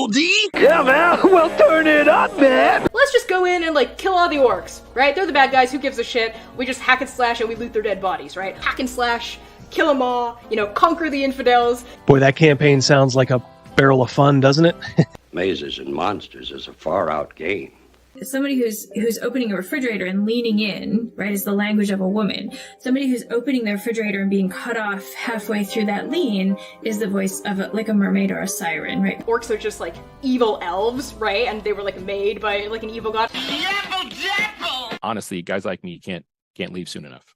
D? Yeah, man. Well, turn it up, man. Let's just go in and, like, kill all the orcs, right? They're the bad guys. Who gives a shit? We just hack and slash and we loot their dead bodies, right? Hack and slash, kill them all, you know, conquer the infidels. Boy, that campaign sounds like a barrel of fun, doesn't it? Mazes and monsters is a far-out game. Somebody who's opening a refrigerator and leaning in, right, is the language of a woman. Somebody who's opening the refrigerator and being cut off halfway through that lean is the voice of like a mermaid or a siren, right? Orcs are just like evil elves, right? And they were like made by like an evil god. Honestly, guys like me can't leave soon enough.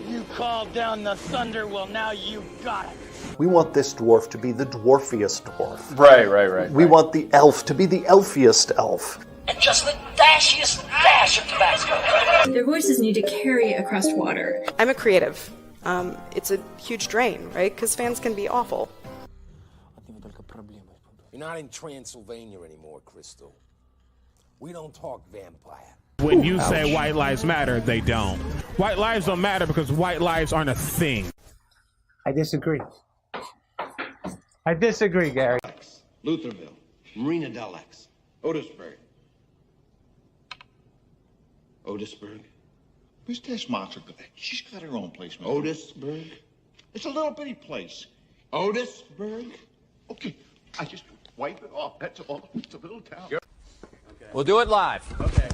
You called down the thunder, well now you got it. We want this dwarf to be the dwarfiest dwarf. Right. We want the elf to be the elfiest elf. And just the dashiest dash of Tabasco. Their voices need to carry across water. I'm a creative. It's a huge drain, right? Because fans can be awful. You're not in Transylvania anymore, Crystal. We don't talk vampire. When you say white lives matter, they don't. White lives don't matter because white lives aren't a thing. I disagree. I disagree, Gary. Lutherville, Marina Del X, Otisburg. Otisburg? Where's this monster? She's got her own place, man. Otisburg? It's a little bitty place. Otisburg? Okay, I just wipe it off. That's all. It's a little town. Okay. We'll do it live. Okay.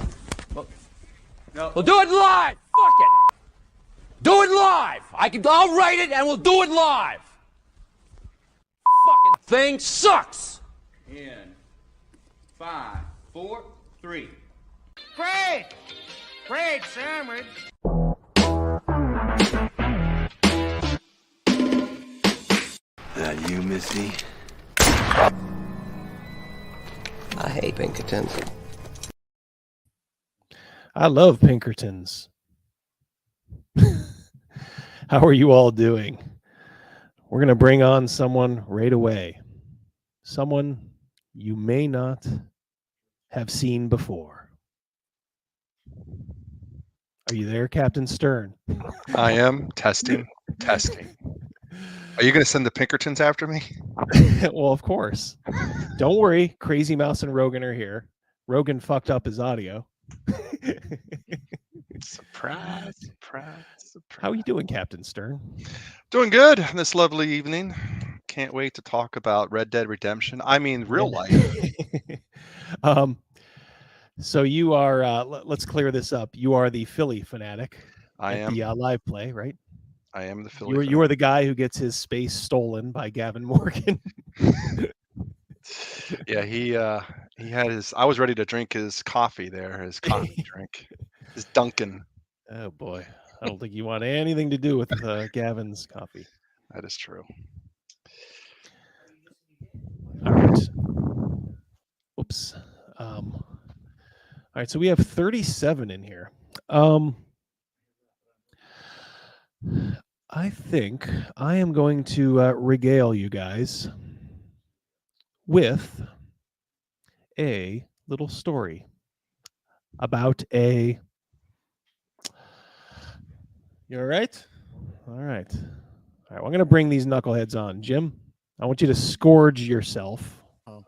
We'll do it live. Fuck it. Do it live. I'll write it and we'll do it live. Fucking thing sucks. In 5, 4, 3. Great sandwich. That you, Missy? I hate Pinkerton. I love Pinkertons. How are you all doing? We're going to bring on someone right away. Someone you may not have seen before. Are you there, Captain Stern? I am. Testing. Are you going to send the Pinkertons after me? Well, of course. Don't worry. Crazymouse and Rogan are here. Rogan fucked up his audio. Surprise. How are you doing, Captain Stern? Doing good this lovely evening. Can't wait to talk about Red Dead Redemption. I mean, real life. So you are, let's clear this up. You are the Philly fanatic. I am. The live play, right? I am the Philly You are the guy who gets his space stolen by Gavin Morgan. Yeah, he had his, I was ready to drink his coffee there, his coffee drink. His Dunkin'. Oh boy. I don't think you want anything to do with Gavin's coffee. That is true. All right. Oops. All right, so we have 37 in here. I think I am going to regale you guys with a little story about a... You all right? All right. All right, well, I'm going to bring these knuckleheads on. Jim, I want you to scourge yourself a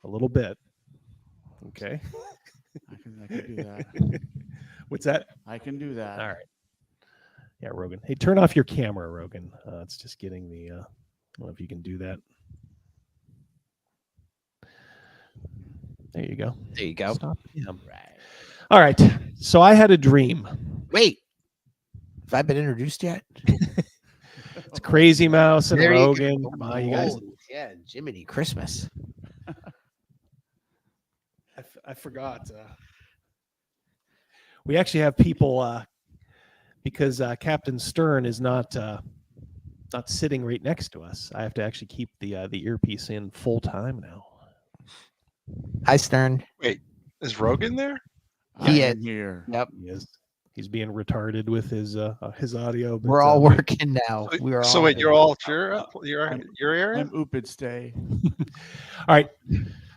little bit. Okay. I can do that. What's that? I can do that. All right. Yeah, Rogan. Hey, turn off your camera, Rogan. It's just getting the... I don't know if you can do that. There you go. There you go. Stop. Yeah. Right. All right. So I had a dream. Wait. Have I been introduced yet? It's Crazymouse and There Rogan. you Come on, you guys. Yeah, Jiminy Christmas. I forgot. We actually have people because Captain Stern is not sitting right next to us. I have to actually keep the earpiece in full time now. Hi, Stern. Wait, is Rogan there? He is here. Yep. He is. He's being retarded with his audio. But, we're all working now. So wait, you're all your area? I'm Oopid stay. All right.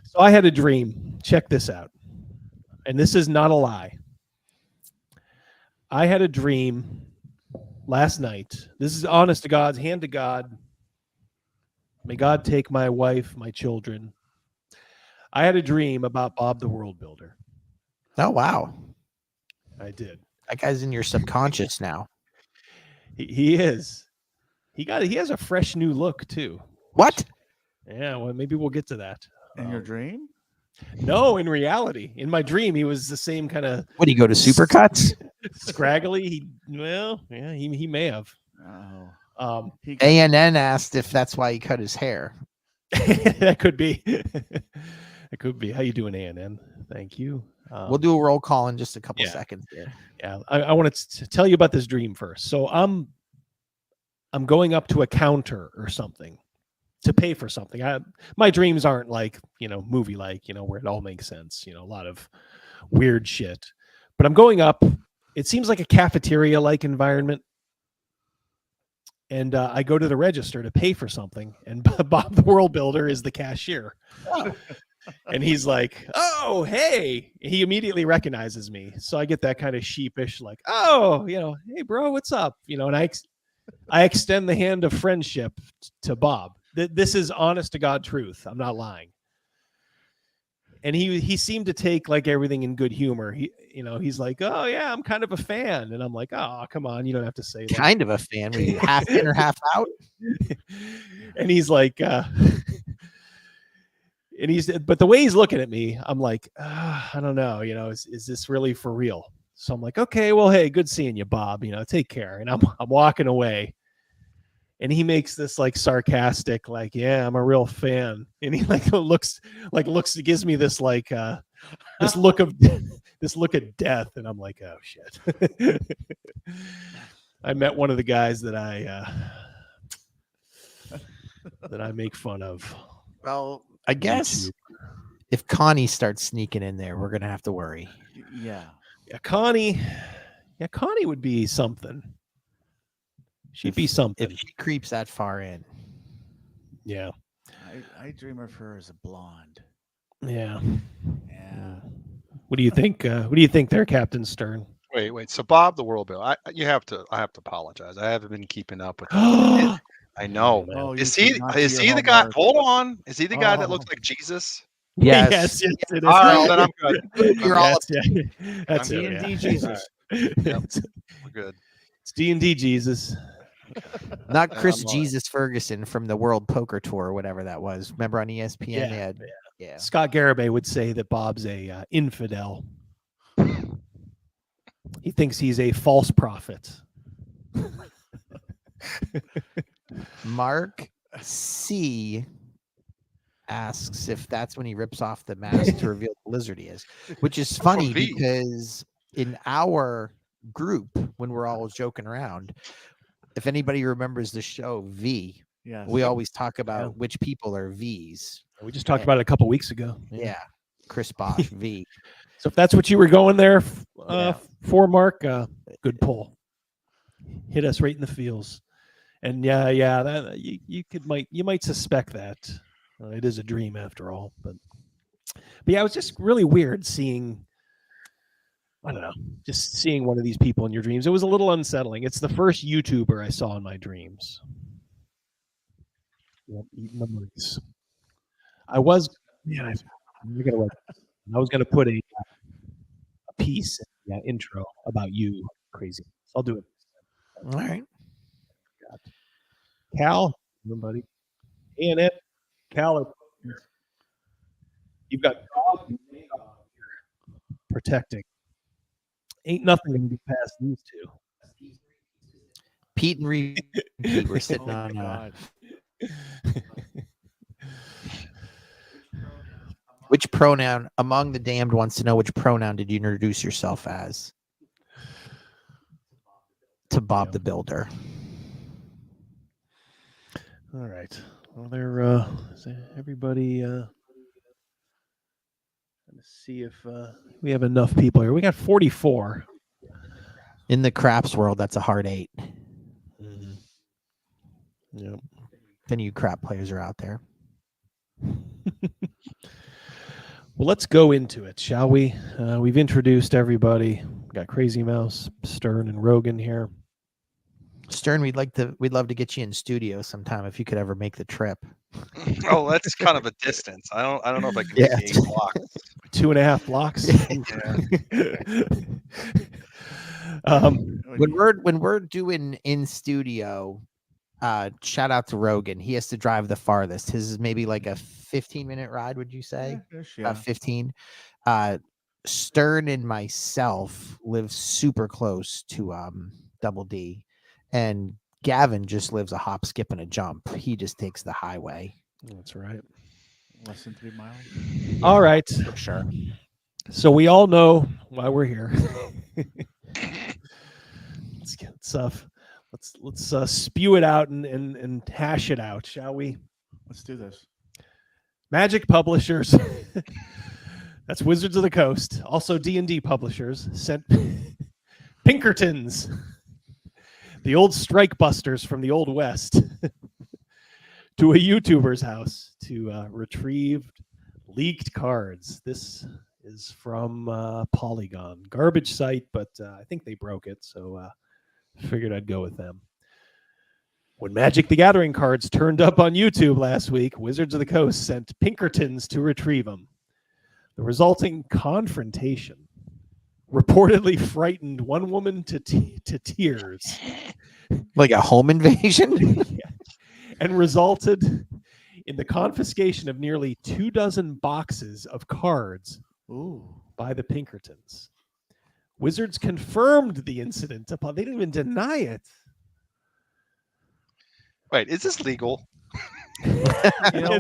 So I had a dream. Check this out. And this is not a lie. I had a dream last night. This is honest to God's hand to God. May God take my wife, my children, I had a dream about Bob the World Builder. Oh wow. I did. That guy's in your subconscious now. He is. He has a fresh new look too. What? Yeah, well, maybe we'll get to that. In your dream? No, in reality. In my dream, he was the same kind of. What, do you go to Supercuts? Scraggly. He may have. Oh. ANN asked if that's why he cut his hair. That could be. It could be. How you doing, ANN? Thank you. We'll do a roll call in just a couple seconds here. Yeah, I want to tell you about this dream first. So I'm going up to a counter or something to pay for something. My dreams aren't like, movie like, where it all makes sense, a lot of weird shit. But I'm going up. It seems like a cafeteria like environment. And I go to the register to pay for something, and Bob the World Builder is the cashier. And he's like, "Oh, hey!" He immediately recognizes me, so I get that kind of sheepish, like, "Oh, hey, bro, what's up?" And I extend the hand of friendship to Bob. This is honest to God truth. I'm not lying. And he seemed to take like everything in good humor. He's like, "Oh yeah, I'm kind of a fan," and I'm like, "Oh, come on, you don't have to say that." Kind of a fan. Were you half in or half out? And he's like, but the way he's looking at me, I'm like, I don't know, is this really for real? So I'm like, okay, well, hey, good seeing you, Bob. Take care. And I'm walking away. And he makes this like sarcastic, like, yeah, I'm a real fan. And he gives me this like this look of death. And I'm like, oh shit. I met one of the guys that I make fun of. Well, I guess if Connie starts sneaking in there, we're gonna have to worry. Yeah. Yeah, Connie would be something. She'd be something if she creeps that far in. Yeah. I dream of her as a blonde. Yeah. Yeah. What do you think? What do you think there, Captain Stern? Wait. So Bob the World Builder, I have to apologize. I haven't been keeping up with that. I know. Oh, is he the guy? Hold on. Is he the guy that looks like Jesus? Yes. Yes, it is. All right, then I'm good. You're all That's D&D it. Yeah. Jesus. Yep. We're good. It's D&D Jesus. Not Chris Jesus Ferguson from the World Poker Tour, or whatever that was. Remember on ESPN? Yeah. Scott Garibay would say that Bob's a infidel. He thinks he's a false prophet. Mark C asks if that's when he rips off the mask to reveal the lizard he is, which is funny because in our group, when we're all joking around, if anybody remembers the show V, we always talk about which people are V's. We just talked about it a couple weeks ago. Yeah. Chris Bosch, V. So if that's what you were going there for, Mark, good pull. Hit us right in the feels. And that you might suspect that it is a dream after all. But yeah, it was just really weird seeing. I don't know, just seeing one of these people in your dreams. It was a little unsettling. It's the first YouTuber I saw in my dreams. Yep, eating the mice. I was gonna put a piece in the intro about you, Crazy. I'll do it. All right. Cal, everybody. And Cal, you've got protecting. Ain't nothing gonna get past these two. Pete and Reed were sitting on. Which pronoun among the damned wants to know which pronoun did you introduce yourself as? To Bob the Builder. All right. Well, is everybody. Let's see if we have enough people here. We got 44. In the craps world, that's a hard 8. Mm-hmm. Yep. If any of you crap players are out there. Well, let's go into it, shall we? We've introduced everybody. We've got Crazymouse, Stern, and Rogan here. Stern, we'd love to get you in studio sometime if you could ever make the trip. Oh, that's kind of a distance. I don't know if I can Yeah. make 8 blocks. 2.5 blocks. When we're doing in studio, shout out to Rogan. He has to drive the farthest. His is maybe like a 15-minute ride, would you say? Yeah. 15. Stern and myself live super close to Double D, and Gavin just lives a hop, skip, and a jump. He just takes the highway. That's right. Less than 3 miles. All right. For sure. So we all know why we're here. Let's get stuff. Let's spew it out and hash it out, shall we? Let's do this. Magic publishers. That's Wizards of the Coast. Also D&D publishers sent Pinkertons, the old strike busters from the Old West, to a YouTuber's house to retrieve leaked cards. This is from Polygon. Garbage site, but I think they broke it, so figured I'd go with them. When Magic the Gathering cards turned up on YouTube last week, Wizards of the Coast sent Pinkertons to retrieve them. The resulting confrontation reportedly frightened one woman to tears. Like a home invasion? Yeah. And resulted in the confiscation of nearly 24 boxes of cards by the Pinkertons. Wizards confirmed the incident. They didn't even deny it. Wait, is this legal? You know,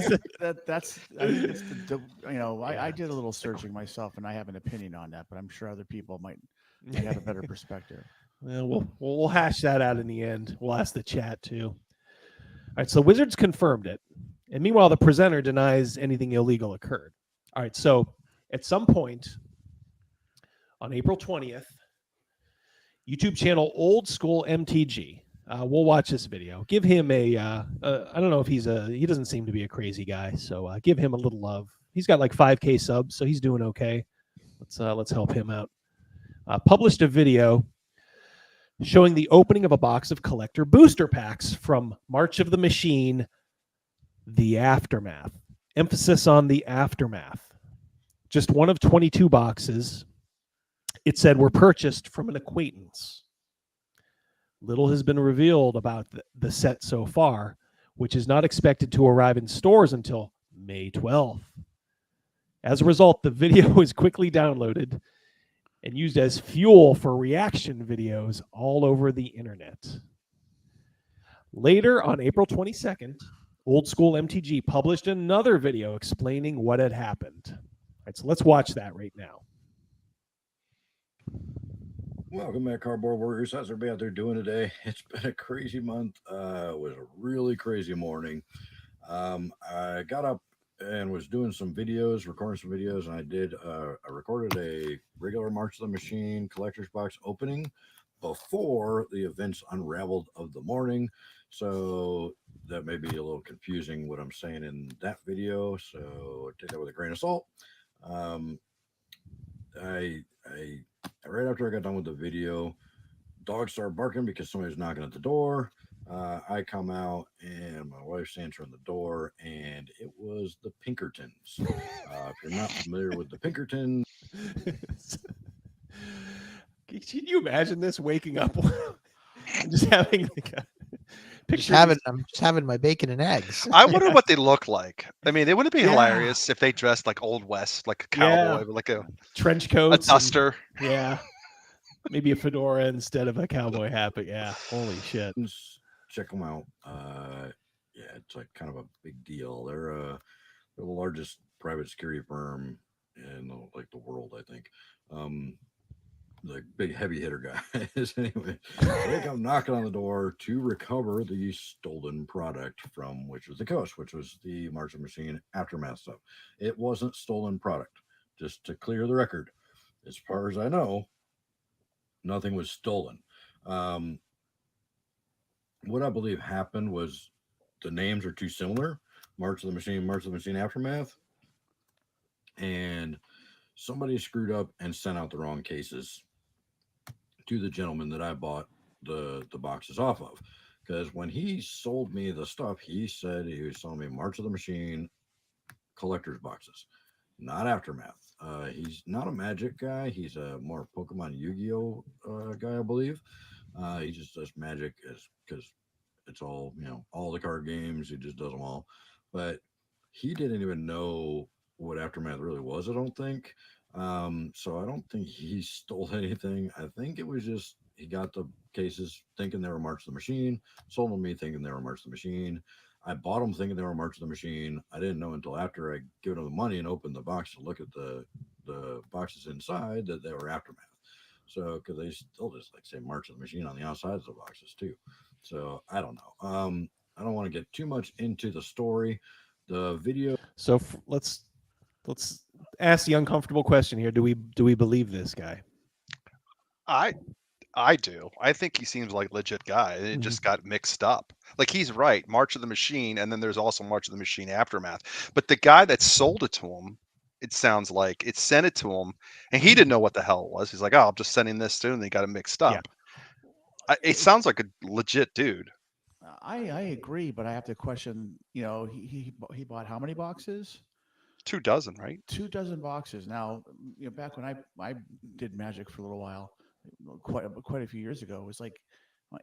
that's I think it's I did a little searching myself, and I have an opinion on that, but I'm sure other people might have a better perspective. Well, we'll hash that out in the end. We'll ask the chat too. All right, so Wizards confirmed it, and meanwhile, the presenter denies anything illegal occurred. All right, so at some point on April 20th, YouTube channel Old School MTG. We'll watch this video. Give him I don't know if he doesn't seem to be a crazy guy, so give him a little love. He's got like 5K subs, so he's doing okay. Let's help him out. Published a video showing the opening of a box of collector booster packs from March of the Machine, The Aftermath. Emphasis on The Aftermath. Just one of 22 boxes, it said, were purchased from an acquaintance. Little has been revealed about the set so far, which is not expected to arrive in stores until May 12th. As a result, the video is quickly downloaded and used as fuel for reaction videos all over the internet. Later, on April 22nd, Old School MTG published another video explaining what had happened. All right, so let's watch that right now. Welcome back, Cardboard Warriors. How's everybody out there doing today? It's been a crazy month. It was a really crazy morning. I got up and was doing some videos, recording some videos, and I recorded a regular March of the Machine collector's box opening before the events unraveled of the morning. So that may be a little confusing what I'm saying in that video. So take that with a grain of salt. Right after I got done with the video, dogs started barking because somebody's knocking at the door. I come out and my wife's answering the door, and it was the Pinkertons. If you're not familiar with the Pinkertons, can you imagine this, waking up and just having like a picture? I'm just having my bacon and eggs. I wonder what they look like. I mean, it wouldn't be hilarious if they dressed like Old West, like a cowboy, with like a trench coat, a duster. Yeah, maybe a fedora instead of a cowboy hat. But yeah, holy shit! check them out. Yeah, it's like kind of a big deal. They're the largest private security firm in the world, I think. The big heavy hitter guys. Anyway, they come knocking on the door to recover the stolen product from Wizards of the Coast, which was the March of the Machine Aftermath stuff. It wasn't stolen product, just to clear the record. As far as I know, nothing was stolen. What I believe happened was the names are too similar. March of the Machine Aftermath. And somebody screwed up and sent out the wrong cases to the gentleman that I bought the boxes off of. Because when he sold me the stuff, he said he was selling me March of the Machine collector's boxes, not Aftermath. He's not a Magic guy. He's a more Pokemon Yu-Gi-Oh guy, I believe. He just does Magic because it's all, all the card games. He just does them all. But he didn't even know what Aftermath really was, I don't think. So I don't think he stole anything. I think it was just he got the cases thinking they were March of the Machine, sold them to me thinking they were March of the Machine. I bought them thinking they were March of the Machine. I didn't know until after I gave them the money and opened the box to look at the boxes inside that they were Aftermath. So, because they still just like say March of the Machine on the outside of the boxes too. So I don't know. I don't want to get too much into the story. The video. So let's ask the uncomfortable question here. Do we believe this guy? I do. I think he seems like a legit guy. It just got mixed up. Like, he's right, March of the Machine, and then there's also March of the Machine Aftermath. But the guy that sold it to him, it sounds like, it sent it to him, and he didn't know what the hell it was. He's like, "Oh, I'm just sending this to him," and they got it mixed up. Yeah. It sounds like a legit dude. I agree, but I have to question. He bought how many boxes? 24, right? 24 boxes. Now, back when I did Magic for a little while, quite a few years ago, it was like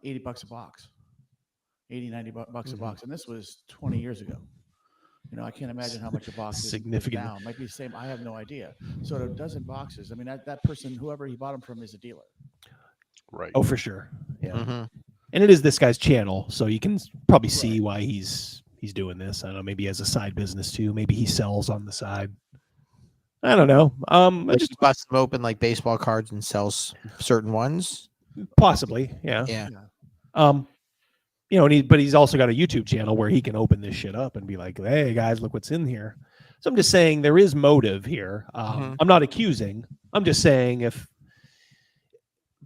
$80 a box, 90 bucks a box, and this was 20 years ago. I can't imagine how much a box is significant now. It might be the same. I have no idea. So a dozen boxes. I mean, that person, whoever he bought them from, is a dealer. Right. Oh, for sure. Yeah. And it is this guy's channel, so you can probably see why he's doing this. I don't know. Maybe he has a side business too. Maybe he sells on the side. I don't know. Like just busts them open like baseball cards and sells certain ones. Possibly, yeah. Yeah. But he's also got a YouTube channel where he can open this shit up and be like, "Hey guys, look what's in here." So I'm just saying there is motive here. I'm not accusing. I'm just saying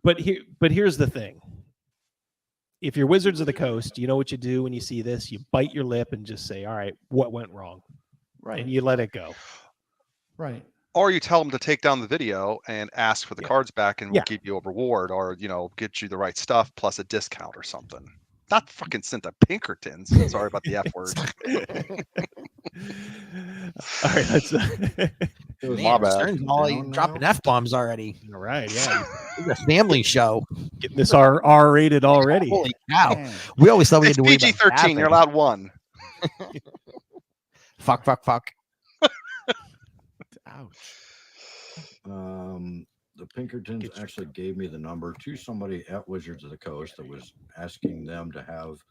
But here's the thing. If you're Wizards of the Coast, you know what you do when you see this? You bite your lip and just say, "All right, what went wrong?" Right. And you let it go. Right. Or you tell them to take down the video and ask for the cards back, and we'll give you a reward, or get you the right stuff plus a discount or something. Not fucking sent to Pinkertons. Sorry about the F word. All right, that's it was my bad. Dropping F-bombs already. All right, yeah. It's a family show. Getting this R-rated already. Holy cow. We always thought we had to worry about PG-13. You're allowed one. Fuck. Ouch. The Pinkertons actually gave me the number to somebody at Wizards of the Coast that was asking them to have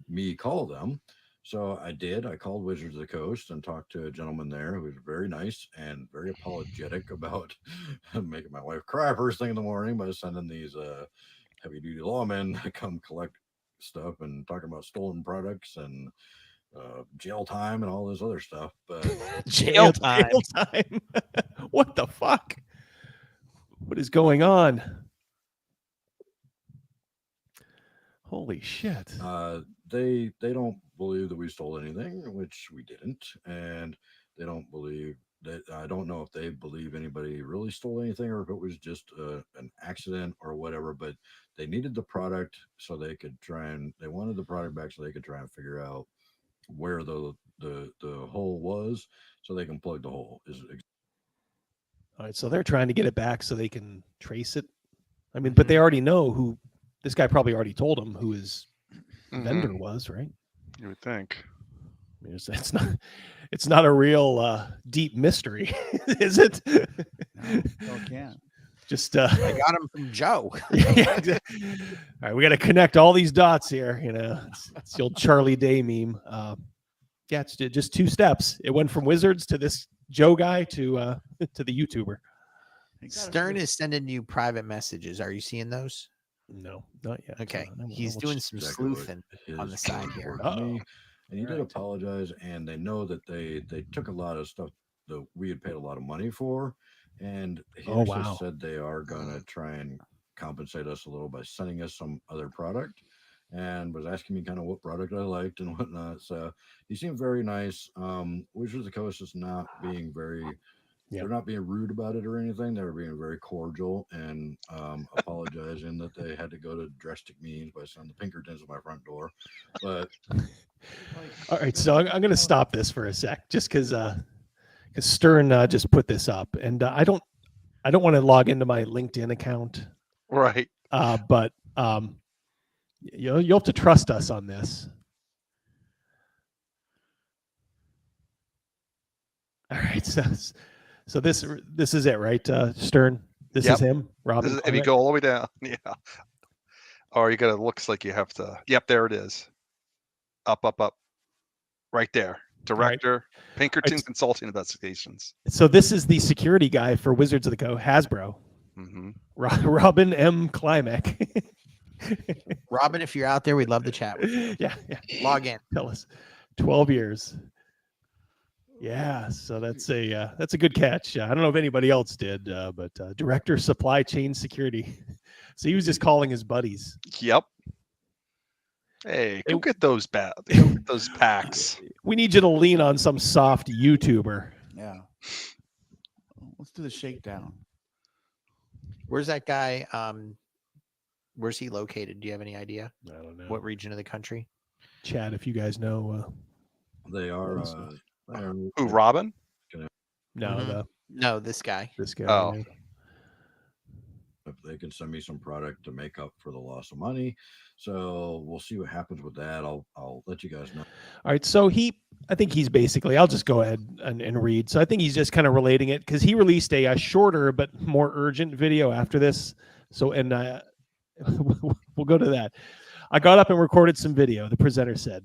me call them. So I did. I called Wizards of the Coast and talked to a gentleman there who was very nice and very apologetic about making my wife cry first thing in the morning by sending these heavy-duty lawmen to come collect stuff and talking about stolen products and jail time and all this other stuff. But jail time. What the fuck? What is going on? Holy shit. They don't believe that we stole anything, which we didn't, and they don't believe that. I don't know if they believe anybody really stole anything or if it was just an accident or whatever, but they needed the product so they could they wanted the product back so they could try and figure out where the hole was so they can plug the hole. All right, so they're trying to get it back so they can trace it. I mean, but they already know who this guy probably already told them who his vendor was, right? You would think. I mean, it's not a real deep mystery, is it? No, can't. Just I got him from Joe. Yeah, exactly. All right, we got to connect all these dots here. It's the old Charlie Day meme. Yeah, it's just 2 steps. It went from Wizards to this Joe guy to the YouTuber. Stern is sending you private messages. Are you seeing those? No, not yet. Okay, he's doing some sleuthing on the side here. And he did apologize, and they know that they took a lot of stuff that we had paid a lot of money for, and he actually said they are going to try and compensate us a little by sending us some other product, and was asking me kind of what product I liked and whatnot. So he seemed very nice. Wizards of the Coast is not being very they're not being rude about it or anything. They were being very cordial and apologizing that they had to go to drastic means by sending the Pinkertons to my front door. But all right, so I'm going to stop this for a sec, just because Stern just put this up, and I don't want to log into my LinkedIn account, right? But you'll have to trust us on this. All right, so this is it, right, Stern? This is him, Robin. If you go all the way down, yeah. Or you gotta looks like you have to. Yep, there it is. Up, right there. Director, Pinkerton Consulting Investigations. So this is the security guy for Wizards of the Coast, Hasbro. Mm-hmm. Robin M. Klimek. Robin, if you're out there, we'd love to chat with you. Yeah. Log in. Tell us. 12 years. Yeah, so that's a good catch. I don't know if anybody else did, but Director Supply Chain Security. So he was just calling his buddies. Yep. Hey, go get those those packs. We need you to lean on some soft YouTuber. Yeah. Let's do the shakedown. Where's that guy? Where's he located? Do you have any idea? I don't know. What region of the country? Chad, if you guys know. They are. Who, Robin? No, no, this guy. This guy. Oh. If they can send me some product to make up for the loss of money, so we'll see what happens with that. I'll let you guys know. All right, so I think he's basically. I'll just go ahead and read. So I think he's just kind of relating it because he released a shorter but more urgent video after this. So we'll go to that. I got up and recorded some video. The presenter said.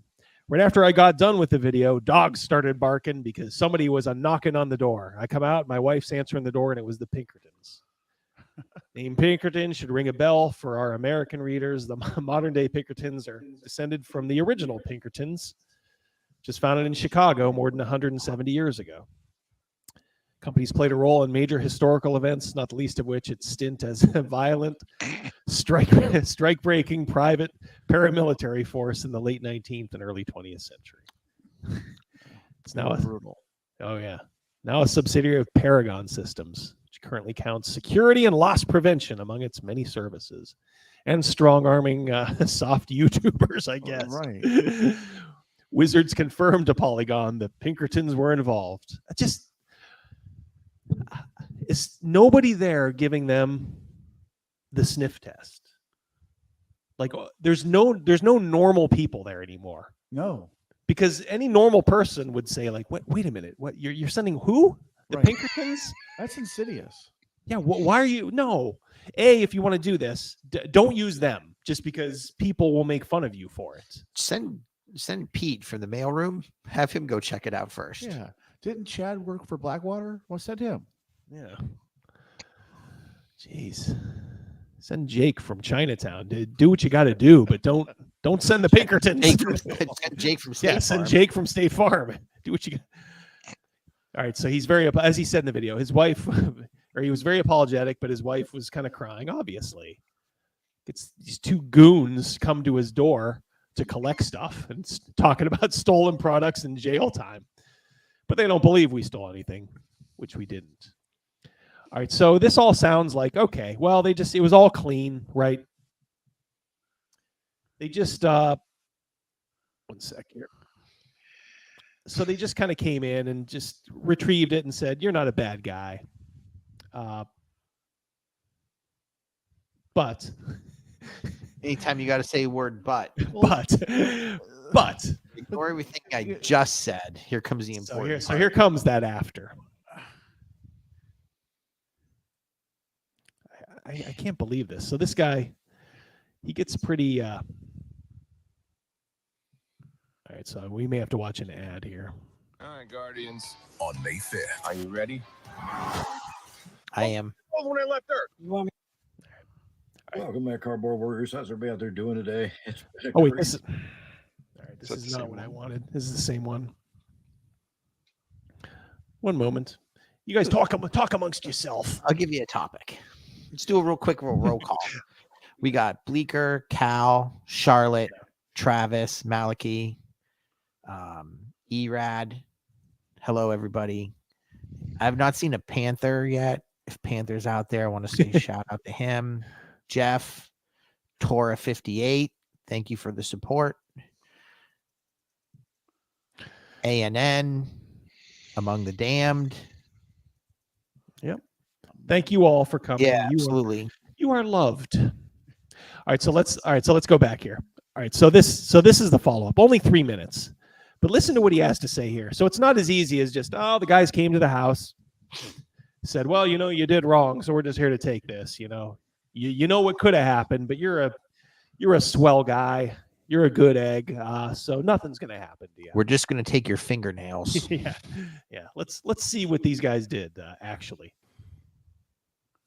Right after I got done with the video, dogs started barking because somebody was knocking on the door. I come out, my wife's answering the door, and it was the Pinkertons. Name Pinkerton should ring a bell for our American readers. The modern-day Pinkertons are descended from the original Pinkertons, just founded in Chicago more than 170 years ago. Companies played a role in major historical events, not the least of which its stint as a violent, strike-breaking private paramilitary force in the late 19th and early 20th century. It's now brutal. Oh yeah, now a subsidiary of Paragon Systems, which currently counts security and loss prevention among its many services, and strong-arming soft YouTubers, I guess. Right. Wizards confirmed to Polygon that Pinkertons were involved. Is nobody there giving them the sniff test? Like there's no normal people there anymore. No, because any normal person would say like, wait a minute, what you're sending who? The Pinkertons? That's insidious. Yeah. Why are you? No. If you want to do this, don't use them just because people will make fun of you for it. Send Pete from the mailroom. Have him go check it out first. Yeah. Didn't Chad work for Blackwater? Well, send him. Yeah. Jeez. Send Jake from Chinatown. Do what you got to do, but don't send the Pinkertons. Send Jake from State Farm. Send Jake from State Farm. Do what you got. All right. So he's as he said in the video, his wife, or he was very apologetic, but his wife was kind of crying, obviously. It's these two goons come to his door to collect stuff and talking about stolen products and jail time. But they don't believe we stole anything, which we didn't. All right, so this all sounds like, okay, well, it was all clean, right? They just, 1 sec here. So they just kind of came in and just retrieved it and said, you're not a bad guy. But. Anytime you got to say word but. But. Ignore everything I just said. Here comes the important So here comes that after. I can't believe this. So this guy, he gets pretty. All right, so we may have to watch an ad here. All right, Guardians. On May 5th. Are you ready? I am. Oh, when I left Earth. You want me? Welcome back, Cardboard Warriors. How's everybody out there doing today? Oh wait, this is. All right, this is not what I wanted. This is the same one. One moment. You guys talk amongst yourself. I'll give you a topic. Let's do a real quick roll call. We got Bleeker, Cal, Charlotte, Travis, Malachi, Erad. Hello, everybody. I've not seen a Panther yet. If Panther's out there, I want to say shout out to him. Jeff, Tora58, thank you for the support. ANN, Among the Damned. Yep. Thank you all for coming. Yeah, absolutely. You are loved. All right, so let's go back here. All right, so this is the follow-up. Only 3 minutes. But listen to what he has to say here. So it's not as easy as just, the guys came to the house, said, well, you did wrong, so we're just here to take this, You know what could have happened, but you're a swell guy. You're a good egg, so nothing's gonna happen to you. We're just gonna take your fingernails. yeah. Let's see what these guys did actually.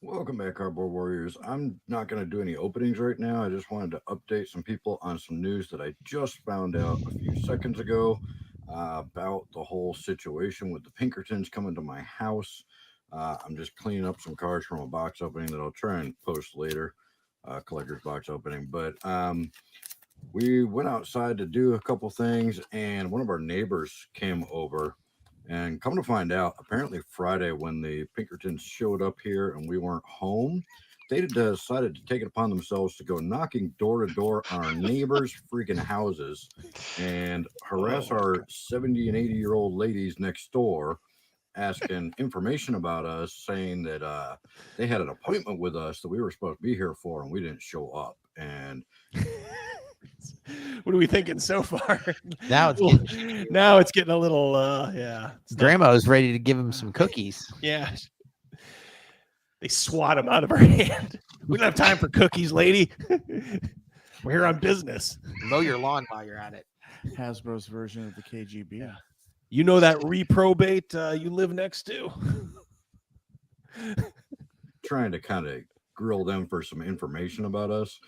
Welcome back, Cardboard Warriors. I'm not going to do any openings right now. I just wanted to update some people on some news that I just found out a few seconds ago about the whole situation with the Pinkertons coming to my house. I'm just cleaning up some cards from a box opening that I'll try and post later, collector's box opening. But we went outside to do a couple things, and one of our neighbors came over. And come to find out, apparently Friday when the Pinkertons showed up here and we weren't home, they decided to take it upon themselves to go knocking door to door on our neighbors' freaking houses and harass our 70 and 80-year-old ladies next door, asking information about us, saying that they had an appointment with us that we were supposed to be here for and we didn't show up. And what are we thinking so far? Now it's getting a little yeah. Grandma's ready to give him some cookies. Yeah. They swat him out of her hand. We don't have time for cookies, lady. We're here on business. Mow your lawn while you're at it. Hasbro's version of the KGB. Yeah. You know that reprobate you live next to? Trying to kind of grill them for some information about us.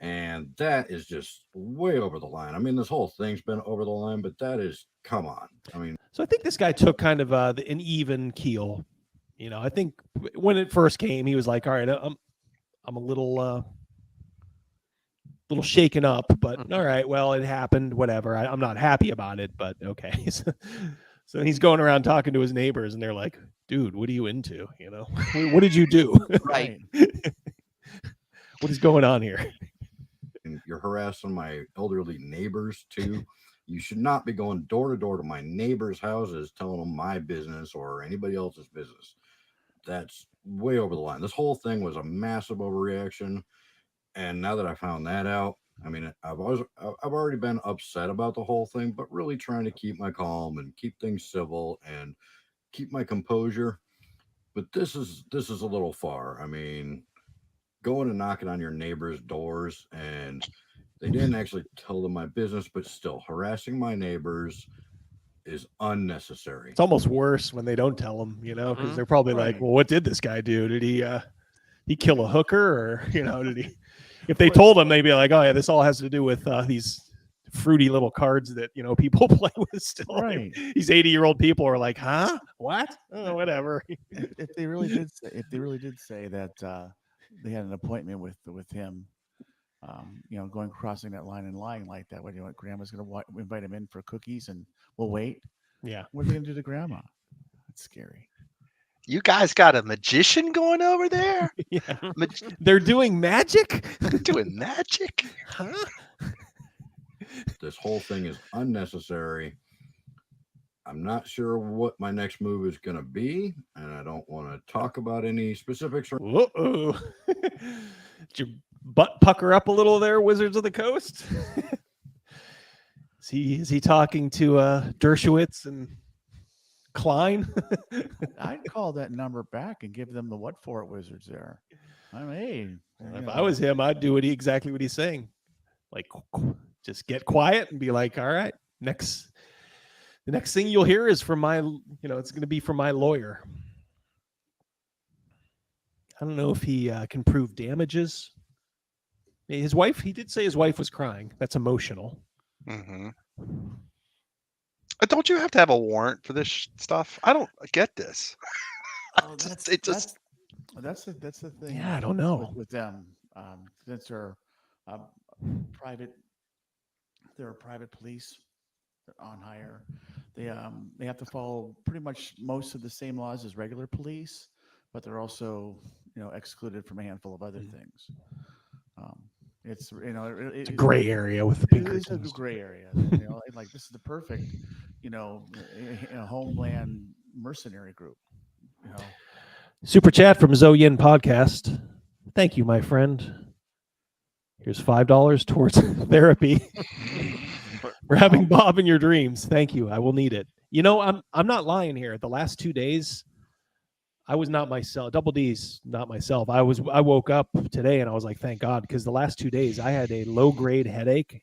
And that is just way over the line. I mean, this whole thing's been over the line, but that is, come on. I mean, so I think this guy took kind of an even keel. I think when it first came, he was like, all right, I'm a little shaken up, but all right, well, it happened, whatever. I'm not happy about it, but okay. So he's going around talking to his neighbors and they're like, dude, what are you into? What did you do? Right. What is going on here? And you're harassing my elderly neighbors too. You should not be going door to door to my neighbors' houses telling them my business or anybody else's business. That's way over the line. This whole thing was a massive overreaction. And now that I found that out, I mean, I've already been upset about the whole thing, but really trying to keep my calm and keep things civil and keep my composure. But this is a little far. I mean, going and knocking on your neighbors' doors, and they didn't actually tell them my business, but still harassing my neighbors is unnecessary. It's almost worse when they don't tell them, because they're probably like, well, what did this guy do? Did he kill a hooker, or did he? If they told them, they'd be like, oh yeah, this all has to do with these fruity little cards that people play with still. Right. These 80-year-old people are like, huh? What? Oh, whatever. If they really did say that they had an appointment with him, crossing that line and lying like that. What do you want? Grandma's going to invite him in for cookies and we'll wait. Yeah. What are they going to do to Grandma? That's scary. You guys got a magician going over there? Yeah. They're doing magic? Doing magic? Huh? This whole thing is unnecessary. I'm not sure what my next move is going to be, and I don't want to talk about any specifics. Uh-oh. Did your butt pucker up a little there, Wizards of the Coast? Is he talking to Dershowitz and Klein? I'd call that number back and give them the what for it Wizards there. I mean, hey, if I was him, I'd do exactly what he's saying. Like, just get quiet and be like, all right, the next thing you'll hear is from my, it's going to be from my lawyer. I don't know if he can prove damages. His wife, he did say his wife was crying. That's emotional. Mm-hmm. Don't you have to have a warrant for this stuff? I don't get this. That's the thing. Yeah, I don't know with them. Since they're private, they're private police on hire. They have to follow pretty much most of the same laws as regular police, but they're also excluded from a handful of other things. It's it's a gray area with the Pinkertons. It's a gray area. Like this is the perfect homeland mercenary group. Super chat from Zoyin Podcast. Thank you, my friend. Here's $5 towards therapy. We're having Bob in your dreams. Thank you. I will need it. I'm not lying here. The last 2 days, I was not myself. Double D's not myself. I woke up today and I was like, thank God, because the last 2 days I had a low grade headache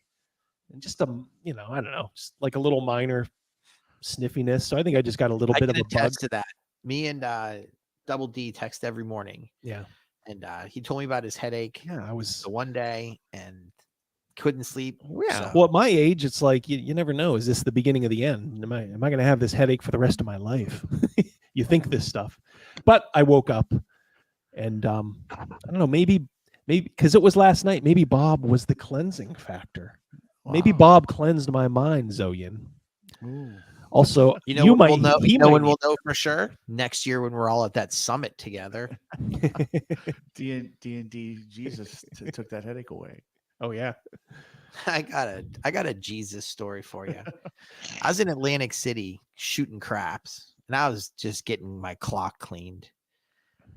and just I don't know, just like a little minor sniffiness. So I think I just got a little bit of a bug to that. Me and Double D text every morning. Yeah. And he told me about his headache. Yeah, I was the one day and couldn't sleep. Yeah. So. Well, at my age, it's like you never know. Is this the beginning of the end? Am I going to have this headache for the rest of my life? You think this stuff, but I woke up, and I don't know. Maybe because it was last night. Maybe Bob was the cleansing factor. Wow. Maybe Bob cleansed my mind, Zoyin. Ooh. Also, you might know. No one will know for sure next year when we're all at that summit together. D&D Jesus took that headache away. Oh yeah. I got a Jesus story for you. I was in Atlantic City shooting craps, and I was just getting my clock cleaned.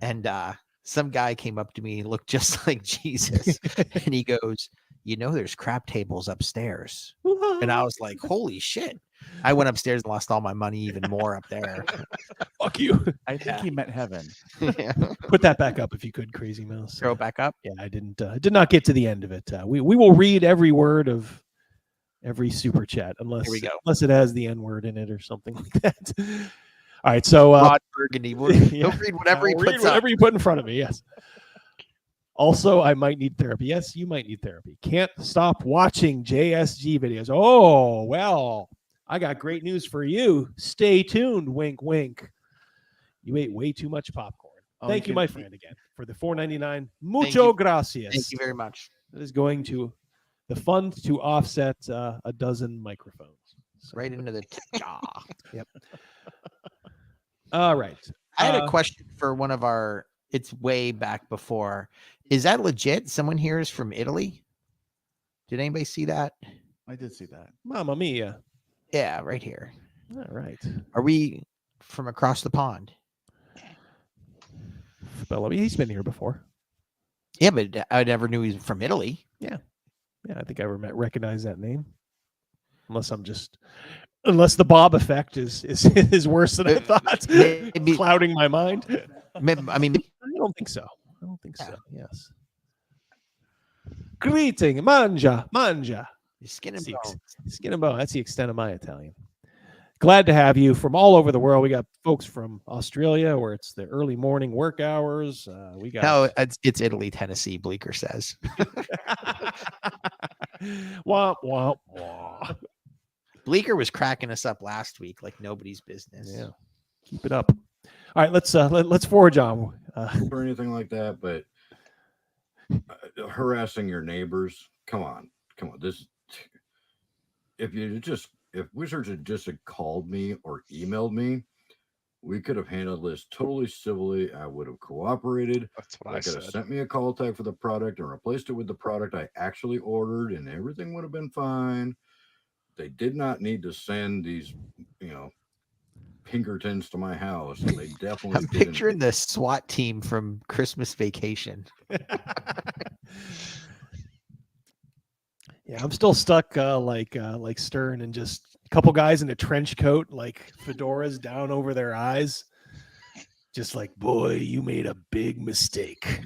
And some guy came up to me, looked just like Jesus, and he goes, there's crap tables upstairs. And I was like, holy shit. I went upstairs and lost all my money even more up there. Fuck you. I think he meant heaven. Yeah. Put that back up if you could, Crazymouse. Throw it back up? Yeah, I did not get to the end of it. We will read every word of every super chat unless it has the N word in it or something like that. All right, so Rod Burgundy. He'll read whatever he puts whatever you put in front of me. Yes. Also, I might need therapy. Yes, you might need therapy. Can't stop watching JSG videos. Oh, well, I got great news for you. Stay tuned. Wink, wink. You ate way too much popcorn. Thank you, my friend, again, for the $4.99. Mucho gracias. Thank you very much. That is going to the fund to offset a dozen microphones. So. Right into the jaw. Yep. All right. I had a question for one of our, it's way back before. Is that legit? Someone here is from Italy. Did anybody see that? I did see that. Mamma mia. Yeah, right here. All right. Are we from across the pond? Bellamy, he's been here before. Yeah, but I never knew he was from Italy. Yeah. Yeah, I think I recognize that name. Unless the Bob effect is worse than I thought. Maybe, clouding my mind. I mean, I don't think so. So. Yes. Greeting, mangia. Skin and bone. Skin and bone. That's the extent of my Italian. Glad to have you from all over the world. We got folks from Australia where it's the early morning work hours. We got it's Italy, Tennessee. Bleecker says. Womp womp womp. Bleecker was cracking us up last week like nobody's business. Yeah, keep it up. All right, let's forge on. Or anything like that, but harassing your neighbors. Come on. This, if Wizards had just called me or emailed me, we could have handled this totally civilly. I would have cooperated. That's what I could said. have sent me a call tag for the product and replaced it with the product I actually ordered, and everything would have been fine. They did not need to send these, Pinkertons to my house, and they definitely. I'm picturing the SWAT team from Christmas Vacation. Yeah, I'm still stuck like Stern, and just a couple guys in a trench coat, like fedoras down over their eyes, just like, boy, you made a big mistake.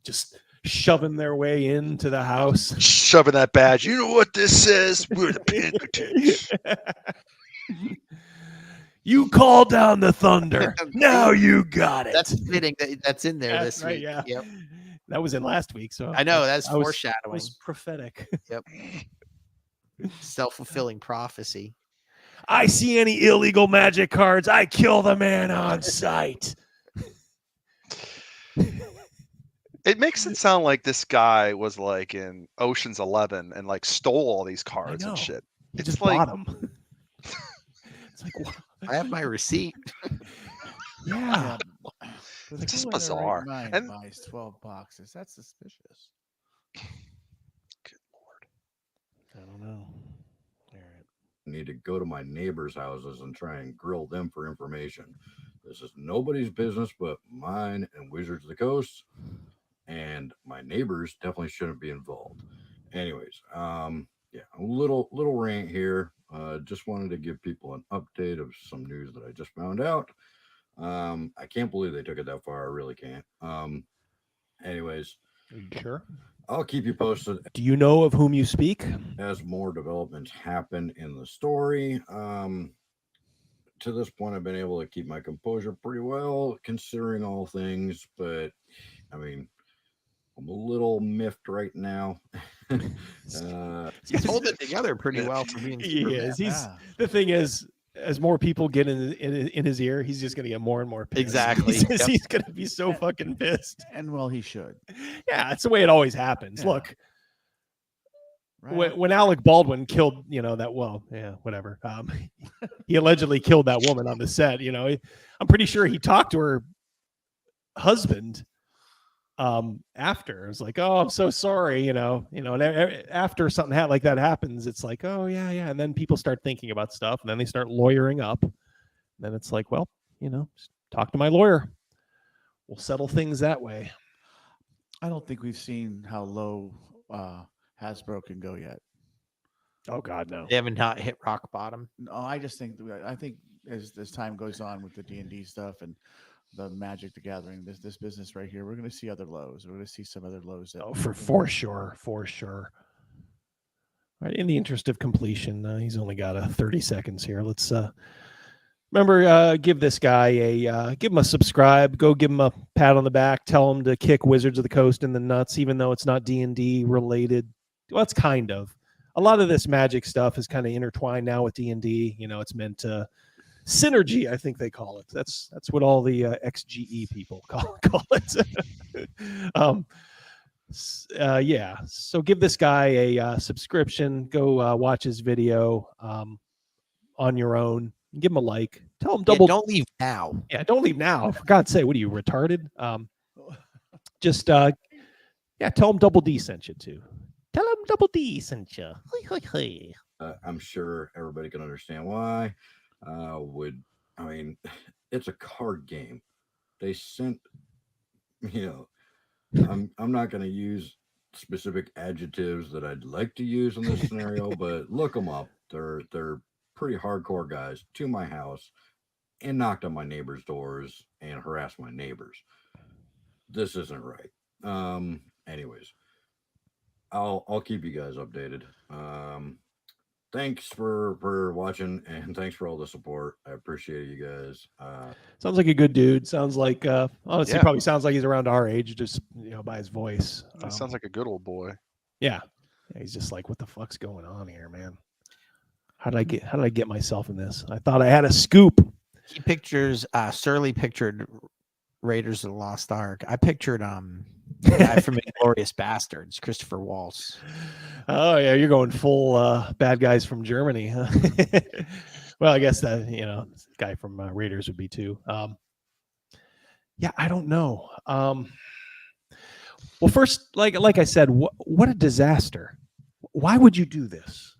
Just shoving their way into the house, shoving that badge. You know what this says? We're the Pinkertons. You called down the thunder. Now you got it. That's fitting. That's in there this right, week. Yeah. Yep. That was in last week. So I know that's foreshadowing. It was prophetic. Yep. Self-fulfilling prophecy. I see any illegal magic cards, I kill the man on sight. It makes it sound like this guy was like in Ocean's 11 and like stole all these cards and shit. He just bought them. It's like, what? I have my receipt. Yeah. But It's just who in their bizarre. right mind And buys 12 boxes? That's suspicious. I don't know. Need to go to my neighbors' houses and try and grill them for information. This is nobody's business but mine and Wizards of the Coast, and my neighbors definitely shouldn't be involved. Anyways, yeah, a little rant here. Just wanted to give people an update of some news that I just found out. I can't believe they took it that far. I really can't. Anyways, are you sure? I'll keep you posted. Do you know of whom you speak? As more developments happen in the story. To this point, I've been able to keep my composure pretty well, considering all things. But I mean, I'm a little miffed right now. He's holding it together pretty well for being He Superman. is. The thing is, as more people get in his ear, he's just going to get more and more pissed. Exactly. He's going to be so fucking pissed. And well, he should. Yeah, that's the way it always happens. Yeah. Look, Right. when Alec Baldwin killed, whatever. He allegedly killed that woman on the set. I'm pretty sure he talked to her husband after. It was like, oh, I'm so sorry, and after something like that happens, it's like, oh yeah, and then people start thinking about stuff, and then they start lawyering up, and then it's like, well, just talk to my lawyer, we'll settle things that way. I don't think we've seen how low Hasbro can go yet. Oh God, no. They haven't not hit rock bottom. No, I think as time goes on with the D&D stuff and the Magic the Gathering, this business right here, we're going to see other lows. We're going to see some other lows. For sure. Right, in the interest of completion, he's only got 30 seconds here. Let's remember, give this guy give him a subscribe. Go give him a pat on the back. Tell him to kick Wizards of the Coast in the nuts, even though it's not D&D related. Well, it's kind of. A lot of this Magic stuff is kind of intertwined now with D&D. It's meant to synergy, I think they call it. That's what all the XGE people call it. Yeah. So give this guy a subscription. Go watch his video on your own. Give him a like. Tell him double. Yeah, don't leave now. Yeah, don't leave now. For God's sake, what are you, retarded? Tell him Double D sent you too. Tell him Double D sent you. I'm sure everybody can understand why. It's a card game. They sent, I'm not going to use specific adjectives that I'd like to use in this scenario, but look them up. They're pretty hardcore guys to my house and knocked on my neighbors' doors and harassed my neighbors. This isn't right. Anyways, I'll keep you guys updated. Thanks for watching, and thanks for all the support. I appreciate you guys. Sounds like a good dude. Sounds like honestly, probably sounds like he's around our age, just by his voice. Sounds like a good old boy. Yeah, he's just like, what the fuck's going on here, man? How did I get myself in this? I thought I had a scoop. He pictures Surly pictured Raiders of the Lost Ark. I pictured the guy from Inglourious Bastards, Christopher Waltz. Oh yeah, you're going full bad guys from Germany, huh? Well, I guess that this guy from Raiders would be too. Yeah, I don't know. Well, first, like I said, what a disaster. Why would you do this?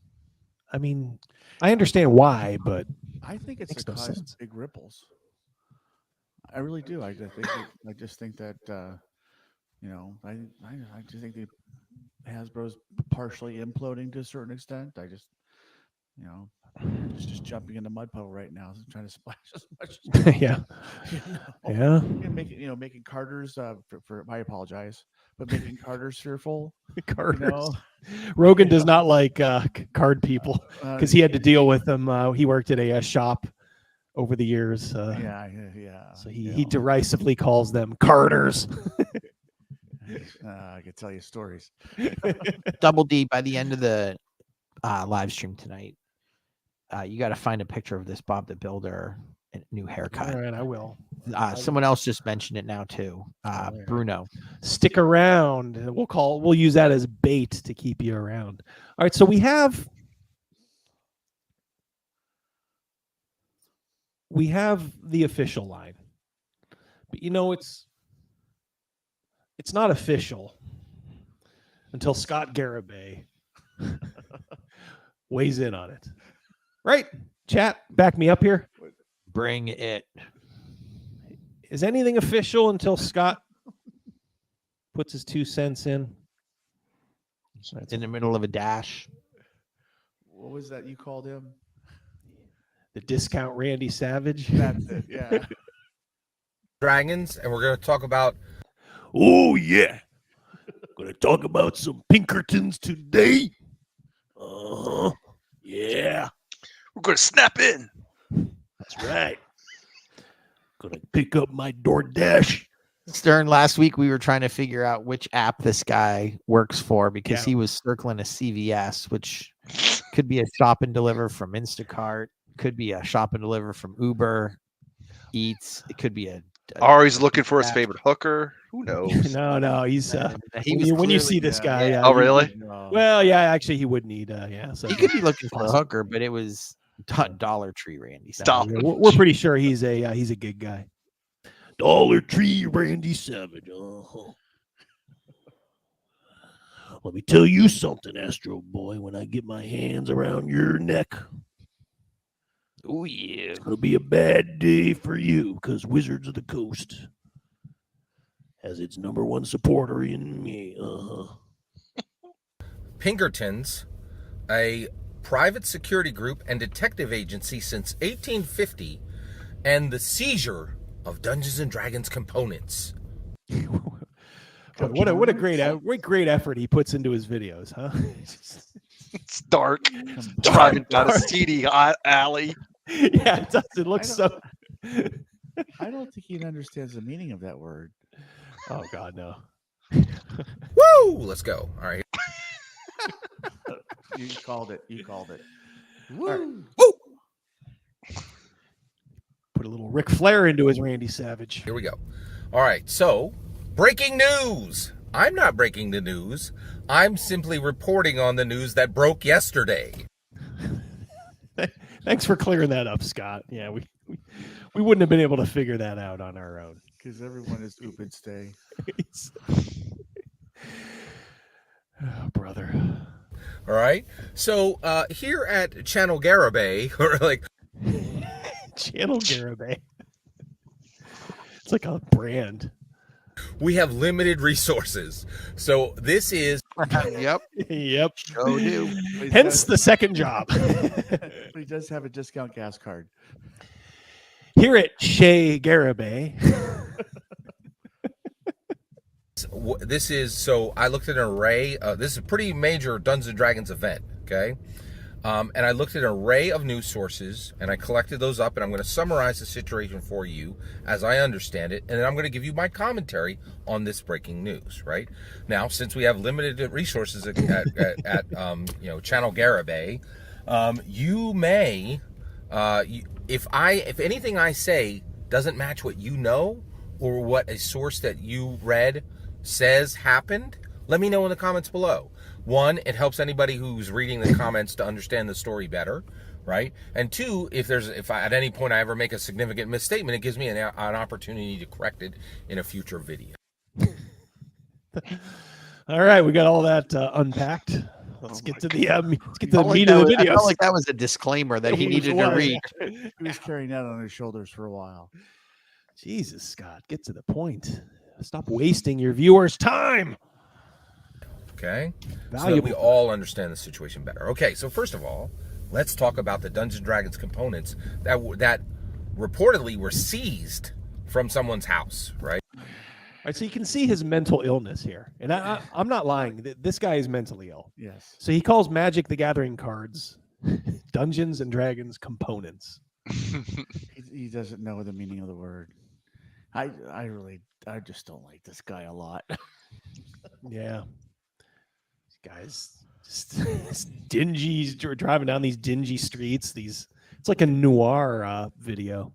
I mean, I understand why, but I think it's to cause big ripples. I really do. I just think that I just think that Hasbro's partially imploding to a certain extent. I just just jumping in the mud puddle right now, trying to splash as much. Yeah. And making Carter's for I apologize, but making Carter's fearful. Carter's. Rogan does not like card people because he had to deal with them. He worked at a shop over the years. Yeah. So he derisively calls them Carters. I could tell you stories. Double D, by the end of the live stream tonight, you got to find a picture of this Bob the Builder new haircut. All right, I will. Someone else just mentioned it now too. Bruno. Stick around. We'll use that as bait to keep you around. All right, so we have we have the official line, but it's not official until Scott Garibay weighs in on it. Right? Chat, back me up here. Bring it. Is anything official until Scott puts his 2 cents in? In the middle of a dash. What was that you called him? The discount Randy Savage. That's it, yeah. Dragons, and we're going to talk about. Oh, yeah. Gonna talk about some Pinkertons today. Yeah. We're gonna snap in. That's right. Gonna pick up my DoorDash. Stern, last week we were trying to figure out which app this guy works for because he was circling a CVS, which could be a shop and deliver from Instacart, could be a shop and deliver from Uber Eats, it could be a or he's looking for his favorite hooker. Who knows? No, he's he when you see this guy. Yeah, oh, really? Well, yeah, actually, he would need. So he could be looking for a hooker, but it was Dollar Tree Randy. We're pretty sure he's a gig guy. Dollar Tree Randy Savage. Let me tell you something, Astro Boy. When I get my hands around your neck, oh yeah, it'll be a bad day for you because Wizards of the Coast has its #1 supporter in me. Pinkertons, a private security group and detective agency since 1850, and the seizure of Dungeons and Dragons components. What a great effort he puts into his videos, huh? It's dark. Driving down a seedy alley. Yeah, it does. It looks so. I don't think he understands the meaning of that word. Oh God, no. Woo! Let's go. All right. You called it. Woo! Right. Woo! Put a little Ric Flair into his Randy Savage. Here we go. All right. So, breaking news. I'm not breaking the news. I'm simply reporting on the news that broke yesterday. Thanks for clearing that up, Scott. Yeah, we wouldn't have been able to figure that out on our own. Because everyone is oop and stay. Oh, brother. All right. So here at Channel Garibay, or like Channel Garibay. It's like a brand. We have limited resources. So this is Yep. Sure do. Hence the second job. But he does have a discount gas card. Here at Chez Garibay. This is, so I looked at an array. This is a pretty major Dungeons and Dragons event, okay? And I looked at an array of news sources, and I collected those up, and I'm going to summarize the situation for you as I understand it, and then I'm going to give you my commentary on this breaking news, right? Now, since we have limited resources at Channel Garibay, you may, if anything I say doesn't match what you know or what a source that you read says happened, let me know in the comments below. One, it helps anybody who's reading the comments to understand the story better, right? And two, if at any point I ever make a significant misstatement, it gives me an opportunity to correct it in a future video. All right, we got all that unpacked. Let's get to the meat of the video. I felt like that was a disclaimer that he needed to read. He was carrying that on his shoulders for a while. Jesus, Scott, get to the point. Stop wasting your viewers' time. Okay, so that we all understand the situation better. Okay, so first of all, let's talk about the Dungeons & Dragons components that reportedly were seized from someone's house, right? All right, so you can see his mental illness here. And I'm not lying. This guy is mentally ill. Yes. So he calls Magic the Gathering cards Dungeons & Dragons components. He doesn't know the meaning of the word. I just don't like this guy a lot. Yeah. Guys, just dingy, driving down these dingy streets. It's like a noir video.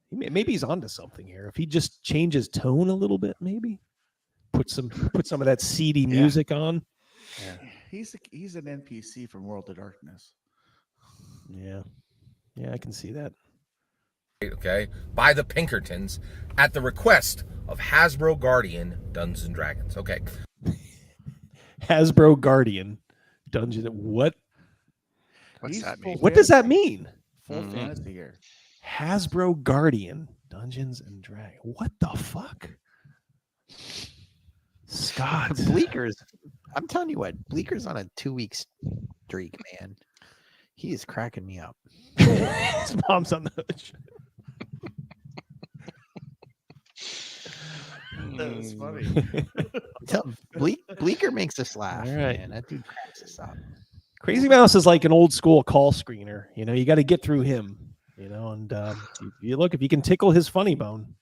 Maybe he's onto something here. If he just changes tone a little bit, maybe put some of that seedy music on. Yeah. He's an NPC from World of Darkness. Yeah, I can see that. okay, by the Pinkertons at the request of Hasbro Guardian Dungeons and Dragons. Okay. Hasbro Guardian Dungeon. What? What's that mean? What does that mean? Full fantasy here. Hasbro Guardian Dungeons and Dragons. What the fuck? Scott. Bleeker's. I'm telling you what, Bleeker's on a 2-week streak, man. He is cracking me up. His mom's on the hood. That was funny. Bleeker makes us laugh. All right. Man. That dude cracks us up. Crazymouse is like an old school call screener. You know, you got to get through him. You know, and if you can tickle his funny bone,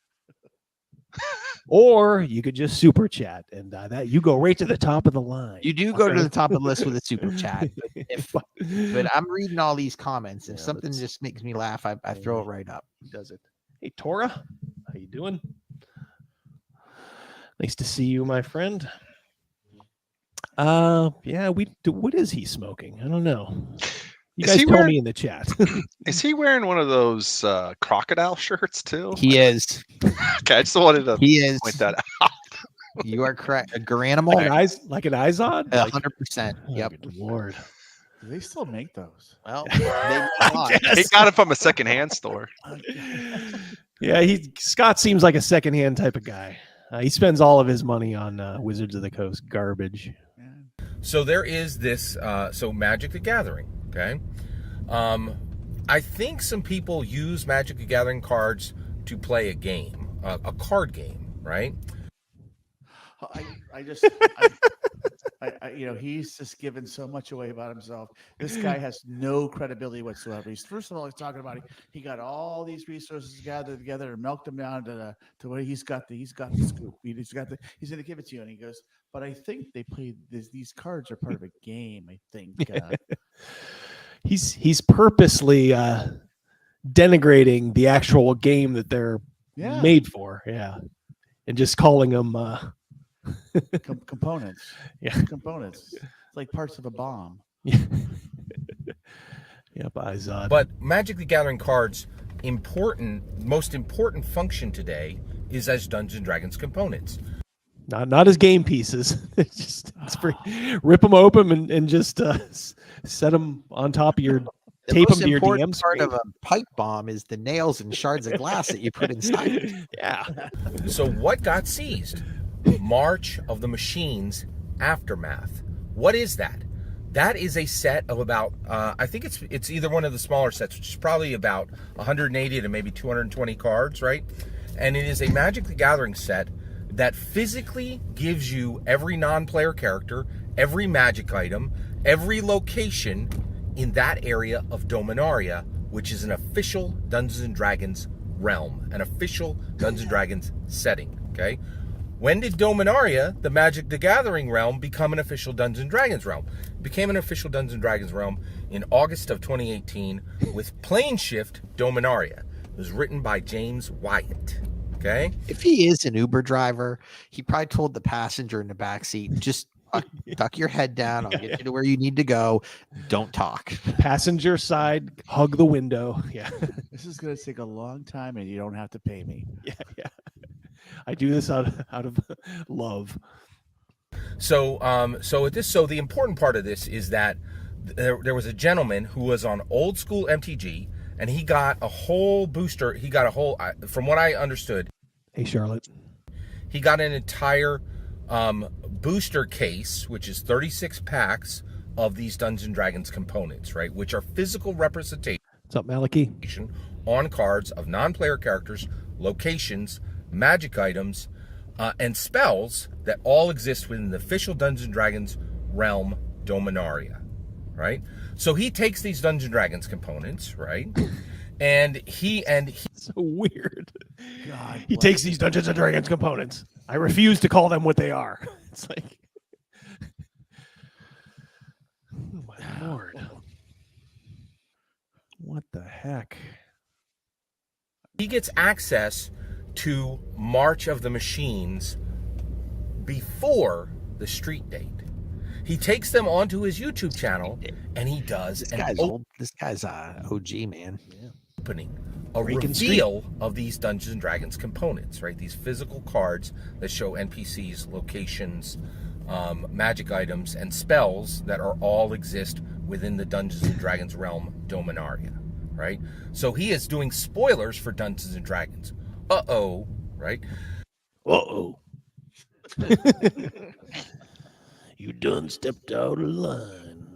or you could just super chat, and that you go right to the top of the line. You do go to the top of the list with a super chat. But I'm reading all these comments. If something just makes me laugh, I throw it right up. Does it? Hey, Tora, how you doing? Nice to see you, my friend. Yeah, what is he smoking? I don't know. You guys tell me in the chat. Is he wearing one of those crocodile shirts too? He is. Okay, I just wanted to point that out. You are correct. A Garanimal? Like an Izod? 100%. Yep. Good Lord. Do they still make those? Well, he got it from a secondhand store. Yeah, Scott seems like a secondhand type of guy. He spends all of his money on Wizards of the Coast garbage. So there is this, Magic the Gathering, okay? I think some people use Magic the Gathering cards to play a game, a card game, right? He's just given so much away about himself. This guy has no credibility whatsoever. First of all, he's talking about he got all these resources gathered together and milked them down to where he's got the scoop. He's going to give it to you, and he goes, but I think they played these cards are part of a game. I think he's purposely denigrating the actual game that they're made for. Yeah, and just calling them. Components. Yeah. Components. It's like parts of a bomb. Yep, Izod. But Magic the Gathering cards, most important function today is as Dungeons and Dragons components. Not as game pieces. It's rip them open and just set them on top of your tape them to your DM part screen. of a pipe bomb is the nails and shards of glass that you put inside it. Yeah. So what got seized? March of the Machines Aftermath. What is that? That is a set of about, I think it's either one of the smaller sets, which is probably about 180 to maybe 220 cards, right? And it is a Magic the Gathering set that physically gives you every non-player character, every magic item, every location in that area of Dominaria, which is an official Dungeons & Dragons realm, an official Dungeons & Dragons setting, okay? When did Dominaria, the Magic the Gathering realm, become an official Dungeons & Dragons realm? It became an official Dungeons & Dragons realm in August of 2018 with Planeshift Dominaria. It was written by James Wyatt. Okay? If he is an Uber driver, he probably told the passenger in the backseat, just tuck your head down. I'll get you to where you need to go. Don't talk. Passenger side, hug the window. Yeah. This is going to take a long time, and you don't have to pay me. Yeah. I do this out of love. So the important part of this is that there was a gentleman who was on old school MTG, and he got a whole booster. He got a whole, from what I understood. Hey, Charlotte. He got an entire booster case, which is 36 packs of these Dungeons & Dragons components, right? Which are physical representation. What's up, Maliki? On cards of non-player characters, locations, magic items, and spells that all exist within the official Dungeons & Dragons realm, Dominaria, right? So he takes these Dungeons & Dragons components, right? And he so weird. God, he takes these Dungeons & Dragons components. I refuse to call them what they are. It's like, oh my Lord. What the heck? He gets access to March of the Machines before the street date. He takes them onto his YouTube channel and he does this guy's old. This guy's OG, man. Opening a Reagan reveal of these Dungeons and Dragons components, right? These physical cards that show NPCs, locations, magic items, and spells that are all exist within the Dungeons and Dragons realm Dominaria, right? So he is doing spoilers for Dungeons and Dragons. Uh-oh, right? Uh-oh. You done stepped out of line.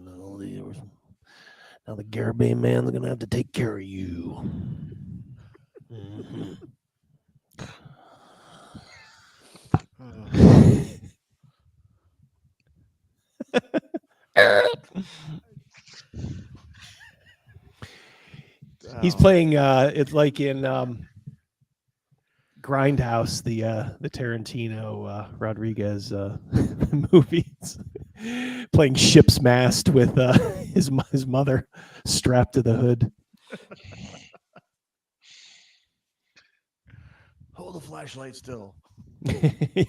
Now the Garibay man's gonna have to take care of you. Mhm. He's playing. It's like in Grindhouse, the Tarantino Rodriguez movies. Playing ship's mast with his mother strapped to the hood. Hold the flashlight still. Come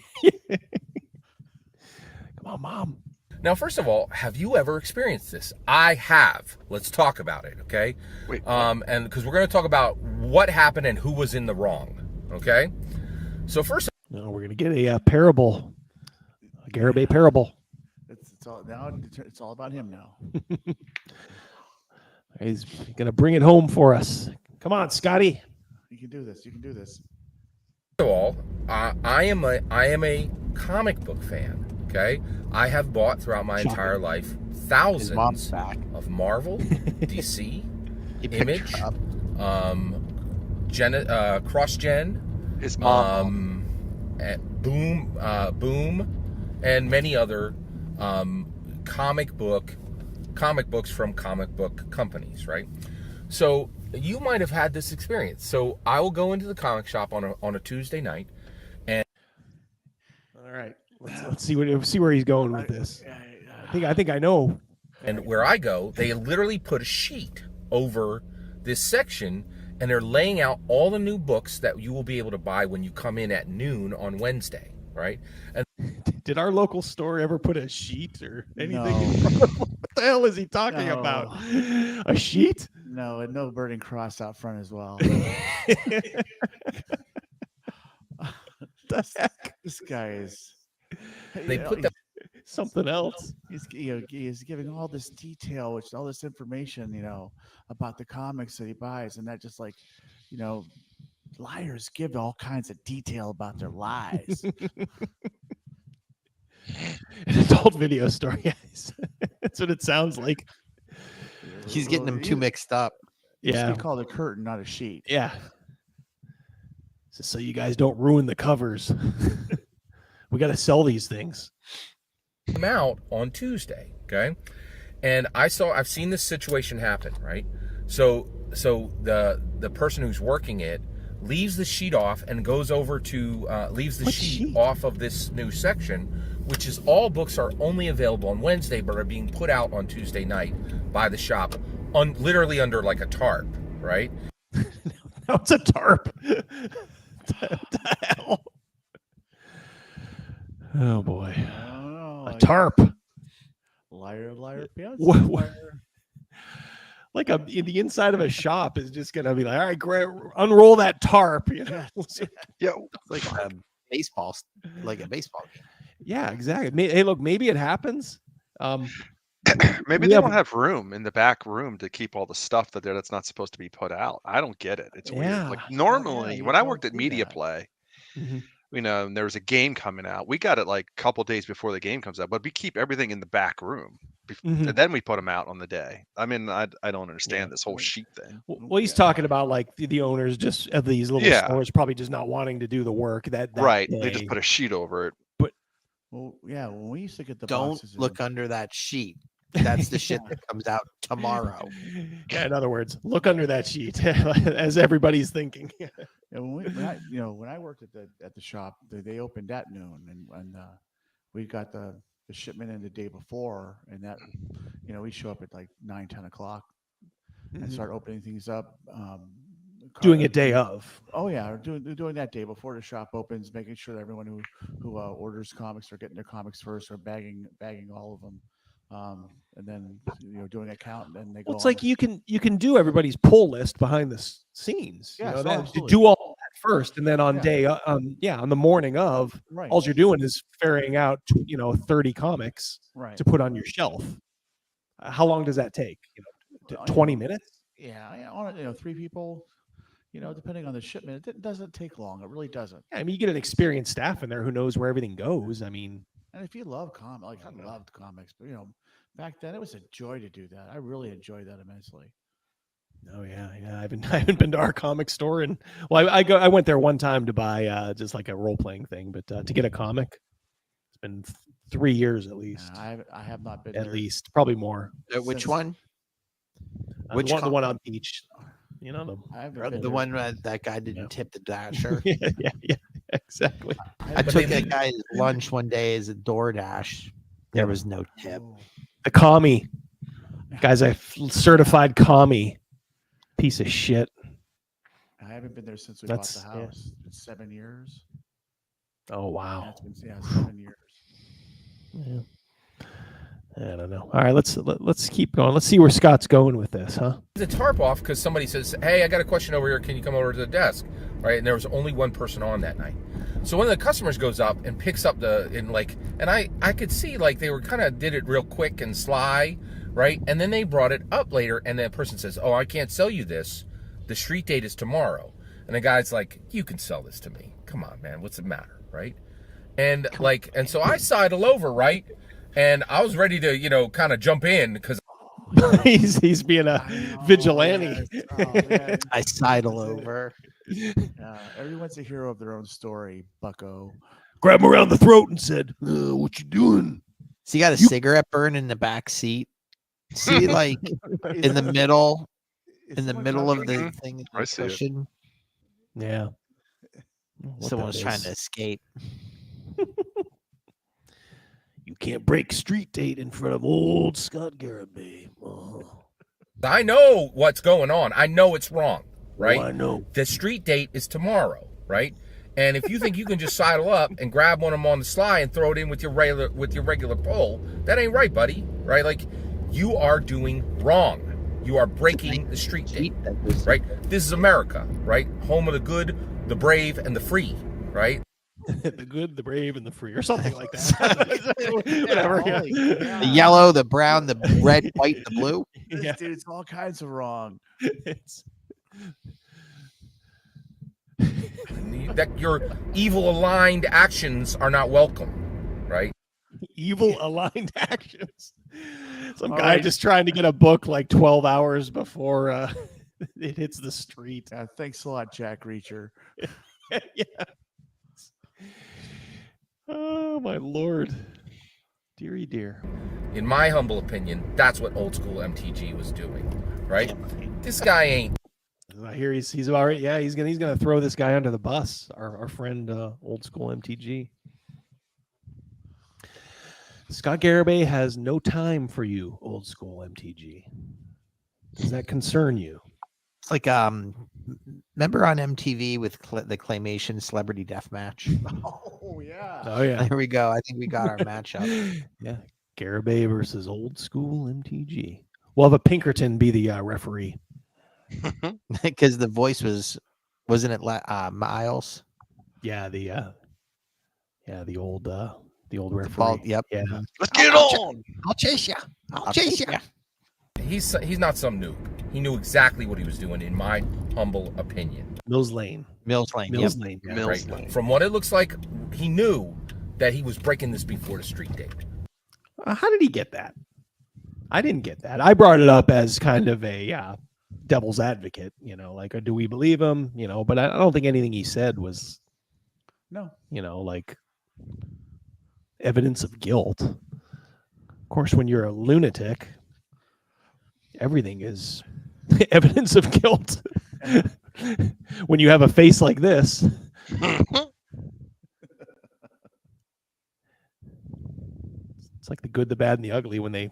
on, Mom. Now, first of all, have you ever experienced this? I have. Let's talk about it, okay? Wait. And because we're going to talk about what happened and who was in the wrong, okay? So first, no, we're going to get a parable, a Garibay parable. It's all about him now. He's going to bring it home for us. Come on, Scotty. You can do this. You can do this. First of all, I am a comic book fan. Okay, I have bought throughout my entire life thousands of Marvel, DC, Image, cross-gen, his mom, Boom, and many other comic books from comic book companies. Right, so you might have had this experience. So I will go into the comic shop on a Tuesday night, and all right. Let's see where he's going with this. I think I know. And where I go, they literally put a sheet over this section, and they're laying out all the new books that you will be able to buy when you come in at noon on Wednesday, right? And did our local store ever put a sheet or anything? No. What the hell is he talking about? A sheet? No, and no burning cross out front as well. The heck? This guy is. They put that something else. He's giving all this detail, all this information, about the comics that he buys, and that just like, liars give all kinds of detail about their lies. An adult video store, guys. That's what it sounds like. He's getting them too mixed up. Yeah, we call it a curtain, not a sheet. Yeah. So you guys don't ruin the covers. We got to sell these things. Come out on Tuesday, okay? And I've seen this situation happen, right? So the person who's working it leaves the sheet off and goes over to leaves the sheet off of this new section, which is all books are only available on Wednesday, but are being put out on Tuesday night by the shop, literally under like a tarp, right? No, it's a tarp. What the hell? Oh boy, a tarp. Liar, pants. Like the inside of a shop is just gonna be like, all right, great, unroll that tarp. Yeah, like a baseball game. Yeah, exactly. Hey, look, maybe it happens. Maybe they don't have room in the back room to keep all the stuff that's not supposed to be put out. I don't get it. It's weird. Like normally, when I worked at Media Play, and there was a game coming out. We got it like a couple days before the game comes out, but we keep everything in the back room, and then we put them out on the day. I mean, I don't understand this whole sheet thing. Well, he's talking about like the owners just of these little stores probably just not wanting to do the work that right. day. They just put a sheet over it. But when we used to get the don't boxes look under that sheet. That's the shit that comes out tomorrow. Yeah, in other words, look under that sheet, as everybody's thinking. When I worked at the shop, they opened at noon, and we got the shipment in the day before, and that we show up at like 9-10 o'clock and start opening things up. Doing it day of. Oh yeah, doing that day before the shop opens, making sure that everyone who orders comics are getting their comics first, or bagging all of them. and then doing a count, and then they go. Well, it's like you can do everybody's pull list behind the scenes. Yes, To do all that first, and then on on the morning of, Right. all you're doing is ferrying out 30 comics Right. to put on your shelf. How long does that take? 20 minutes? Yeah, on 3 people. Depending on the shipment, it doesn't take long. It really doesn't. Yeah, I mean, you get an experienced staff in there who knows where everything goes. I mean, and if you love comics, I loved comics, but back then it was a joy to do that. I really enjoyed that immensely. Oh yeah. I haven't been to our comic store, and I went there one time to buy just like a role playing thing, but to get a comic, it's been 3 years at least. I have not been at there least, probably more. Which one? The one on Peach. The one that guy didn't tip the dasher. yeah, exactly. I took a guy's lunch one day as a DoorDash. There was no tip. The commie, guys, a certified commie, piece of shit. I haven't been there since we bought the house. It's 7 years. Oh wow. It's been 7 years. Yeah. I don't know. All right, let's keep going. Let's see where Scott's going with this, huh? The tarp off because somebody says, "Hey, I got a question over here. Can you come over to the desk?" Right, and there was only one person on that night. So one of the customers goes up and picks up and I could see like they were kind of did it real quick and sly, right? And then they brought it up later, and the person says, "Oh, I can't sell you this. The street date is tomorrow." And the guy's like, "You can sell this to me. Come on, man. What's the matter, right?" And so I sidle over, right? And I was ready to, kind of jump in because he's being a vigilante. Yes. I sidle over. Everyone's a hero of their own story, bucko. Grabbed him around the throat and said, "What you doing?" So you got a cigarette burn in the back seat. See, like in the middle of the thing. I see it. Cushion. Yeah. Someone was trying to escape. You can't break street date in front of old Scott Garibay. I know what's going on. I know it's wrong, right? I know. The street date is tomorrow, right? And if you think you can just sidle up and grab one of them on the sly and throw it in with your regular pole, that ain't right, buddy. Right? Like, you are doing wrong. You are breaking the street date, right? This is America, right? Home of the good, the brave, and the free, right? The good, the brave, and the free, or something like that. Whatever. Yeah. The yellow, the brown, the red, white, the blue. Dude, it's all kinds of wrong. That your evil aligned actions are not welcome, right? Evil aligned actions. Some guy just trying to get a book like 12 hours before it hits the street. Thanks a lot, Jack Reacher. Yeah. Oh my lord, dearie dear. In my humble opinion, that's what old school MTG was doing, right? This guy ain't. I hear he's all right. Yeah, he's gonna throw this guy under the bus. Our friend, old school MTG. Scott Garibay has no time for you, old school MTG. Does that concern you? It's like remember on MTV with the claymation Celebrity Deathmatch? Oh yeah. Oh yeah. There we go. I think we got our matchup. Yeah, Garibay versus old school MTG. We'll have a Pinkerton be the referee because the voice wasn't it Miles? Yeah, the old referee. Yep. Yeah. Let's get on. I'll chase you. I'll chase you. He's not some noob. He knew exactly what he was doing, in my humble opinion. Mills Lane. Yeah. Right? From what it looks like, he knew that he was breaking this before the street date. How did he get that? I didn't get that. I brought it up as kind of a devil's advocate, like, do we believe him? But I don't think anything he said was, like evidence of guilt. Of course, when you're a lunatic, everything is evidence of guilt. When you have a face like this. It's like the good, the bad, and the ugly when they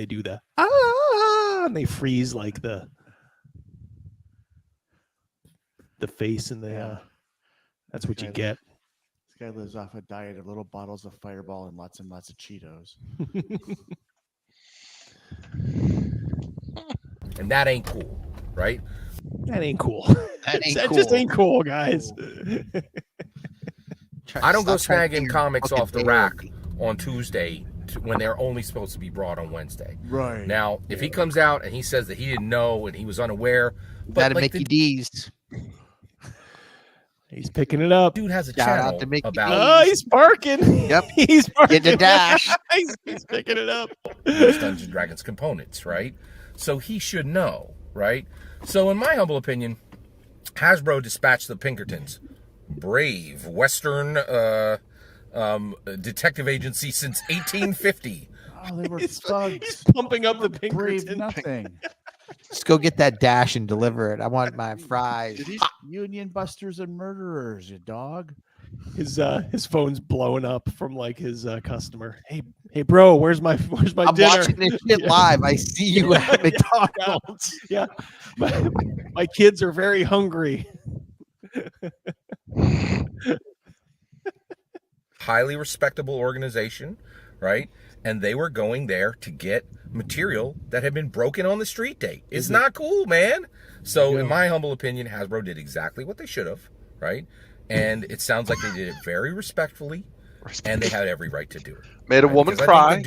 do the and they freeze like the face and that's what you get. This guy lives off a diet of little bottles of Fireball and lots of Cheetos. and that ain't cool, right? That ain't cool. That ain't That cool. just ain't cool, guys. I don't go Stop trying to snagging be comics fucking off the big. rack on Tuesday when they're only supposed to be brought on Wednesday. Right. Now, if he comes out and he says that he didn't know and he was unaware, but Gotta like Mickey D's. He's picking it up. dude has a Shout out channel to Mickey about Oh, he's barking. Yep. He's barking. Get the dash. he's picking it up. those Dungeons and Dragons components, right? So he should know, right? So in my humble opinion, Hasbro dispatched the Pinkertons, brave Western detective agency since 1850. Oh, they were thugs. He's pumping up the Brave Pinkerton. nothing. Just go get that dash and deliver it. I want my fries. Union busters and murderers, you dog. His phone's blowing up from like his customer. Hey bro, where's my I'm dinner? watching this shit live. I see you at McDonald's. Yeah. My kids are very hungry. Highly respectable organization, right? And they were going there to get material that had been broken on the street date. It's not cool, man. So in my humble opinion, Hasbro did exactly what they should have, right? And it sounds like they did it very respectfully, and they had every right to do it. Made a woman cry.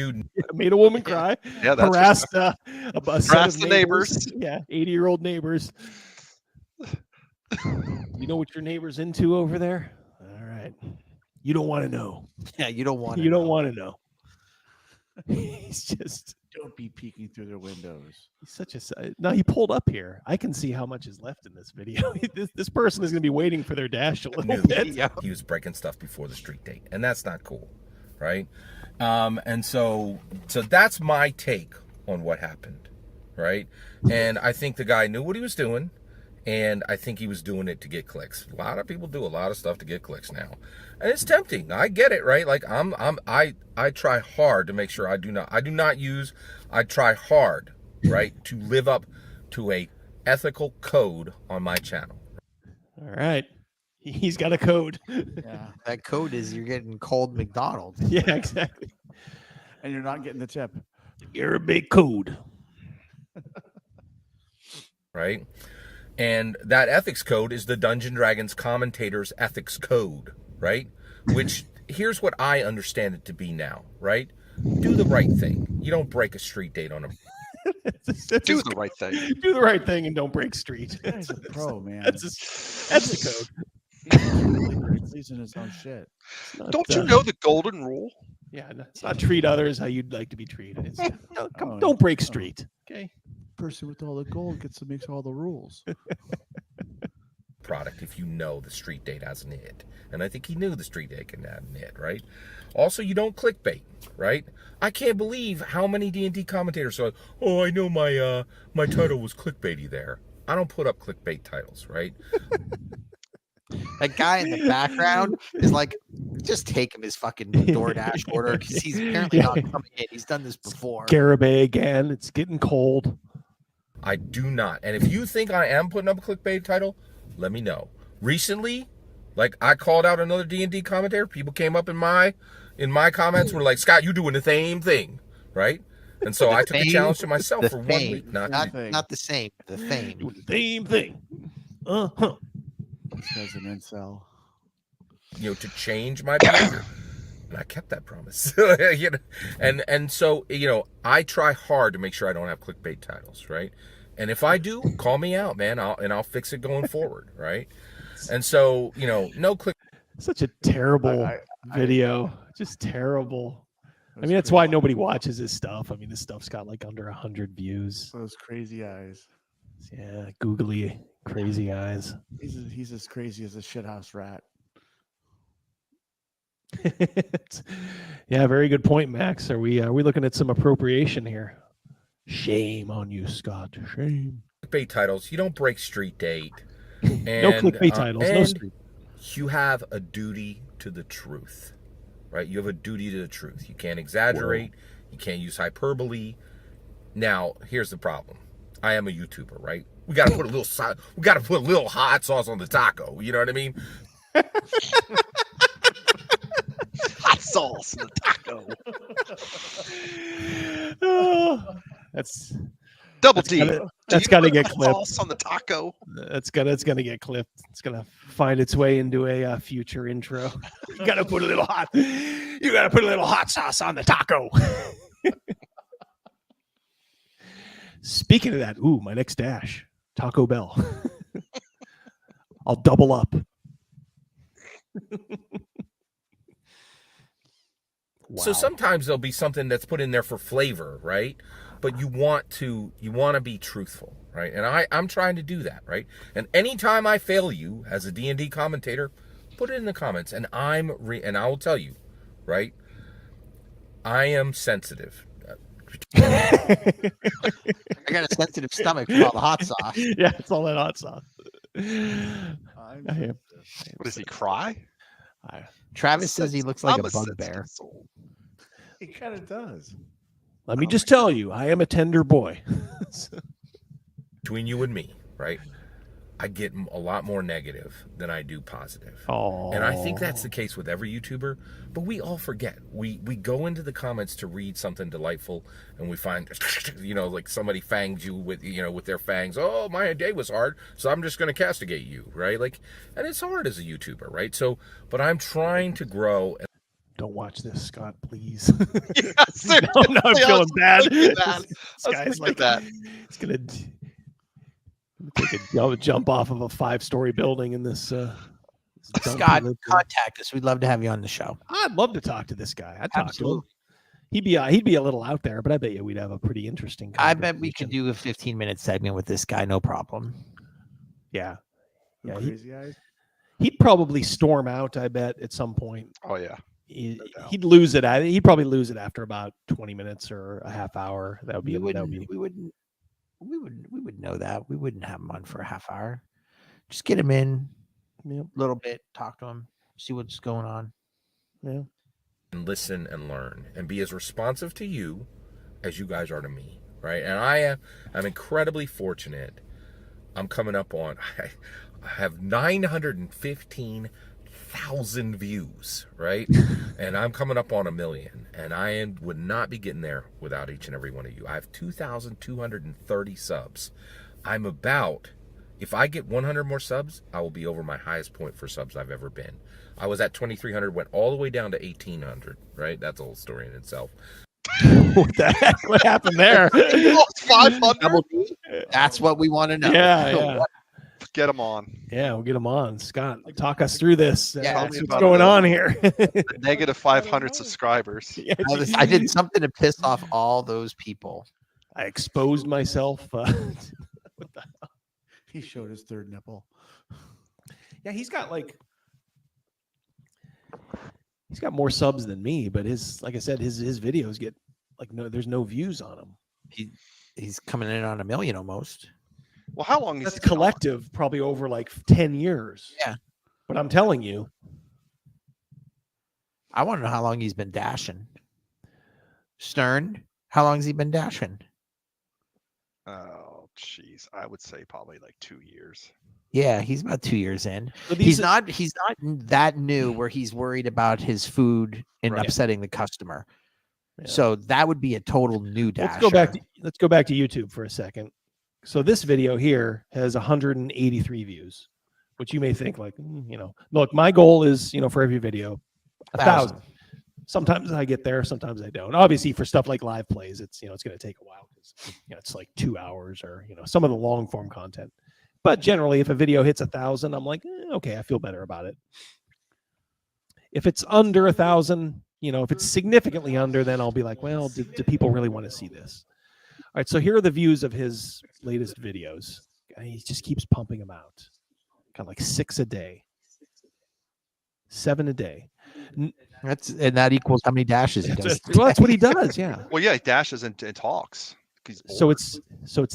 Made a woman cry. Yeah, that's harassed harassed the neighbors. Yeah, 80-year-old neighbors. You know what your neighbor's into over there? All right. You don't want to know. Yeah, you don't want to. You don't want to know. He's just Don't be peeking through their windows. he's such a no. He pulled up here. I can see how much is left in this video. this person is going to be waiting for their dash a little bit. He was breaking stuff before the street date, and that's not cool, right? And so that's my take on what happened, right? And I think the guy knew what he was doing, and I think he was doing it to get clicks. A lot of people do a lot of stuff to get clicks now, and it's tempting. I get it, right? Like I try hard to make sure I try hard, right, to live up to a ethical code on my channel. All right. He's got a code. Yeah. That code is you're getting cold McDonald's. Yeah, exactly. And you're not getting the tip. Garibay code. Right? And that ethics code is the Dungeon Dragons commentators ethics code, right? Which here's what I understand it to be now, right? Do the right thing. You don't break a street date on a Do the right thing. Do the right thing and don't break street. He's a pro, man. That's the code. He's in his own shit. Don't you know the golden rule? Yeah, it's not treat others how you'd like to be treated. It's don't break street. Okay. Person with all the gold makes all the rules. product if you know the street date has an hit. And I think he knew the street date can have an hit, right? Also, you don't clickbait, right? I can't believe how many D&D commentators are like, oh, I know my title was clickbaity there. I don't put up clickbait titles, right? That guy in the background is like, just take him his fucking DoorDash order because he's apparently not coming in. He's done this before. Garibay again. It's getting cold. I do not. And if you think I am putting up a clickbait title, let me know. Recently, like I called out another D&D commentator. People came up in my comments were like, Scott, you doing the same thing, right? And so I took the challenge to myself for 1 week. Not the same. The same. Doing the same thing. Uh-huh. This guy's an incel. You know, to change my behavior. And I kept that promise. You know? And so, you know, I try hard to make sure I don't have clickbait titles, right? And if I do, call me out, man. I'll fix it going forward, right? And so, you know, no click. Such a terrible video. Just terrible. I mean, that's why nobody watches this stuff. I mean, this stuff's got like under 100 views. Those crazy eyes. Yeah, googly, crazy eyes. He's as crazy as a shithouse rat. Yeah, very good point, Max. Are we looking at some appropriation here? Shame on you, Scott. Shame. Clickbait titles. You don't break street date. And, no clickbait titles. No street. You have a duty to the truth, right? You have a duty to the truth. You can't exaggerate. You can't use hyperbole. Now, here's the problem. I am a YouTuber, right? We got to put a little hot sauce on the taco. You know what I mean? Hot sauce in the taco. Oh, that's Double D. That's gotta get clipped. Sauce on the taco. That's gonna get clipped. It's gonna find its way into a future intro. You gotta put a little hot. You gotta put a little hot sauce on the taco. Speaking of that, my next dash, Taco Bell. I'll double up. So sometimes there'll be something that's put in there for flavor, right? But you want to be truthful, right? And I'm trying to do that, right? And anytime I fail you as a D&D commentator, put it in the comments, and I will tell you, right? I am sensitive. I got a sensitive stomach from all the hot sauce. Yeah, it's all that hot sauce. What does he cry? Travis says he looks like a bugbear. He kind of does. Let me just tell you, I am a tender boy. Between you and me, right? I get a lot more negative than I do positive. Oh. And I think that's the case with every YouTuber, but we all forget. We go into the comments to read something delightful, and we find, like somebody fangs you with their fangs. Oh, my day was hard, so I'm just going to castigate you, right? And it's hard as a YouTuber, right? So, but I'm trying to grow. Don't watch this, Scott, please. Yes, no, I'm feeling bad. This guy's like that. It's gonna take a jump off of a 5-story building in this. Scott, contact us. We'd love to have you on the show. I'd love to talk to this guy. I'd talk to him. He'd be a little out there, but I bet you we'd have a pretty interesting. I bet we could do a 15-minute segment with this guy, no problem. Yeah, Crazy eyes. He'd probably storm out. I bet at some point. Oh yeah. He'd lose it. He'd probably lose it after about 20 minutes or a half hour. We wouldn't know that. We wouldn't have him on for a half hour. Just get him in a little bit, talk to him, see what's going on. Yeah. And listen and learn and be as responsive to you as you guys are to me, right? And I'm incredibly fortunate. I'm coming up on, I have 915,000 views, right? And I'm coming up on 1 million, and I would not be getting there without each and every one of you. I have 2,230 subs. If I get 100 more subs, I will be over my highest point for subs I've ever been. I was at 2,300, went all the way down to 1,800, right? That's a whole story in itself. What the heck? What happened there? 500. That's what we want to know. Yeah. Get him on. Yeah, we'll get him on. Scott, talk us through this. Yeah, what's going on here? Negative 500 subscribers. Yeah, I did something to piss off all those people. I exposed myself. What the hell? He showed his third nipple. Yeah, he's got more subs than me, but like I said, his videos get there's no views on them. He's coming in on 1 million almost. Well, how long is that's collective? Probably over 10 years. Yeah, but I'm telling you, I want to know how long he's been dashing. Stern, how long has he been dashing? Oh, jeez, I would say probably 2 years. Yeah, he's about 2 years in. He's not that new where he's worried about his food and upsetting the customer. Yeah. So that would be a total new dasher. Let's go back to YouTube for a second. So this video here has 183 views, which you may think look, my goal is, for every video, 1,000. Sometimes I get there, sometimes I don't. Obviously for stuff like live plays, it's going to take a while because it's 2 hours or, some of the long form content. But generally if a video hits 1,000, I'm like, okay, I feel better about it. If it's under 1,000, if it's significantly under, then I'll be like, well, do people really want to see this? All right, so here are the views of his latest videos. He just keeps pumping them out. Got 6 a day, 7 a day. And that equals how many dashes he does. Well, that's what he does. Yeah. Well, yeah, he dashes and talks. So it's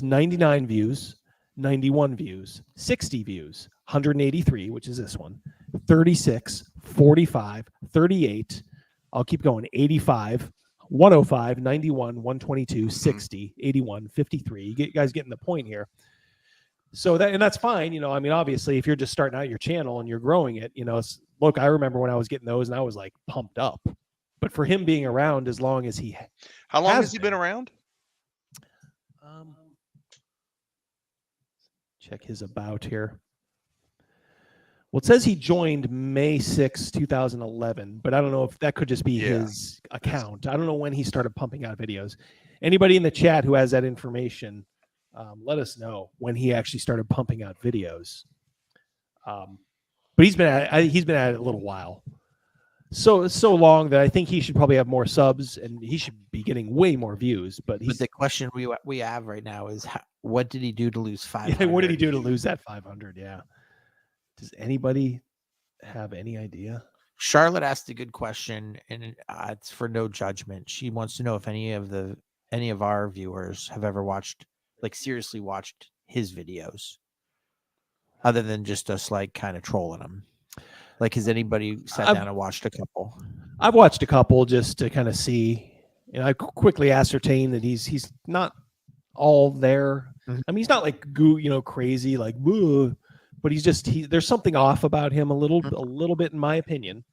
99 views, 91 views, 60 views, 183, which is this one, 36, 45, 38. I'll keep going. 85. 105, 91, 122, 60, 81, 53. You guys getting the point here. So that's fine. Obviously if you're just starting out your channel and you're growing it, look, I remember when I was getting those and I was pumped up, but for him being around as long as how long has he been around? Check his about here. Well, it says he joined May 6, 2011, but I don't know if that could just be his account. I don't know when he started pumping out videos. Anybody in the chat who has that information, let us know when he actually started pumping out videos. But he's been at it a little while. So long that I think he should probably have more subs and he should be getting way more views. But the question we have right now is, what did he do to lose 500? Yeah, what did he do to lose that 500? Yeah. Does anybody have any idea? Charlotte asked a good question, and it's for no judgment. She wants to know if any of our viewers have ever seriously watched his videos, other than just us kind of trolling him. Like, has anybody sat down and watched a couple? I've watched a couple just to kind of see, and I quickly ascertained that he's not all there. Mm-hmm. I mean, he's not like crazy, like, boo, but there's something off about him a little bit, in my opinion.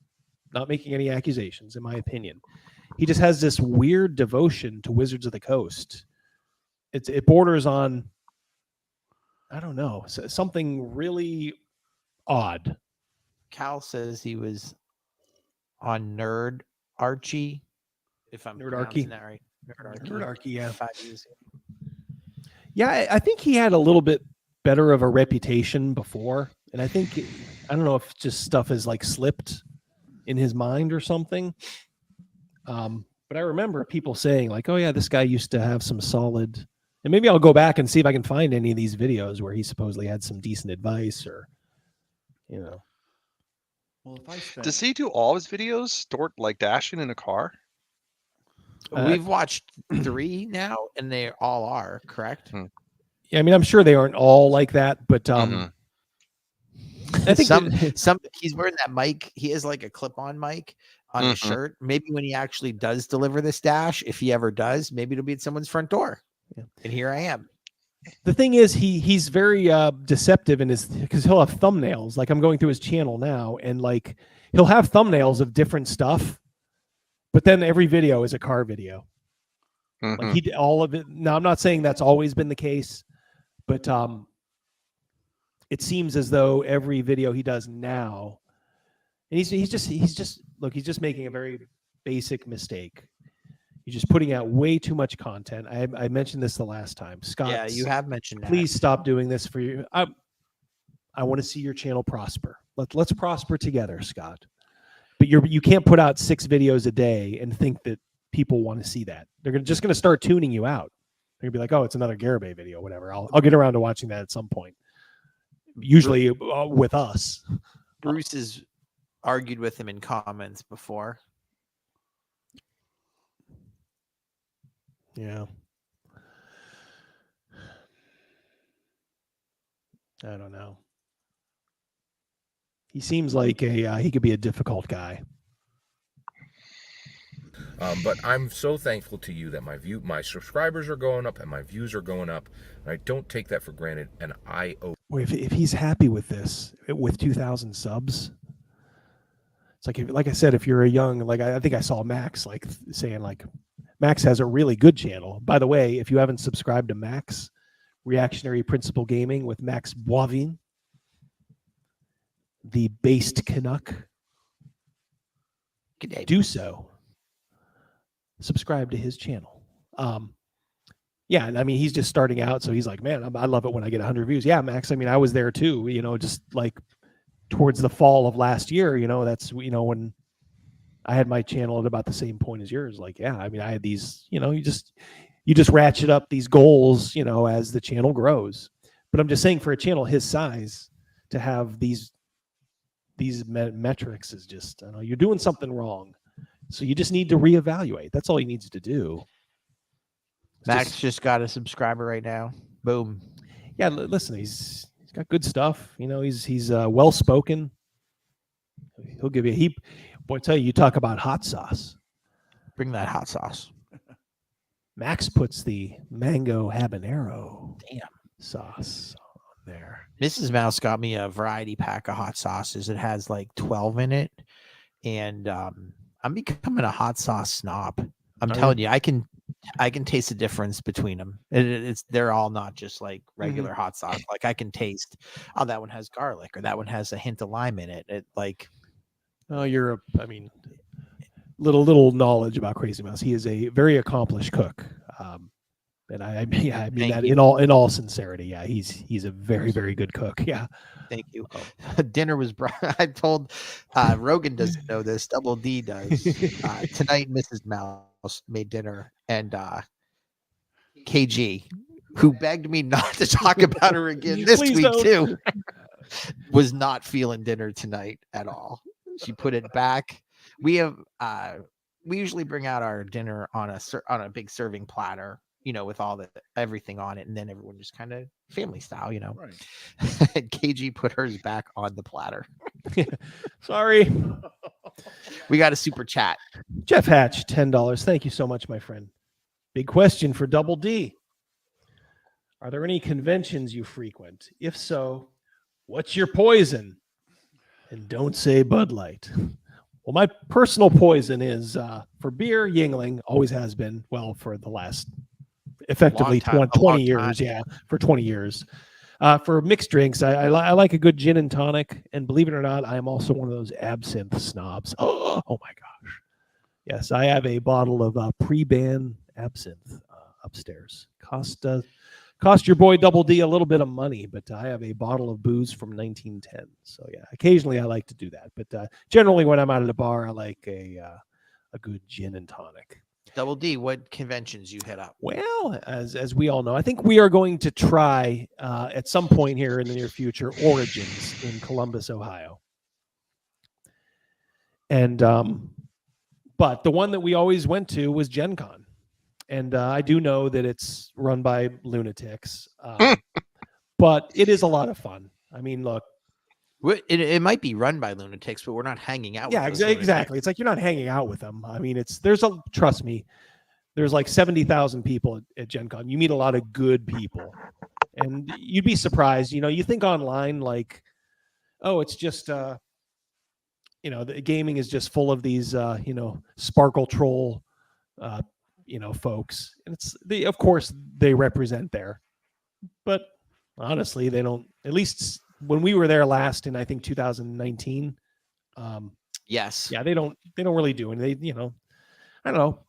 Not making any accusations, in my opinion. He just has this weird devotion to Wizards of the Coast. It borders on, I don't know, something really odd. Cal says he was on Nerd Archie, if I'm pronouncing that right. Nerd Archie, yeah. 5 years ago. Yeah, I think he had a little bit better of a reputation before, and I don't know if just stuff has slipped in his mind or something. But I remember people saying oh yeah, this guy used to have some solid, and maybe I'll go back and see if I can find any of these videos where he supposedly had some decent advice or, Well, Does he do all his videos dashing in a car? We've watched 3 now, and they all are correct. Yeah, I mean, I'm sure they aren't all like that, but I think some he's wearing that mic. He has a clip-on mic on his shirt. Maybe when he actually does deliver this dash, if he ever does, maybe it'll be at someone's front door. Yeah. And here I am. The thing is, he's very deceptive in his, because he'll have thumbnails. Like, I'm going through his channel now, and he'll have thumbnails of different stuff, but then every video is a car video. Like, he did all of it. Now, I'm not saying that's always been the case, but it seems as though every video he does now, and he's just making a very basic mistake. You're just putting out way too much content. I mentioned this the last time. Scott, yeah, you have mentioned that. Please stop doing this for you. I want to see your channel prosper. Let's prosper together, Scott. But you can't put out 6 videos a day and think that people want to see that. They're just going to start tuning you out. They're going to be like, oh, it's another Garibay video, whatever. I'll get around to watching that at some point. Usually with us. Bruce has argued with him in comments before. Yeah. I don't know. He seems like he could be a difficult guy. But I'm so thankful to you that my subscribers are going up and my views are going up, and I don't take that for granted. And if he's happy with this, with 2,000 subs, it's like I said, if you're a young, I think I saw Max saying Max has a really good channel. By the way, if you haven't subscribed to Max, Reactionary Principle Gaming with Max Boivin, the based Canuck, do so. Subscribe to his channel. Yeah, I mean, he's just starting out, so he's like, man, I love it when I get 100 views. Yeah, Max, I mean, I was there too, just towards the fall of last year, that's, when I had my channel at about the same point as yours. Yeah, I mean, I had these, you just ratchet up these goals, as the channel grows. But I'm just saying, for a channel his size to have these metrics is just, I don't know, you're doing something wrong. So you just need to reevaluate. That's all he needs to do. Max just got a subscriber right now. Boom. Yeah, listen, he's got good stuff. He's well spoken. He'll give you a heap. Boy, I tell you talk about hot sauce. Bring that hot sauce. Max puts the mango habanero sauce on there. Mrs. Mouse got me a variety pack of hot sauces. It has 12 in it, and I'm becoming a hot sauce snob. I'm telling you, I can I can taste the difference between them. They're all not just like regular hot sauce. Like I can taste, oh, that one has garlic, or that one has a hint of lime in it. Oh, little knowledge about Crazymouse. He is a very accomplished cook, and I mean that in all sincerity. Yeah, he's a very, very good cook. Yeah. Thank you. Dinner was brought. I told Rogan doesn't know this. Double D does. Tonight, Mrs. Mouse made dinner, and KG, who begged me not to talk about her again this week too, was not feeling dinner tonight at all. She put it back. We usually bring out our dinner on a big serving platter, with all everything on it, and then everyone just kind of family style, Right. KG put hers back on the platter. Sorry. We got a super chat. Jeff Hatch, $10. Thank you so much, my friend. Big question for Double D. Are there any conventions you frequent? If so, what's your poison? And don't say Bud Light. Well, my personal poison is for beer, Yingling, always has been, well, for the last effectively 20 years. Yeah, for 20 years. For mixed drinks, I like a good gin and tonic. And believe it or not, I am also one of those absinthe snobs. Oh my gosh. Yes, I have a bottle of pre-ban absinthe upstairs. Cost your boy Double D a little bit of money, but I have a bottle of booze from 1910. So yeah, occasionally I like to do that, but generally when I'm out at a bar, I like a good gin and tonic. Double D, what conventions you hit up? Well, as we all know, I think we are going to try at some point here in the near future Origins in Columbus, Ohio. And but the one that we always went to was Gen Con. And I do know that it's run by lunatics, but it is a lot of fun. I mean, look. It might be run by lunatics, but we're not hanging out with them. Yeah, exactly. It's like you're not hanging out with them. I mean, trust me, there's like 70,000 people at Gen Con. You meet a lot of good people. And you'd be surprised. You think online like, oh, it's just, the gaming is just full of these, sparkle troll folks, and of course they represent there, but honestly they don't, at least when we were there last in I think 2019, yes, yeah, they don't really do, and they I don't know.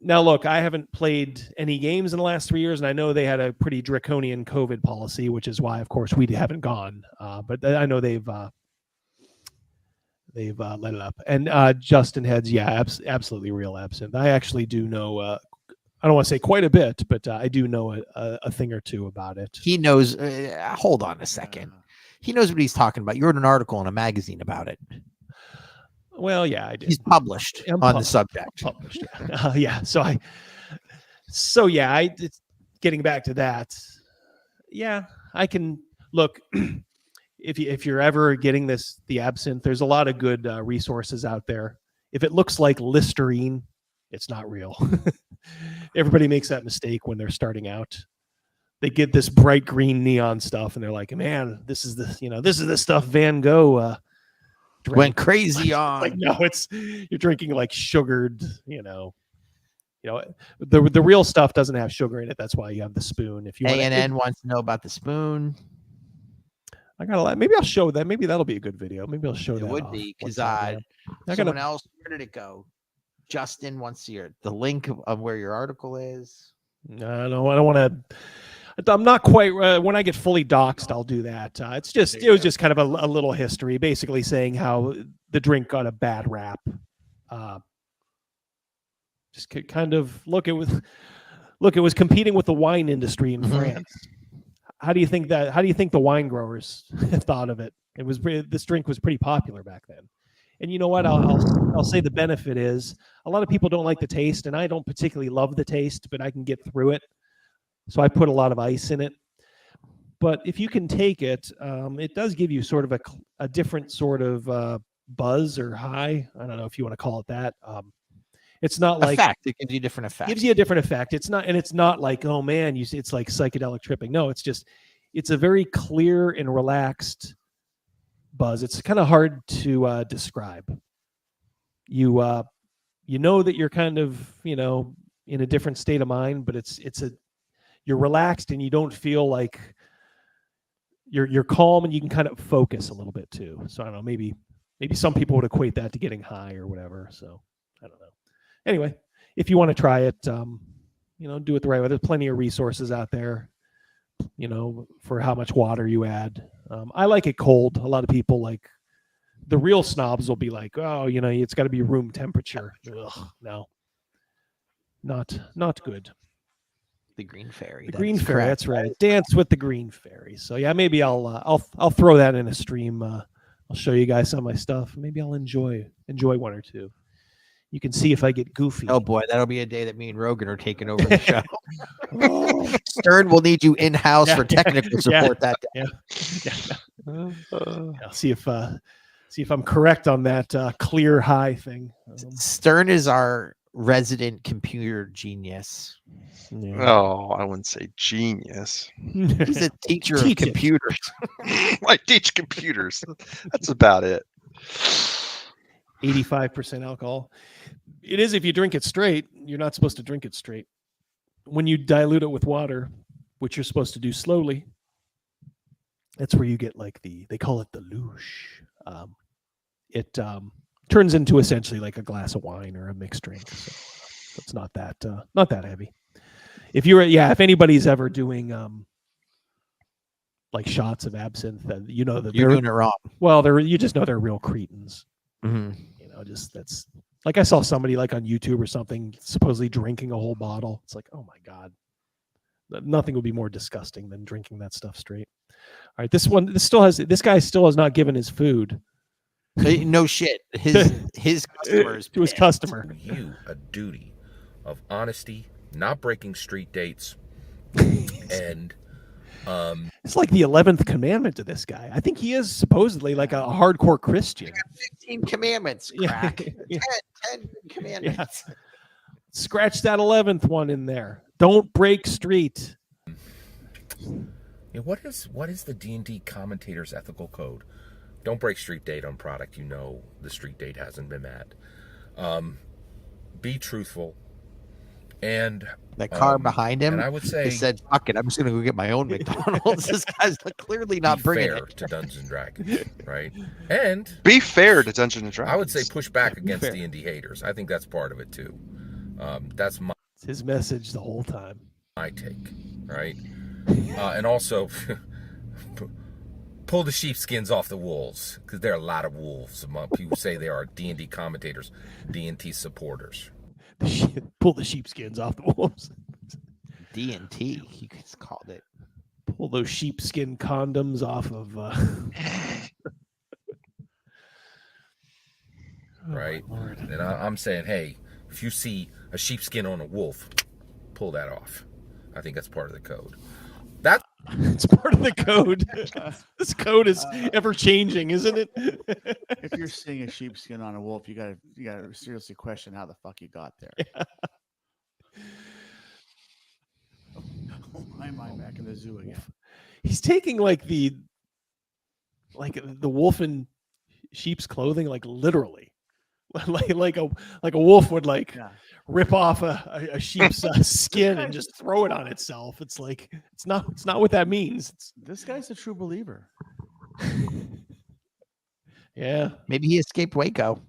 Now look, I haven't played any games in the last 3 years, and I know they had a pretty draconian COVID policy, which is why of course we haven't gone, but I know they've let it up. And Justin Heads, yeah, absolutely real absinthe. I actually do know, I don't want to say quite a bit, but I do know a thing or two about it. He knows, hold on a second. He knows what he's talking about. You wrote an article in a magazine about it. Well, yeah, I did. He's published on the subject. Published, yeah. Yeah, it's getting back to that. Yeah, I can, look, if you're ever getting the absinthe, there's a lot of good resources out there. If it looks like Listerine, it's not real. Everybody makes that mistake when they're starting out. They get this bright green neon stuff, and they're like, "Man, this is the stuff Van Gogh went crazy on." Like, no, you're drinking like sugared. The real stuff doesn't have sugar in it. That's why you have the spoon. If you A&N wants to know about the spoon. I gotta maybe I'll show that. Maybe that'll be a good video. Maybe I'll show that. It would be because someone else. Where did it go? Justin wants the link of where your article is. No, I don't want to. I'm not quite. When I get fully doxxed, I'll do that. It was just kind of a little history, basically saying how the drink got a bad rap. Just kind of it was competing with the wine industry in France. How do you think the wine growers thought of it? This drink was pretty popular back then. And you know what? I'll say the benefit is a lot of people don't like the taste, and I don't particularly love the taste, but I can get through it. So I put a lot of ice in it. But if you can take it, it does give you sort of a different sort of buzz or high. I don't know if you want to call it that. It's not like effect. It gives you different effect. Gives you a different effect. It's not like, oh man, it's like psychedelic tripping. No, it's a very clear and relaxed buzz. It's kind of hard to describe. You know that you're kind of, in a different state of mind, but you're relaxed and you don't feel like you're calm, and you can kind of focus a little bit too. So I don't know, maybe some people would equate that to getting high or whatever. So I don't know. Anyway, if you want to try it, do it the right way. There's plenty of resources out there, for how much water you add. I like it cold. A lot of people, like the real snobs, will be like, oh, it's got to be room temperature. Ugh, no, not good. The green fairy. The green fairy. That's right. Dance with the green fairy. So yeah, maybe I'll throw that in a stream. I'll show you guys some of my stuff. Maybe I'll enjoy one or two. You can see if I get goofy. Oh boy, that'll be a day that me and Rogan are taking over the show. Stern will need you in house for technical support that day. I'll see if I'm correct on that clear high thing. Stern is our resident computer genius. Yeah. Oh, I wouldn't say genius. He's a teacher of computers. I teach computers. That's about it. 85% alcohol. It is if you drink it straight. You're not supposed to drink it straight. When you dilute it with water, which you're supposed to do slowly, that's where you get like they call it the loosh. It turns into essentially like a glass of wine or a mixed drink. So it's not that heavy. If anybody's ever doing like shots of absinthe, that you're doing it wrong. Well, you just know they're real cretins. Mm-hmm. That's like, I saw somebody like on YouTube or something supposedly drinking a whole bottle. It's like, oh my God, nothing would be more disgusting than drinking that stuff straight. All right, this guy still has not given his food. No shit. His customers to his customer. You a duty of honesty, not breaking street dates, and it's like the 11th commandment to this guy. I think he is supposedly like a hardcore Christian. 15 commandments, crack. Yeah. 10 commandments. Yeah. Scratch that 11th one in there. Don't break street. Yeah, what is the D&D commentator's ethical code? Don't break street date on product the street date hasn't been met. Be truthful. And the car behind him, and I would say, said, "Fuck it, I'm just gonna go get my own McDonald's." This guy's clearly not bringing fair it to Dungeons and Dragons, right? And be fair to Dungeons and Dragons. I would say push back against D&D haters. I think that's part of it too. That's it's his message the whole time. My take, right? And also, pull the sheepskins off the wolves, because there are a lot of wolves among people say they are D&D commentators, D&T supporters. Pull the sheepskins off the wolves. D&T, you called it. Pull those sheepskin condoms off of. Right, and I'm saying, hey, if you see a sheepskin on a wolf, pull that off. I think that's part of the code. It's part of the code. This code is ever changing, isn't it? If you're seeing a sheepskin on a wolf, you gotta seriously question how the fuck you got there. Yeah. Why am I back in the zoo again? He's taking like the wolf in sheep's clothing, like literally, like a wolf would rip off a sheep's skin and just throw it on itself. It's like it's not what that means. This guy's a true believer. Yeah, maybe he escaped Waco.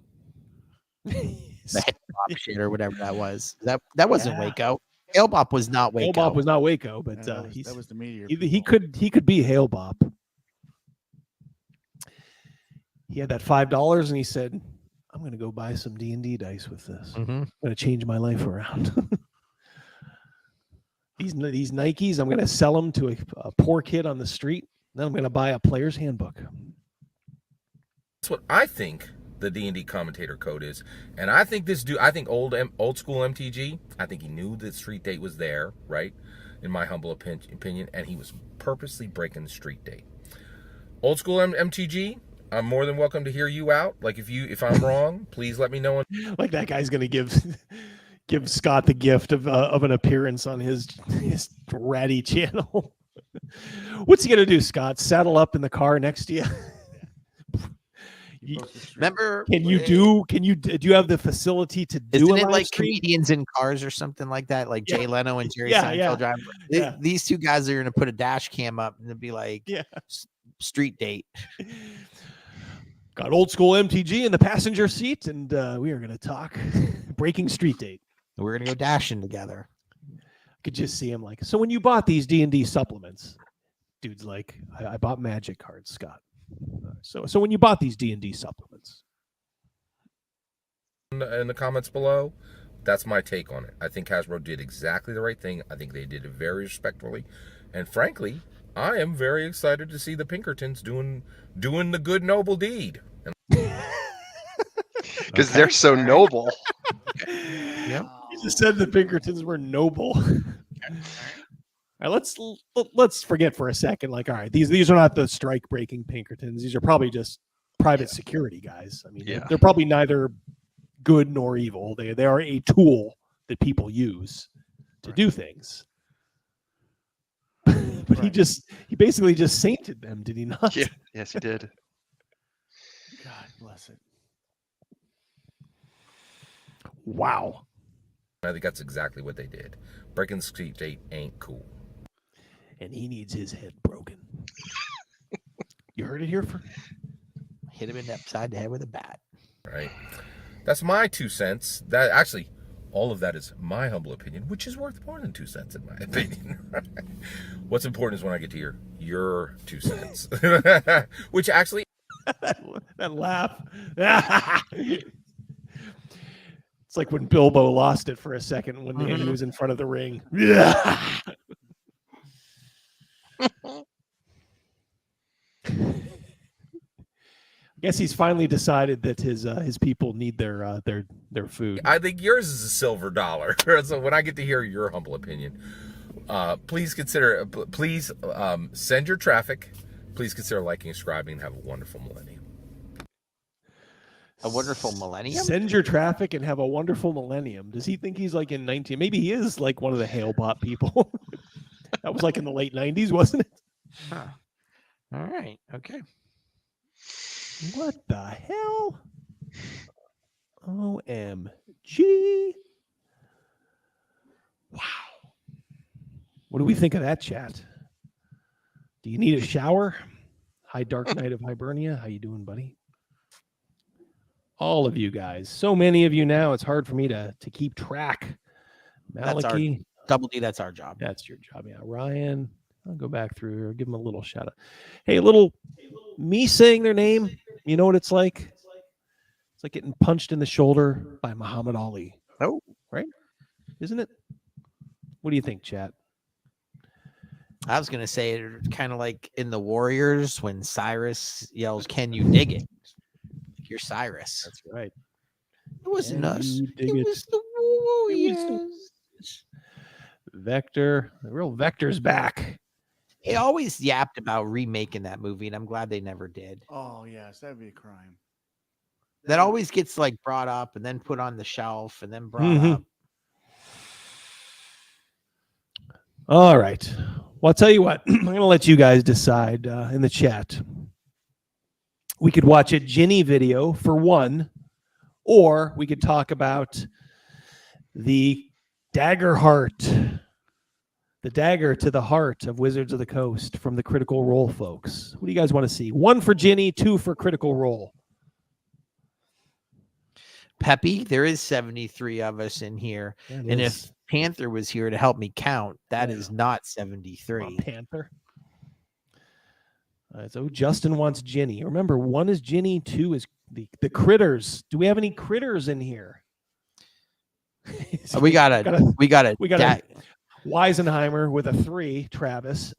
That shit or whatever that was. That wasn't Waco. Halebop was not Waco. Halebop was not Waco, but that was the meteor. He could be Halebop. He had that $5 and he said, I'm going to go buy some D&D dice with this. Mm-hmm. I'm going to change my life around. These Nikes, I'm going to sell them to a poor kid on the street. Then I'm going to buy a player's handbook. That's what I think the D&D commentator code is. And I think this dude, old school MTG, I think he knew the street date was there, right? In my humble opinion. And he was purposely breaking the street date. Old school MTG, I'm more than welcome to hear you out. Like if I'm wrong, please let me know. Like that guy's gonna give Scott the gift of an appearance on his ratty channel. What's he gonna do, Scott? Saddle up in the car next to you? Remember? Can you do you have the facility to do Isn't a it live like stream? comedians in cars or something like that? Like Jay Leno and Jerry Yeah, Seinfeld yeah. drive. Yeah. These two guys are going to put a dash cam up and it'll be like street date. Got old school MTG in the passenger seat, and we are going to talk breaking street date. We're going to go dashing together. I could just see him like, so when you bought these D&D supplements, dude's like, I bought magic cards, Scott. So when you bought these D&D supplements. In the comments below, that's my take on it. I think Hasbro did exactly the right thing. I think they did it very respectfully. And frankly, I am very excited to see the Pinkertons doing the good noble deed. Because they're so noble. Yep. You just said the Pinkertons were noble. All right, let's forget for a second. Like, all right, these are not the strike breaking Pinkertons. These are probably just private security guys. I mean, they're probably neither good nor evil. They are a tool that people use to do things. But he basically just sainted them, did he not? Yeah. Yes, he did. God bless it. Wow. I think that's exactly what they did. Breaking the street date ain't cool. And he needs his head broken. You heard it here first. Hit him in the upside the head with a bat. Right. That's my 2 cents. That actually, all of that is my humble opinion, which is worth more than 2 cents in my opinion. What's important is when I get to hear your 2 cents, which actually that laugh. It's like when Bilbo lost it for a second when he was in front of the ring. I guess he's finally decided that his people need their food. I think yours is a silver dollar. So when I get to hear your humble opinion, please consider. Please send your traffic. Please consider liking and subscribing. And have a wonderful millennium. A wonderful millennium? Send your traffic and have a wonderful millennium. Does he think he's like in 19? Maybe he is like one of the Hailbot people. That was like in the late 90s, wasn't it? Huh. All right. Okay. What the hell? OMG. Wow. What do we think of that chat? Do you need a shower? Hi, Dark Knight of Hibernia. How you doing, buddy? All of you guys. So many of you now, it's hard for me to keep track. Maliki. Double D, that's our job. That's your job. Yeah. Ryan. I'll go back through here. Give them a little shout out. Hey, little me saying their name. You know what it's like? It's like getting punched in the shoulder by Muhammad Ali. Oh, right? Isn't it? What do you think, chat? I was going to say it's kind of like in the Warriors when Cyrus yells, "Can you dig it?" You're Cyrus. That's right. It wasn't us. It was the Warriors. Vector. The real Vector's back. They always yapped about remaking that movie, and I'm glad they never did. Oh, yes, that'd be a crime. That always gets like brought up and then put on the shelf and then brought up. All right. Well, I'll tell you what. I'm going to let you guys decide in the chat. We could watch a Ginny video for one, or we could talk about the Dagger heart. The dagger to the heart of Wizards of the Coast from the Critical Role folks. What do you guys want to see? 1 for Ginny, 2 for Critical Role. Peppy, there is 73 of us in here. And if Panther was here to help me count, that is not 73. Panther. So Justin wants Ginny. Remember, 1 is Ginny, 2 is the critters. Do we have any critters in here? we got a Weisenheimer with a 3. Travis.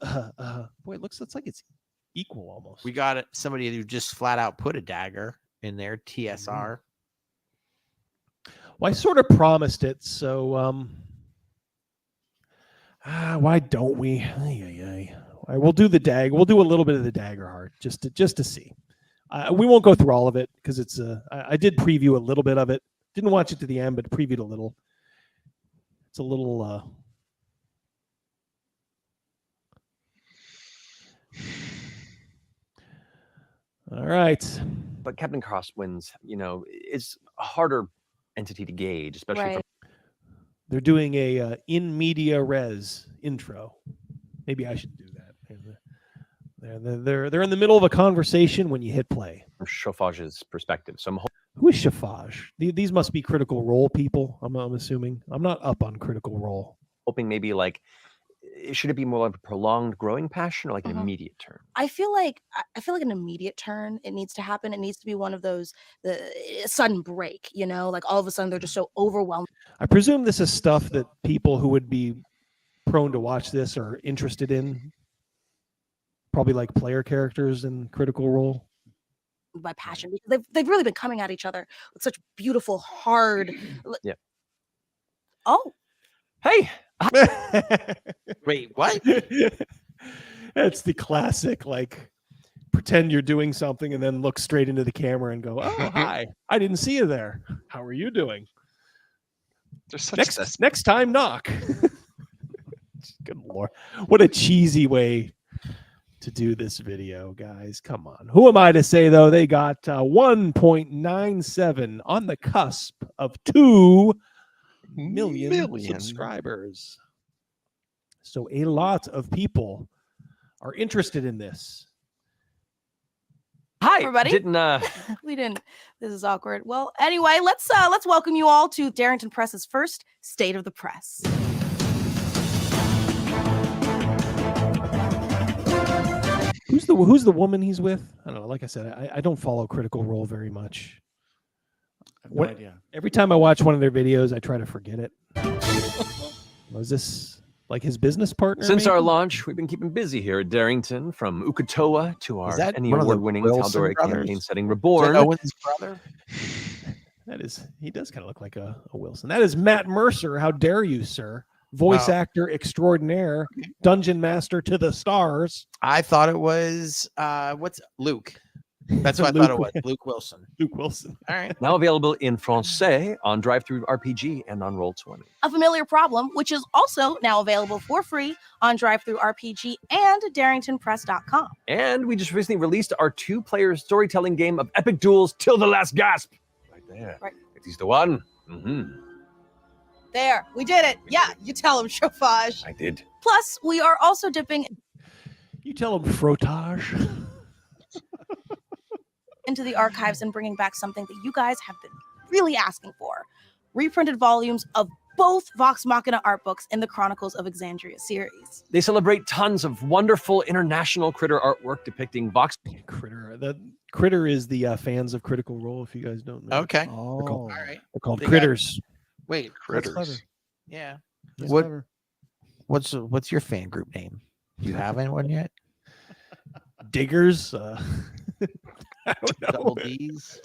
Boy, it looks like it's equal almost. We got it. Somebody who just flat out put a dagger in there. TSR. Well, I sort of promised it, so why don't we? All right, we'll do the dagger. We'll do a little bit of the dagger heart just to see. We won't go through all of it because it's I did preview a little bit of it. Didn't watch it to the end, but previewed a little. It's a little. All right. but Captain Crosswinds, is a harder entity to gauge, especially from They're doing a in media res intro. Maybe I should do that. They're in the middle of a conversation when you hit play. From Chauffage's perspective. So who is Chauffage? These must be Critical Role people. I'm assuming. I'm not up on Critical Role. Hoping maybe like, should it be more like a prolonged growing passion or like an immediate turn? I feel like an immediate turn. It needs to happen. It needs to be one of those the sudden break. Like all of a sudden they're just so overwhelmed. I presume this is stuff that people who would be prone to watch this are interested in. Probably like player characters in Critical Role. By passion, because they've really been coming at each other with such beautiful, hard. Yeah. Oh. Hey. Wait, what? That's the classic, like, pretend you're doing something and then look straight into the camera and go, "Oh, hi, I didn't see you there. How are you doing?" Next time, knock. Good Lord, what a cheesy way to do this video, guys. Come on. Who am I to say, though? They got 1.97 on the cusp of 2 million subscribers. So a lot of people are interested in this. Hi, everybody. Didn't we didn't. This is awkward. Well, anyway, let's welcome you all to Darrington Press's first State of the Press. Who's the woman he's with? I don't know. Like I said, I don't follow Critical Role very much. I have no idea. Every time I watch one of their videos, I try to forget it. Was this like his business partner? Since maybe? our launch, we've been keeping busy here at Darrington, from Ukatoa to our Emmy one of the award-winning Wilson Tal'Dorei brothers? campaign-setting Is Reborn. that Owen's brother? He does kind of look like a Wilson. That is Matt Mercer. How dare you, sir? Voice actor extraordinaire, dungeon master to the stars. I thought it was what's Luke. That's what I thought it was. Luke Wilson. Luke Wilson. All right. Now available in Francais on Drive-Thru RPG and on Roll20. A Familiar Problem, which is also now available for free on Drive-Thru RPG and DarringtonPress.com. And we just recently released our 2-player storytelling game of epic duels till the last gasp. Right there. Right. It is the one. Mm-hmm. There, we did it. Yeah, you tell him, Chauffage. I did. Plus, we are also dipping You tell him frottage. into the archives and bringing back something that you guys have been really asking for. Reprinted volumes of both Vox Machina art books in the Chronicles of Exandria series. They celebrate tons of wonderful international critter artwork depicting Vox. Critter. The Critter is the fans of Critical Role, if you guys don't know. Okay. Oh, all right. They're called They Critters. Wait, Critters. Yeah. That's What? clever. What's your fan group name? Do you have anyone yet? Diggers. I don't know. Double D's.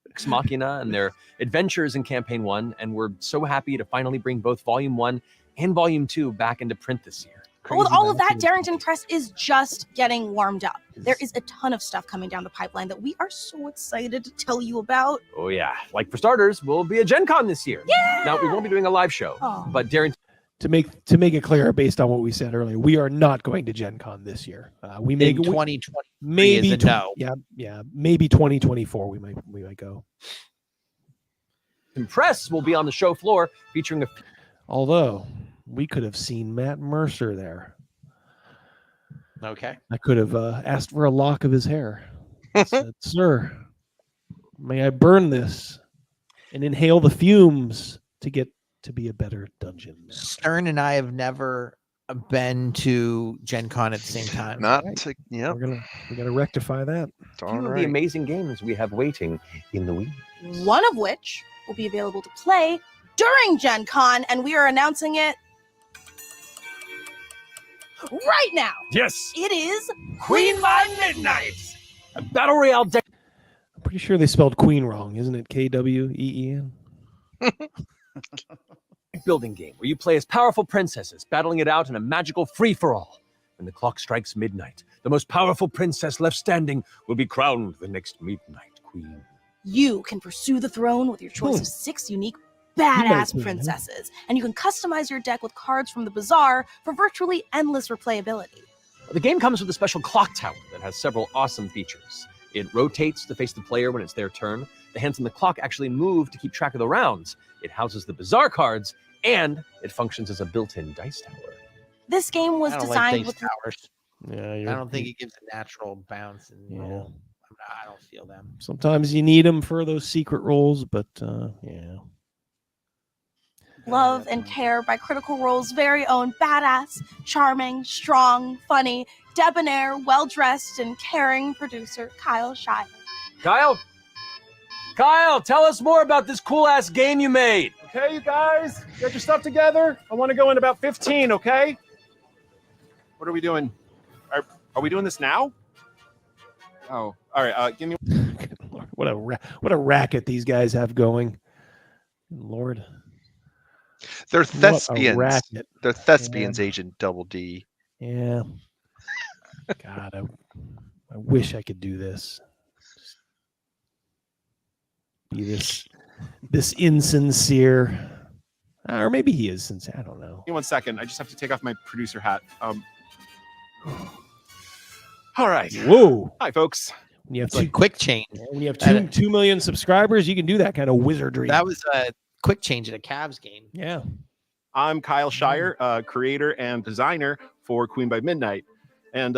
Vox Machina and their adventures in Campaign 1, and we're so happy to finally bring both Volume 1 and Volume 2 back into print this year. But with all of that, Darrington Press is just getting warmed up. There is a ton of stuff coming down the pipeline that we are so excited to tell you about. Oh yeah, like for starters, we'll be at Gen Con this year. Yeah! Now we won't be doing a live show, but Darrington. To make it clear, based on what we said earlier, we are not going to Gen Con this year. We may In 2020 maybe is a no. Yeah, maybe 2024 we might go. Press will be on the show floor featuring a. Although we could have seen Matt Mercer there. Okay. I could have asked for a lock of his hair. Said, "Sir, may I burn this and inhale the fumes to get to be a better dungeon master?" Stern and I have never been to Gen Con at the same time. Yep. We gotta rectify that. Few of the amazing games we have waiting in the week. One of which will be available to play during Gen Con, and we are announcing it right now. Yes. It is Queen by Midnight, a battle royale deck. I'm pretty sure they spelled Queen wrong, isn't it? Kween. Building game where you play as powerful princesses battling it out in a magical free-for-all. When the clock strikes midnight, the most powerful princess left standing will be crowned the next Midnight Queen. You can pursue the throne with your choice of 6 unique Midnight badass Queen, princesses, and you can customize your deck with cards from the bazaar for virtually endless replayability. The game comes with a special clock tower that has several awesome features. It rotates to face the player when it's their turn. The hands on the clock actually move to keep track of the rounds. It houses the bizarre cards, and it functions as a built-in dice tower. This game was I don't designed like with dice towers. Yeah, I don't think it gives a natural bounce and roll. I don't feel them. Sometimes you need them for those secret rolls, but yeah. love and care by Critical Role's very own badass, charming, strong, funny, debonair, well-dressed, and caring producer, Kyle Shire. Kyle, tell us more about this cool-ass game you made. Okay, you guys, get your stuff together. I want to go in about 15, okay? What are we doing? Are we doing this now? Oh, all right. Give me. What a racket these guys have going. Lord. They're What a thespians. racket. They're thespians, Agent Double D. Yeah. God, I wish I could do this. Just be this insincere. Or maybe he is sincere. I don't know. Give me 1 second. I just have to take off my producer hat. All right. Whoa. Hi, folks. When you have It's quick change. When you have 2 million subscribers, you can do that kind of wizardry. That was a quick change at a Cavs game. Yeah. I'm Kyle Shire, creator and designer for Queen by Midnight. And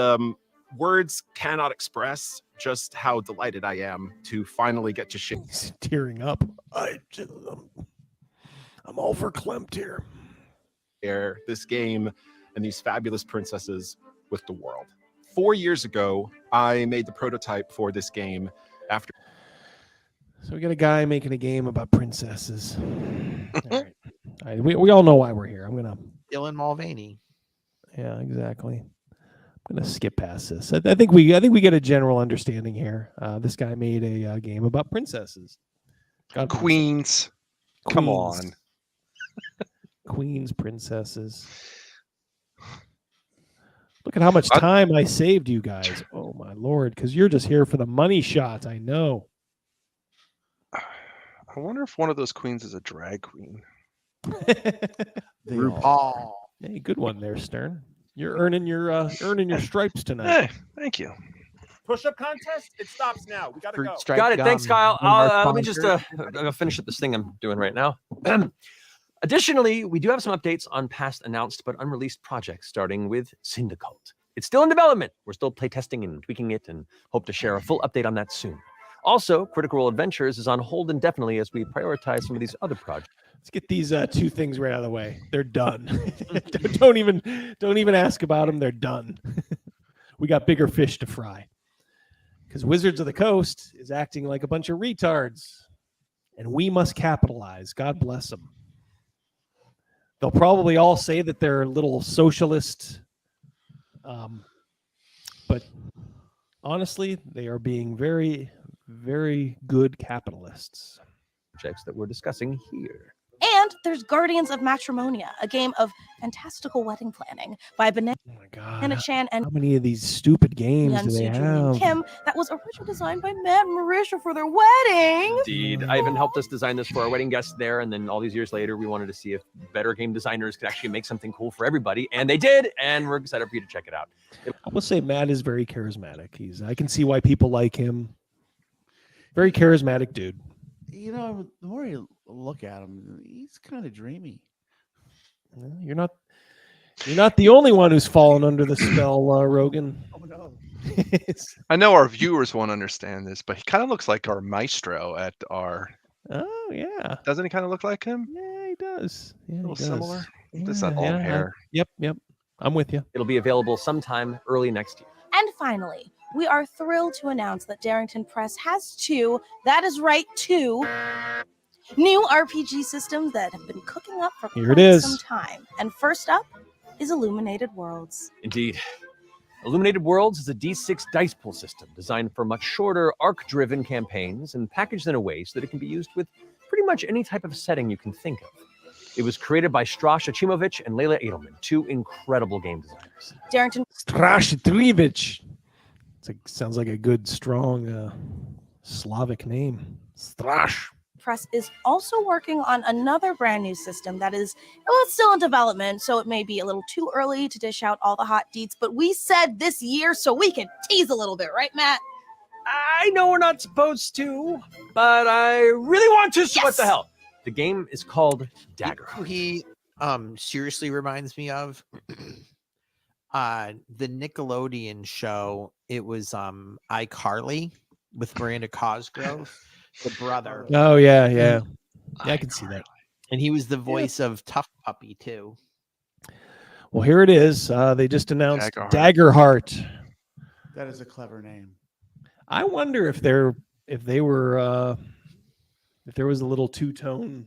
words cannot express just how delighted I am to finally get to share. He's tearing up. I'm all verklempt here. Share this game and these fabulous princesses with the world. 4 years ago, I made the prototype for this game after. So we got a guy making a game about princesses. All right. We all know why we're here. I'm gonna Dylan Mulvaney. Yeah, exactly. I'm gonna skip past this. I think we get a general understanding here. This guy made a game about princesses. Queens. Come on. Queens, princesses. Look at how much time I saved you guys. Oh my Lord, because you're just here for the money shot. I know. I wonder if one of those queens is a drag queen. RuPaul. Hey, good one there, Stern. You're earning your stripes tonight. Hey, thank you. Push-up contest? It stops now. We gotta go. Got it. Thanks, Kyle. Let me just I'll finish up this thing I'm doing right now. Additionally, we do have some updates on past announced but unreleased projects, starting with Syndicult. It's still in development. We're still playtesting and tweaking it and hope to share a full update on that soon. Also, Critical Role Adventures is on hold indefinitely as we prioritize some of these other projects. Let's get these two things right out of the way. They're done. don't even ask about them. They're done. We got bigger fish to fry. Because Wizards of the Coast is acting like a bunch of retards. And we must capitalize. God bless them. They'll probably all say that they're little socialist. But honestly, they are being very, very good capitalists. Projects that we're discussing here. And there's Guardians of Matrimonia, a game of fantastical wedding planning by Banana Chan and How many of these stupid games do they have? Kim that was originally designed by Matt and Marisha for their wedding. Indeed. Ivan helped us design this for our wedding guests there, and then all these years later, we wanted to see if better game designers could actually make something cool for everybody, and they did, and we're excited for you to check it out. I will say Matt is very charismatic. I can see why people like him. Very charismatic dude. You know, the more you look at him, he's kind of dreamy. You're not the only one who's fallen under the spell, Rogan. Oh no. I know our viewers won't understand this, but he kind of looks like our maestro at our. Oh yeah. Doesn't he kind of look like him? Yeah, he does. Yeah, a little he does. similar. Just Yeah, that long hair. Yep. I'm with you. It'll be available sometime early next year. And finally, we are thrilled to announce that Darrington Press has two new RPG systems that have been cooking up for Here it quite is. some time. And first up is Illuminated Worlds. Indeed. Illuminated Worlds is a D6 dice pool system designed for much shorter, arc-driven campaigns and packaged in a way so that it can be used with pretty much any type of setting you can think of. It was created by Strash Achimovic and Leila Edelman, two incredible game designers. Darrington Strash. Sounds like a good, strong Slavic name. Strash. Press is also working on another brand new system that is, well, it's still in development, so it may be a little too early to dish out all the hot deets, but we said this year so we can tease a little bit, right, Matt? I know we're not supposed to, but I really want to. So what the hell? The game is called Dagger. Who he seriously reminds me of the Nickelodeon show. It was iCarly with Miranda Cosgrove, the brother. Oh yeah, yeah. Yeah, I can see that. And he was the voice of Tough Puppy too. Well, here it is. They just announced Daggerheart. That is a clever name. I wonder if there was a little two-tone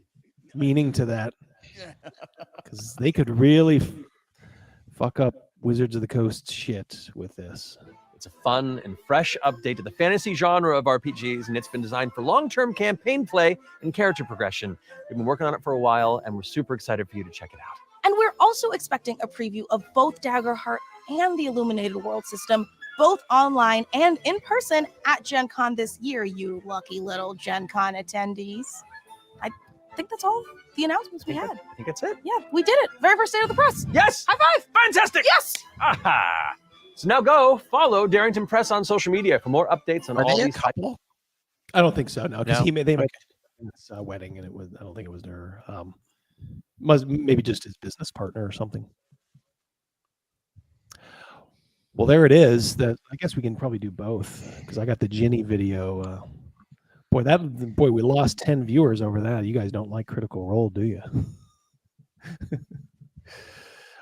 meaning to that, because they could really fuck up Wizards of the Coast shit with this. It's a fun and fresh update to the fantasy genre of RPGs, and it's been designed for long-term campaign play and character progression. We've been working on it for a while, and we're super excited for you to check it out. And we're also expecting a preview of both Daggerheart and the Illuminated World system, both online and in person at Gen Con this year, you lucky little Gen Con attendees. I think that's all the announcements we had. I think that's it. Yeah, we did it. Very first day of the press. Yes! High five! Fantastic! Yes! Aha! So now go follow Darrington Press on social media for more updates on all these. I don't think so. No, because No? they made this wedding, and I don't think it was their. Must maybe just his business partner or something. Well, there it is. That I guess we can probably do both, because I got the Ginny video. Boy, we lost 10 viewers over that. You guys don't like Critical Role, do you?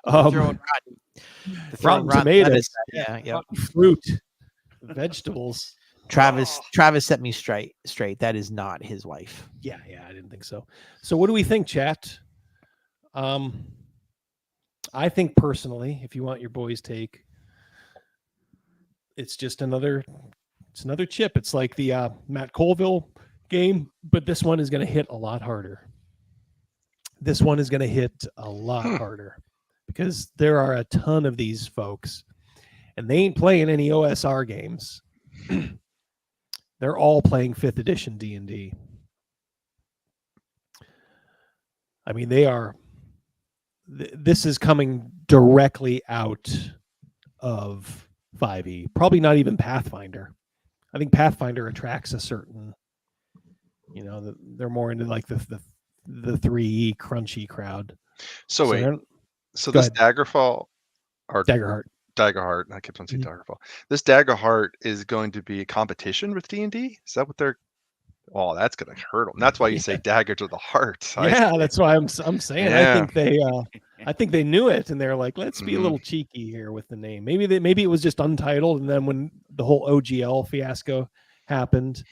Rotten tomatoes, rotten fruit, vegetables. Travis set me straight. That is not his wife. Yeah, I didn't think so. So what do we think, chat? I think personally, if you want your boys' take, it's just another chip. It's like the Matt Colville game, but this one is going to hit a lot harder. This one is going to hit a lot harder, because there are a ton of these folks, and they ain't playing any OSR games. They're all playing 5th edition D&D. I mean, they are. This is coming directly out of 5e. Probably not even Pathfinder. I think Pathfinder attracts a certain, they're more into like the 3e crunchy crowd. So wait, so this Daggerfall or Daggerheart. I kept on saying Daggerfall. This Daggerheart is going to be a competition with D&D. Is that what they're? Oh, that's going to hurt them. That's why you say Dagger to the heart. Yeah, that's why I'm saying. Yeah. I think they knew it, and they're like, let's be a little cheeky here with the name. Maybe it was just untitled, and then when the whole OGL fiasco happened,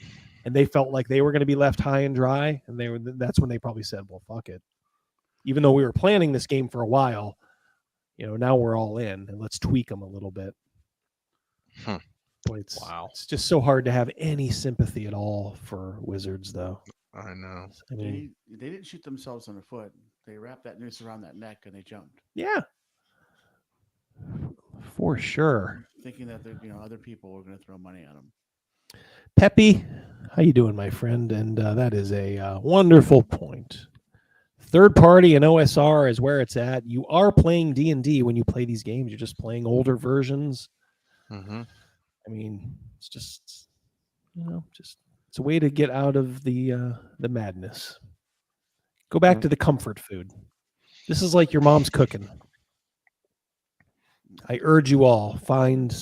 and they felt like they were going to be left high and dry, and that's when they probably said, well, fuck it. Even though we were planning this game for a while, now we're all in, and let's tweak them a little bit. Boy, it's just so hard to have any sympathy at all for Wizards, though. I know. I mean, they didn't shoot themselves in the foot. They wrapped that noose around that neck and they jumped. Yeah, for sure. Thinking that other people were going to throw money at them. Peppy, how you doing, my friend? And that is a wonderful point. Third party and OSR is where it's at. You are playing D&D when you play these games. You're just playing older versions. Mm-hmm. I mean, it's just, it's a way to get out of the madness. Go back to the comfort food. This is like your mom's cooking. I urge you all, find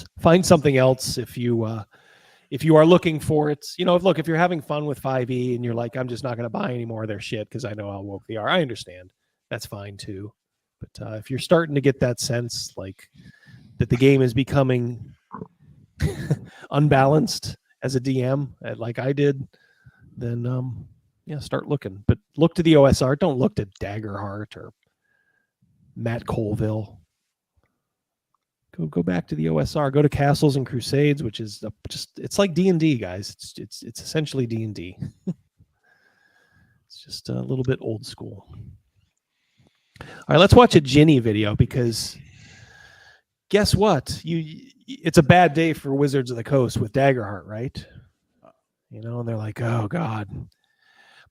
something else if you are looking for it. Look, if you're having fun with 5e and you're like, I'm just not going to buy any more of their shit because I know how woke they are. I understand. That's fine too. But if you're starting to get that sense, like that the game is becoming unbalanced as a DM, like I did, then start looking. But look to the OSR. Don't look to Daggerheart or Matt Colville. Go back to the OSR. Go to Castles and Crusades, which is it's like D&D, guys. It's essentially D&D. It's just a little bit old school. All right, let's watch a Ginny video, because guess what? It's a bad day for Wizards of the Coast with Daggerheart, right? And they're like, oh God.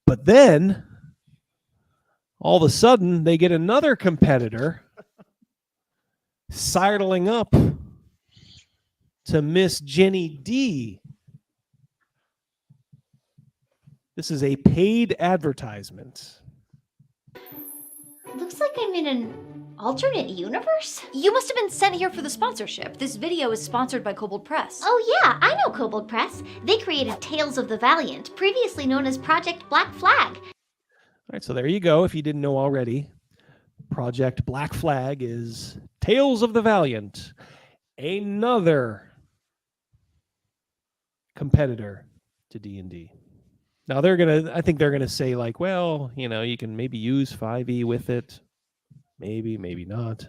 But then all of a sudden they get another competitor sidling up to Miss Ginny D This is a paid advertisement. Looks like I'm in an alternate universe? You must have been sent here for the sponsorship. This video is sponsored by Kobold Press. Oh yeah, I know Kobold Press. They created Tales of the Valiant, previously known as Project Black Flag. All right, so there you go. If you didn't know already, Project Black Flag is Tales of the Valiant, another competitor to D&D. Now I think they're gonna say like, well, you can maybe use 5e with it, maybe not,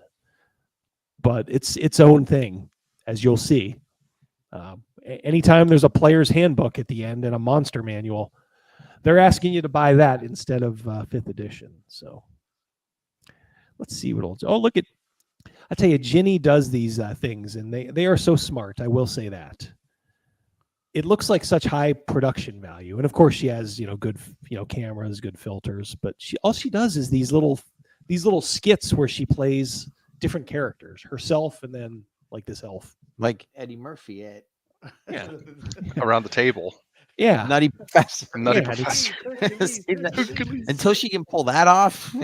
but it's its own thing, as you'll see. Anytime there's a player's handbook at the end and a monster manual, they're asking you to buy that instead of 5th edition. So let's see what else. Oh, look at, I tell you, Ginny does these things, and they are so smart. I will say that. It looks like such high production value, and of course she has good cameras, good filters. But all she does is these little skits where she plays different characters, herself, and then like this elf, like Eddie Murphy around the table. Yeah, Nutty Professor. Nutty Professor. Until she can pull that off.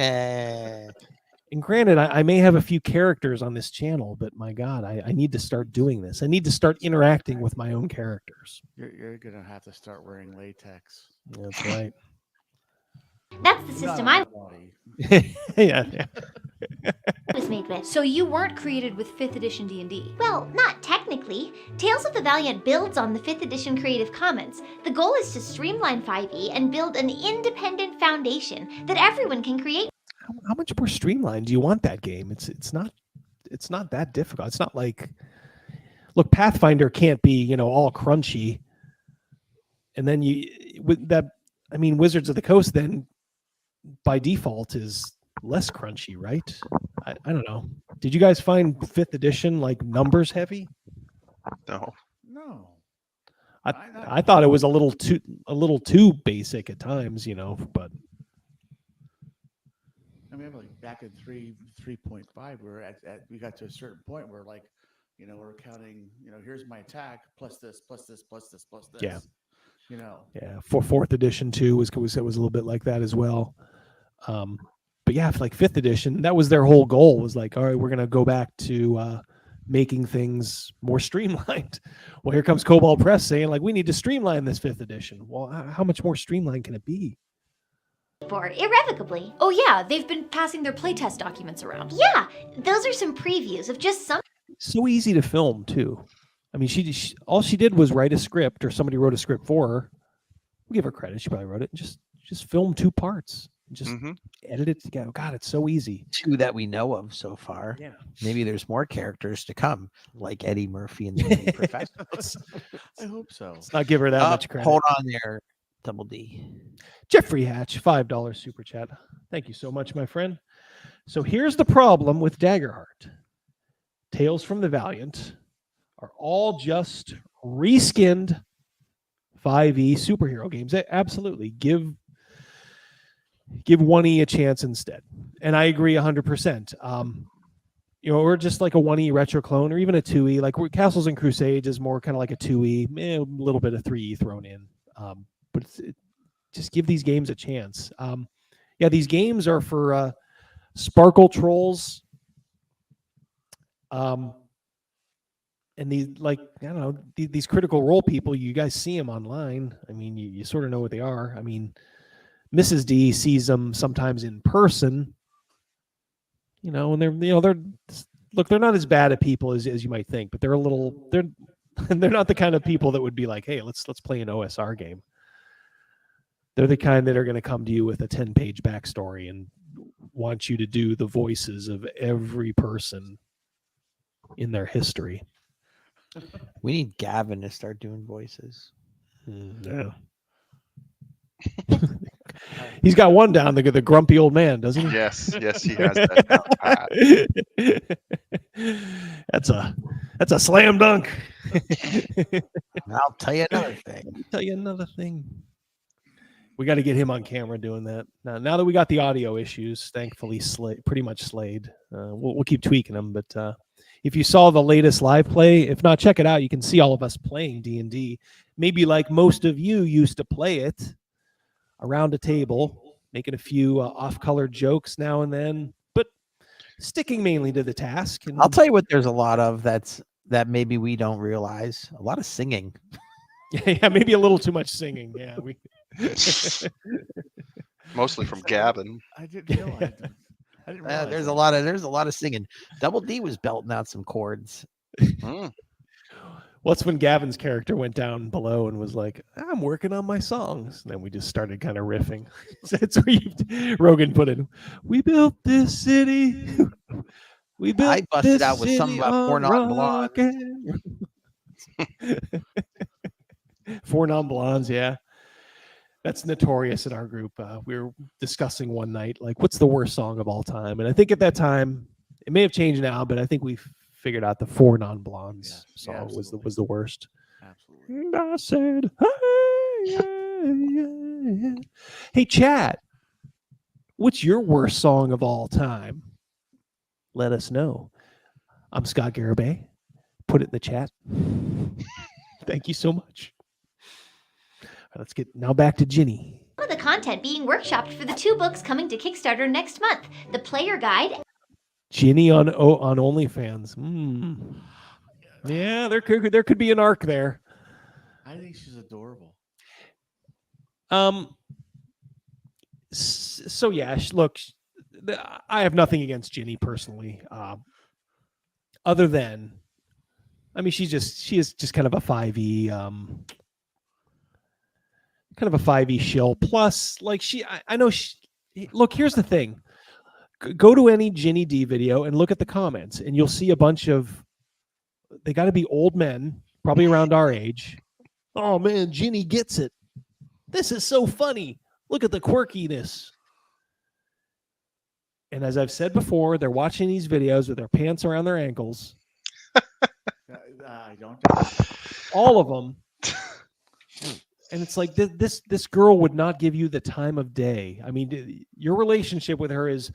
And granted, I may have a few characters on this channel, but my God, I need to start doing this. I need to start interacting with my own characters. You're gonna have to start wearing latex. That's right. That's the system I yeah. was made with. So you weren't created with 5th edition D&D? Well, not technically. Tales of the Valiant builds on the 5th edition Creative Commons. The goal is to streamline 5e and build an independent foundation that everyone can create. How much more streamlined do you want that game? It's not that difficult. It's not like, look, Pathfinder can't be all crunchy, and then Wizards of the Coast then by default is less crunchy, right? I don't know. Did you guys find 5th edition like numbers heavy? No. I thought it was a little too basic at times, but. I mean, like back in 3.5, we got to a certain point where we're counting, here's my attack plus this, plus this, plus this, plus this. Yeah. Yeah. For 4th edition too was a little bit like that as well. But yeah, for like 5th edition, that was their whole goal, was like, all right, we're gonna go back to making things more streamlined. Well, here comes Kobold Press saying like, we need to streamline this 5th edition. Well, how much more streamlined can it be? For irrevocably. Oh yeah, they've been passing their playtest documents around. Yeah, those are some previews of just some. So easy to film too. I mean, she all she did was write a script, or somebody wrote a script for her. We'll give her credit. She probably wrote it. And just film 2 parts. Just edit it together. God, it's so easy. 2 that we know of so far. Yeah. Maybe there's more characters to come, like Eddie Murphy and the Professor. I hope so. Let's not give her that much credit. Hold on there, Double D. Jeffrey Hatch, $5 super chat. Thank you so much, my friend. So here's the problem with Daggerheart. Tales from the Valiant are all just reskinned 5e superhero games. Absolutely. Give 1e a chance instead. And I agree 100%. Or just like a 1e retro clone, or even a 2e. Like Castles and Crusades is more kind of like a 2e, a little bit of 3e thrown in. But just give these games a chance. These games are for Sparkle Trolls. And these, like, I don't know, these Critical Role people, you guys see them online. I mean, you sort of know what they are. I mean, Mrs. D sees them sometimes in person, and they're not as bad at people as you might think, but they're not the kind of people that would be like, hey, let's play an OSR game. They're the kind that are going to come to you with a 10-page backstory and want you to do the voices of every person in their history. We need Gavin to start doing voices. Yeah. He's got one down, the grumpy old man, doesn't he? Yes, he has that down pat. That's a slam dunk. I'll tell you another thing. We got to get him on camera doing that. Now that we got the audio issues, thankfully pretty much slayed. We'll keep tweaking them, but if you saw the latest live play, if not, check it out. You can see all of us playing D&D. Maybe like most of you used to play it around a table, making a few off-color jokes now and then, but sticking mainly to the task. And I'll tell you what there's a lot of that maybe we don't realize. A lot of singing. Yeah, maybe a little too much singing. Yeah, we Mostly from Gavin. I didn't realize. I didn't realize There's that. a lot of singing. Double D was belting out some chords. What's when Gavin's character went down below and was like, I'm working on my songs. And then we just started kind of riffing. That's where Rogan put in, we built this city. We built I busted this out with something about Four Non-Blondes. Four Non-Blondes, yeah. That's notorious in our group. We were discussing one night, like, what's the worst song of all time? And I think at that time, it may have changed now, but I think we figured out the Four Non-Blondes song was the worst. Absolutely. And I said, hey, yeah. Hey, chat, what's your worst song of all time? Let us know. I'm Scott Garibay. Put it in the chat. Thank you so much. Let's get now back to Ginny. Some of the content being workshopped for the 2 books coming to Kickstarter next month. The Player Guide. Ginny on OnlyFans. Yeah, there could be an arc there. I think she's adorable. So yeah, look, I have nothing against Ginny personally. Other than, I mean, she is just kind of a 5e, kind of a 5e shill. Plus, like I know look, here's the thing. Go to any Ginny D video and look at the comments, and you'll see a bunch of, they got to be old men, probably around our age. Oh man, Ginny gets it. This is so funny. Look at the quirkiness. And as I've said before, they're watching these videos with their pants around their ankles. I don't. All of them. And it's like, this girl would not give you the time of day. I mean, your relationship with her is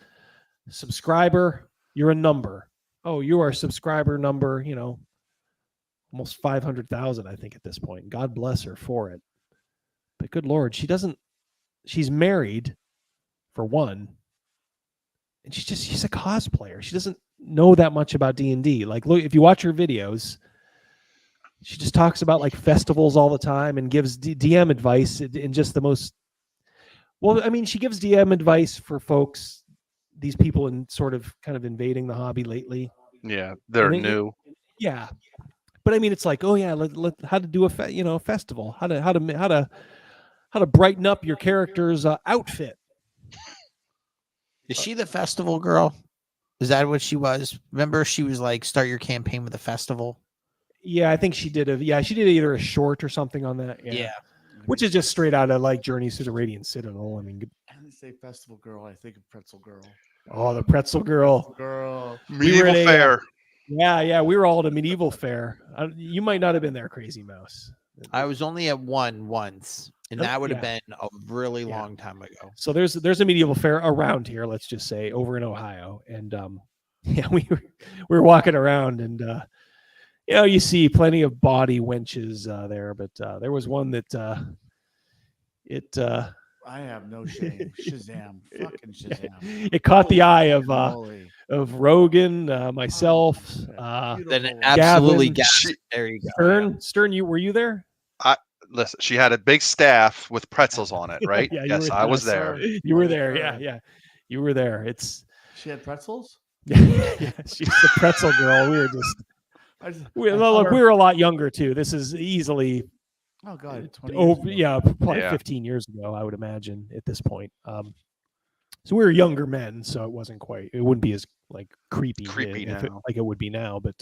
subscriber, you're a number. Oh, you are subscriber number, almost 500,000, I think, at this point. God bless her for it. But good Lord, she's married, for one. And she's a cosplayer. She doesn't know that much about D&D. Like, look, if you watch her videos, she just talks about like festivals all the time and gives DM advice in just the most, well, I mean, she gives DM advice for folks, these people in sort of kind of invading the hobby lately. Yeah, they're new. Yeah. But I mean, it's like, oh yeah, how to do a festival, how to brighten up your character's outfit. Is she the festival girl? Is that what she was? Remember, she was like, start your campaign with a festival. Yeah, I think she did she did either a short or something on that. Yeah. Which is just straight out of like Journeys to the Radiant Citadel. I mean, I didn't say festival girl. I think of pretzel girl. Oh, the pretzel girl. Medieval fair. Yeah, we were all at a medieval fair. You might not have been there, Crazymouse. I was only at one once, and that would have been a really long time ago. So there's a medieval fair around here, let's just say, over in Ohio, and we were walking around, and you see plenty of body wenches there, but there was one that I have no shame. Shazam, fucking Shazam! It caught the eye of Rogan, myself. Then it absolutely gasped. There you go. Stern, were you there? Listen, she had a big staff with pretzels on it, right? Yes, I was there. You were there, yeah. You were there. She had pretzels? Yeah, she's the pretzel girl. We were just we were a lot younger too. This is easily God, 20 years ago. Probably 15 years ago, I would imagine at this point. So we were younger men, so it wouldn't be as like creepy now. Like it would be now, but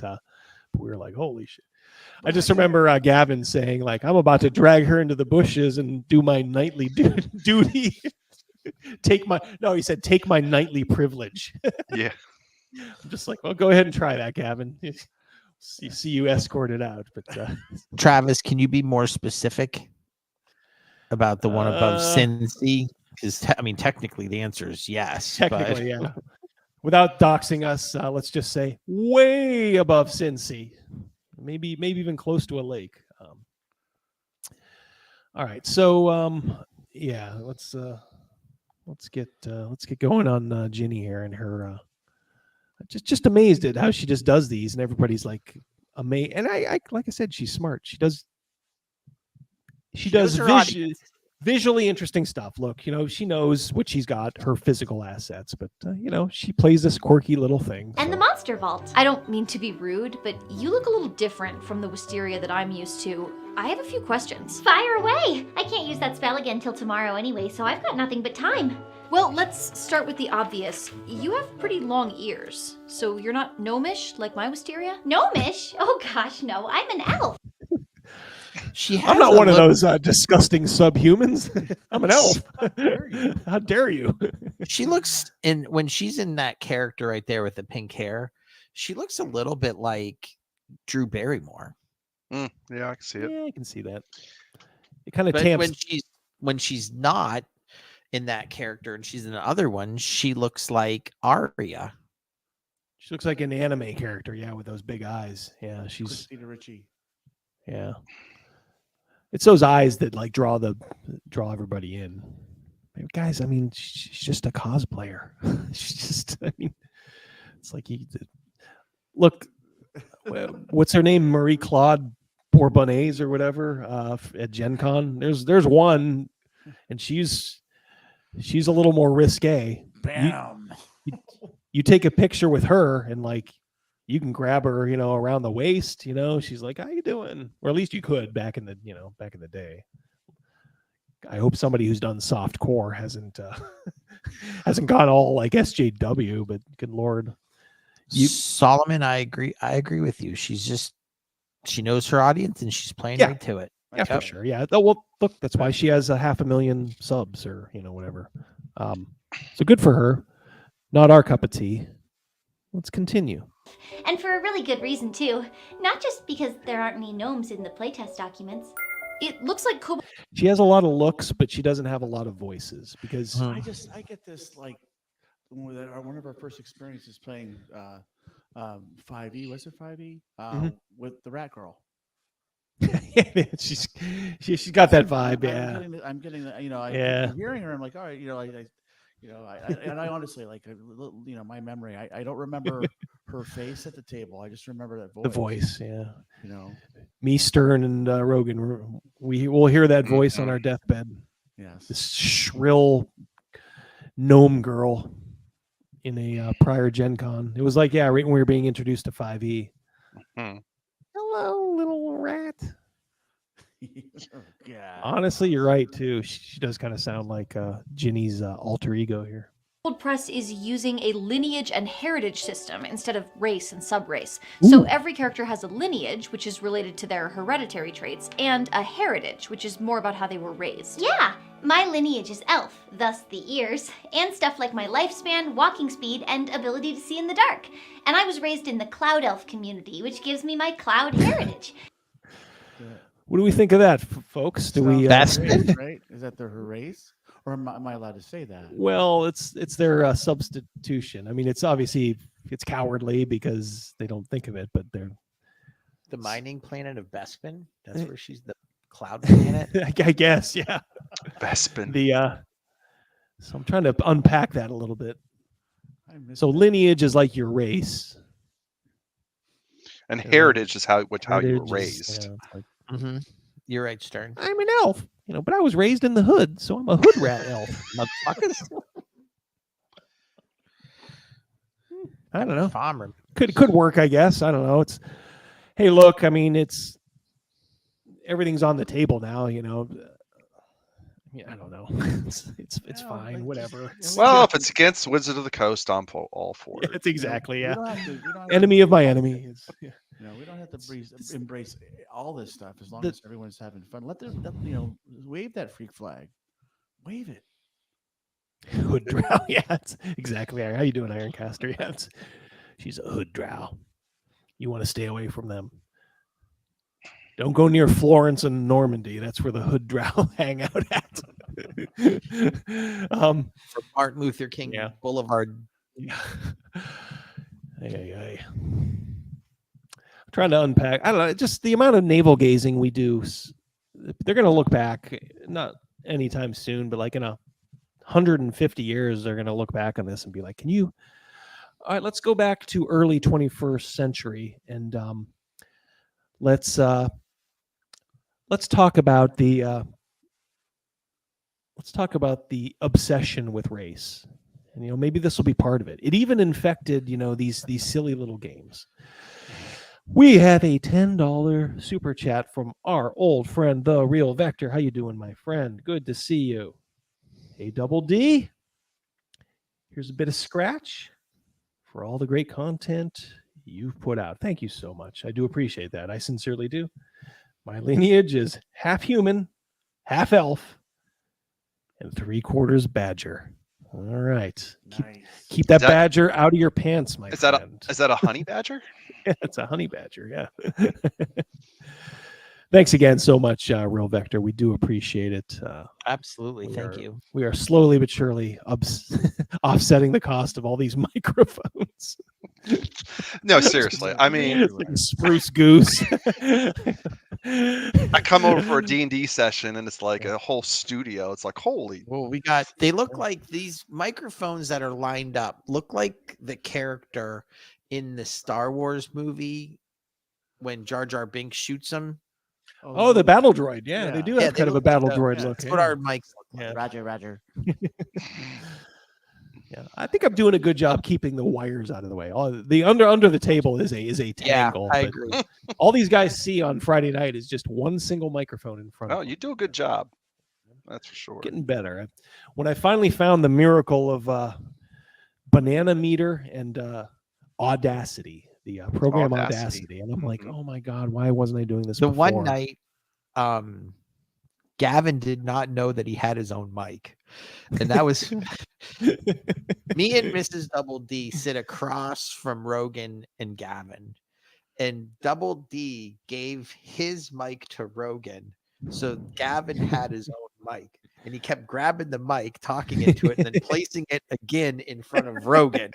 we were like, holy shit. I just remember Gavin saying, like, I'm about to drag her into the bushes and do my nightly duty. He said, take my nightly privilege. Yeah. I'm just like, well, go ahead and try that, Gavin. See you escorted out. But Travis, can you be more specific about the one above Cincy? Because I mean, technically, the answer is yes. Technically, yeah. Without doxing us, let's just say way above Cincy. Maybe even close to a lake. All right. So yeah, let's get going on Ginny here and her. Just amazed at how she just does these, and everybody's like amazed. And I like I said, she's smart. She does knows her audience. visually interesting stuff. Look, she knows what she's got, her physical assets, but she plays this quirky little thing. And the Monster Vault. I don't mean to be rude, but you look a little different from the wisteria that I'm used to. I have a few questions. Fire away! I can't use that spell again till tomorrow anyway, so I've got nothing but time. Well, let's start with the obvious. You have pretty long ears, so you're not gnomish like my wisteria? Gnomish? Oh gosh, no, I'm an elf. I'm not one of those disgusting subhumans. I'm an elf. How dare you? She looks when she's in that character right there with the pink hair, she looks a little bit like Drew Barrymore. Yeah, I can see it. Yeah, I can see that. It kind of But tamps. when she's not in that character and she's in the other one, she looks like Arya. She looks like an anime character, yeah, with those big eyes. Yeah, she's Christina Ricci. Yeah. It's those eyes that like draw everybody in. Guys, I mean, she's just a cosplayer. She's just, I mean, it's like look, what's her name? Marie Claude Bourbonnais or whatever at Gen Con. There's one, and she's a little more risque. Bam. You take a picture with her and like you can grab her, around the waist, she's like, how you doing? Or at least you could back in the day. I hope somebody who's done soft core hasn't gone all like SJW, but good Lord. Solomon, I agree with you. She knows her audience and she's playing right to it. Yeah, for sure. Yeah. Oh, well, look, that's why she has 500,000 subs or, whatever. So good for her. Not our cup of tea. Let's continue. And for a really good reason, too. Not just because there aren't any gnomes in the playtest documents. It looks like She has a lot of looks, but she doesn't have a lot of voices because I get this like one of our first experiences playing 5e. Was it 5e? With the Rat Girl. she's got that vibe. I'm getting that. I'm hearing her. I'm like, all right, and I honestly like, my memory. I don't remember her face at the table. I just remember that voice. The voice, yeah. Me, Stern, and Rogan. We will hear that voice on our deathbed. Yes. This shrill gnome girl in a prior Gen Con. It was like, right when we were being introduced to 5e. Hello, little rat. Honestly, you're right too. She does kind of sound like Ginny's alter ego here. Cold Press is using a lineage and heritage system instead of race and subrace. So every character has a lineage, which is related to their hereditary traits, and a heritage, which is more about how they were raised. Yeah, my lineage is elf, thus the ears, and stuff like my lifespan, walking speed, and ability to see in the dark. And I was raised in the cloud elf community, which gives me my cloud heritage. What do we think of that, folks? Do we? That's right. Is that her race, or am I allowed to say that? Well, it's their substitution. I mean, it's obviously cowardly because they don't think of it, but they're the mining planet of Bespin. That's where she's the cloud planet. I guess, yeah. Bespin. So I'm trying to unpack that a little bit. So lineage is like your race, and heritage is how you were raised. You're right, Stern. I'm an elf, but I was raised in the hood, so I'm a hood rat elf. Motherfuckers. I don't know. Farmer. Could work, I guess. I don't know. Hey, look, I mean, everything's on the table now, I don't know. It's fine, whatever. Well, if it's against Wizard of the Coast, I'm all for it. It's exactly, yeah. Enemy of my enemy. We don't have to embrace all this stuff as long as everyone's having fun. Let them, wave that freak flag. Wave it. Hood drow, yeah, that's exactly. How you doing, Ironcaster? Yeah, she's a hood drow. You want to stay away from them. Don't go near Florence and Normandy. That's where the hood drow hang out at. For Martin Luther King Boulevard. Yeah. Hey. Trying to unpack. I don't know. Just the amount of navel gazing we do. They're going to look back. Not anytime soon, but like in 150 years, they're going to look back on this and be like, all right, let's go back to early 21st century. And let's talk about the obsession with race. And, maybe this will be part of it. It even infected, these silly little games. We have a $10 super chat from our old friend, The Real Vector. How you doing, my friend? Good to see you. Hey, Double D. Here's a bit of scratch for all the great content you've put out. Thank you so much. I do appreciate that. I sincerely do. My lineage is half human, half elf, and 3/4 badger. All right. Keep that badger out of your pants, my friend. Is that a honey badger? Yeah, it's a honey badger. Yeah. Thanks again so much, Real Vector. We do appreciate it. Absolutely. Thank you. We are slowly but surely offsetting the cost of all these microphones. No, seriously. I mean, it's like a spruce goose. I come over for a D&D session and it's like a whole studio. It's like, holy. Well, they look like these microphones that are lined up look like the character in the Star Wars movie when Jar Jar Binks shoots him. Oh, the battle droid. Yeah, they do have kind of a battle droid look. That's what our mics look like. Yeah. Roger. Yeah, I think I'm doing a good job keeping the wires out of the way. The under the table is a tangle. I agree. All these guys see on Friday night is just one single microphone in front of them. You do a good job. That's for sure. Getting better. When I finally found the miracle of Banana Meter and Audacity, the program Audacity, and I'm like, oh my God, why wasn't I doing this before? One night, Gavin did not know that he had his own mic. And that was me and Mrs. Double D sit across from Rogan and Gavin. And Double D gave his mic to Rogan. So Gavin had his own mic. And he kept grabbing the mic, talking into it, and then placing it again in front of Rogan.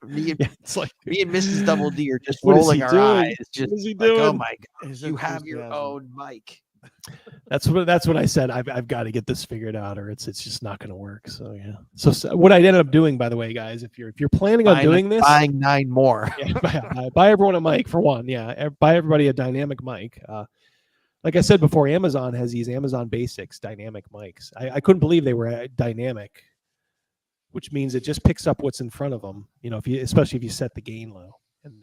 me and Mrs. Double D are just rolling our eyes. Just like, oh my God, you have your own mic. That's what I said. I've got to get this figured out, or it's just not going to work. So yeah. So what I ended up doing, by the way, guys, if you're planning on doing this, buying 9 more. Yeah, buy everyone a mic for one. Yeah, buy everybody a dynamic mic. Like I said before, Amazon has these Amazon Basics dynamic mics. I couldn't believe they were dynamic, which means it just picks up what's in front of them. Especially if you set the gain low. And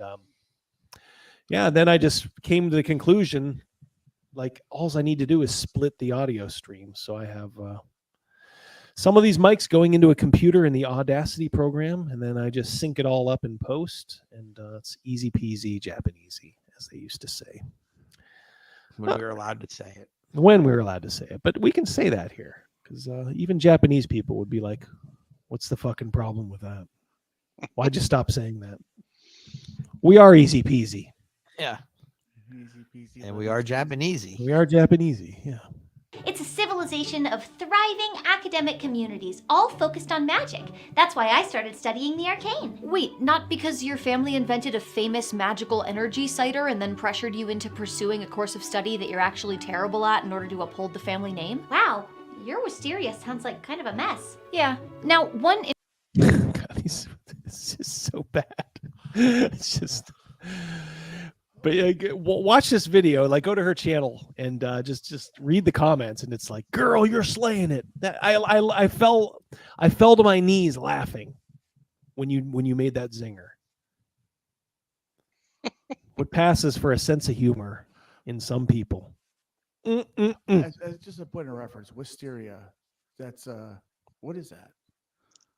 then I just came to the conclusion, like all I need to do is split the audio stream. So I have some of these mics going into a computer in the Audacity program, and then I just sync it all up in post, and it's easy peasy Japanesey, as they used to say. When we were allowed to say it. When we were allowed to say it. But we can say that here, because even Japanese people would be like, what's the fucking problem with that? Why'd you stop saying that? We are easy peasy. Yeah. And we are Japanesey. We are Japanesey, yeah. It's a civilization of thriving academic communities, all focused on magic. That's why I started studying the arcane. Wait, not because your family invented a famous magical energy citer and then pressured you into pursuing a course of study that you're actually terrible at in order to uphold the family name? Wow, your wisteria sounds like kind of a mess. Yeah. Now, one... God, this is so bad. It's just... But watch this video. Like, go to her channel and just read the comments, and it's like, "Girl, you're slaying it." That I fell to my knees laughing when you made that zinger. What passes for a sense of humor in some people. As just a point of reference, wisteria. That's what is that?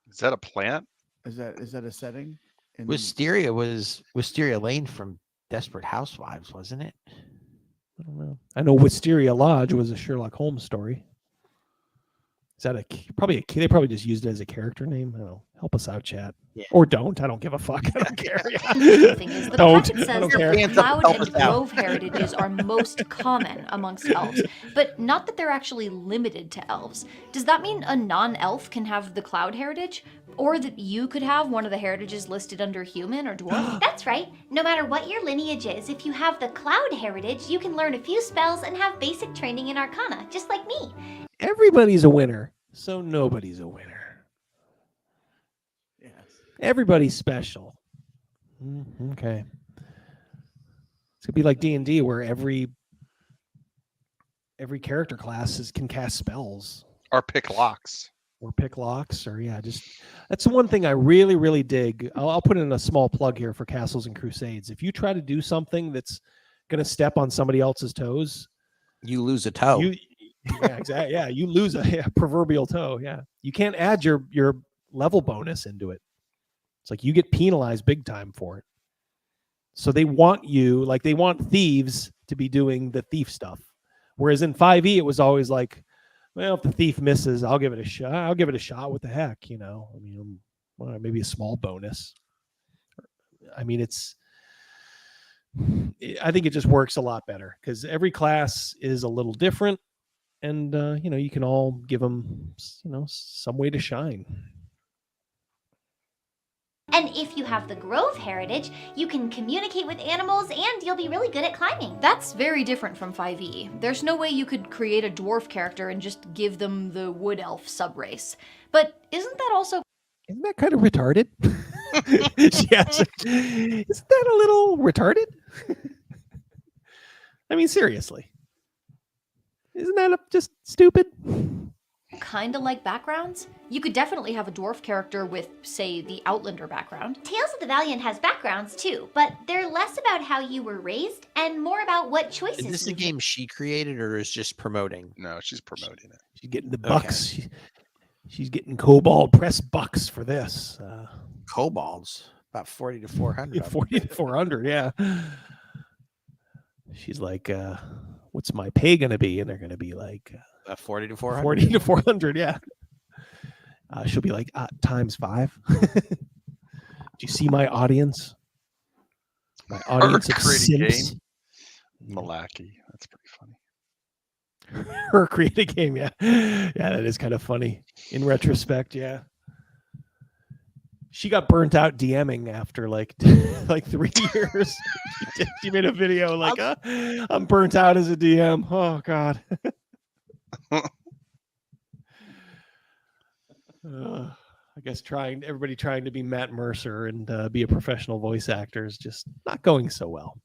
Is that a plant? Is that a setting? Wisteria was Wisteria Lane from Desperate Housewives, wasn't it? I don't know. I know Wisteria Lodge was a Sherlock Holmes story. Is that they probably just used it as a character name? I don't know. Help us out, chat. Yeah. Or don't. I don't give a fuck. I don't care. The thing is, the packet says that cloud and grove heritages are most common amongst elves, but not that they're actually limited to elves. Does that mean a non-elf can have the cloud heritage? Or that you could have one of the heritages listed under human or dwarf? That's right. No matter what your lineage is, if you have the cloud heritage, you can learn a few spells and have basic training in Arcana, just like me. everybody's a winner, so nobody's a winner. Yes. Everybody's special. Okay. It's gonna be like D&D, where every character class can cast spells. Or pick locks. Or pick locks, or just that's the one thing I really, really dig. I'll put in a small plug here for Castles and Crusades. If you try to do something that's going to step on somebody else's toes, you lose a toe. Yeah, exactly. Yeah, you lose a proverbial toe. Yeah, you can't add your level bonus into it. It's like you get penalized big time for it. So they want you, like they want thieves to be doing the thief stuff. Whereas in 5e, it was always like, well, if the thief misses, I'll give it a shot. I'll give it a shot. What the heck, I mean, well, maybe a small bonus. I mean, I think it just works a lot better because every class is a little different, and you can all give them, some way to shine. And if you have the Grove heritage, you can communicate with animals and you'll be really good at climbing. That's very different from 5e. There's no way you could create a dwarf character and just give them the wood elf subrace. But isn't that kind of retarded? Yes. Isn't that a little retarded? I mean, seriously. Isn't that just stupid? Kind of like backgrounds? You could definitely have a dwarf character with, say, the Outlander background. Tales of the Valiant has backgrounds too, but they're less about how you were raised and more about what choices. Is this a game she created or is just promoting? No, she's promoting it. She's getting the bucks. Okay. She's getting Cobalt press bucks for this. Kobolds, about 40 to 400. 40 to 400, yeah. She's like, what's my pay going to be? And they're going to be like... 40 to 400. 40 to 400, yeah. She'll be like, times 5. Do you see my audience? My audience of simps. Malaki. That's pretty funny. Her create a game, yeah. Yeah, that is kind of funny. In retrospect, yeah. She got burnt out DMing after like 3 years. She made a video like, I'm burnt out as a DM. Oh, God. I guess everybody trying to be Matt Mercer and be a professional voice actor is just not going so well.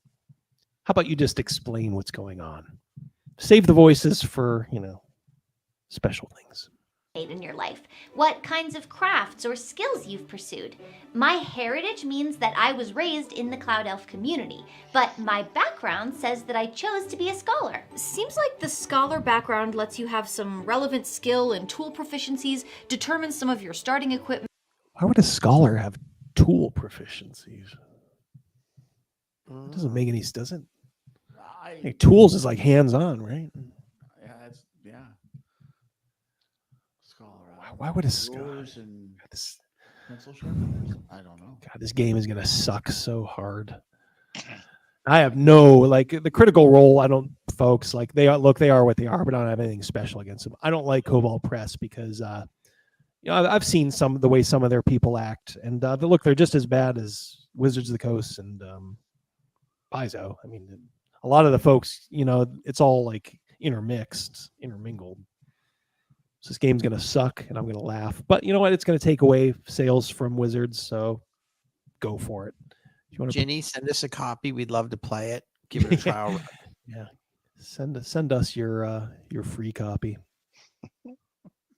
How about you just explain what's going on? Save the voices for, special things. In your life, what kinds of crafts or skills you've pursued. My heritage means that I was raised in the Cloud Elf community, but my background says that I chose to be a scholar. Seems like the scholar background lets you have some relevant skill and tool proficiencies, determines some of your starting equipment. Why would a scholar have tool proficiencies? It doesn't make any sense, does it? Like, tools is like hands-on, right? Yeah. Scholar. Why would a scholar? Pencil sharpeners? I don't know. God, this game is gonna suck so hard. I have no the Critical Role. I don't, folks. Like they are what they are, but I don't have anything special against them. I don't like Cobalt Press because I've seen some of the way some of their people act, and they're just as bad as Wizards of the Coast and Paizo. I mean, a lot of the folks, it's all like intermingled. So this game's gonna suck, and I'm gonna laugh. But you know what? It's gonna take away sales from Wizards, so go for it. If you want Ginny, send us a copy. We'd love to play it. Give it a trial. Yeah, send us your free copy.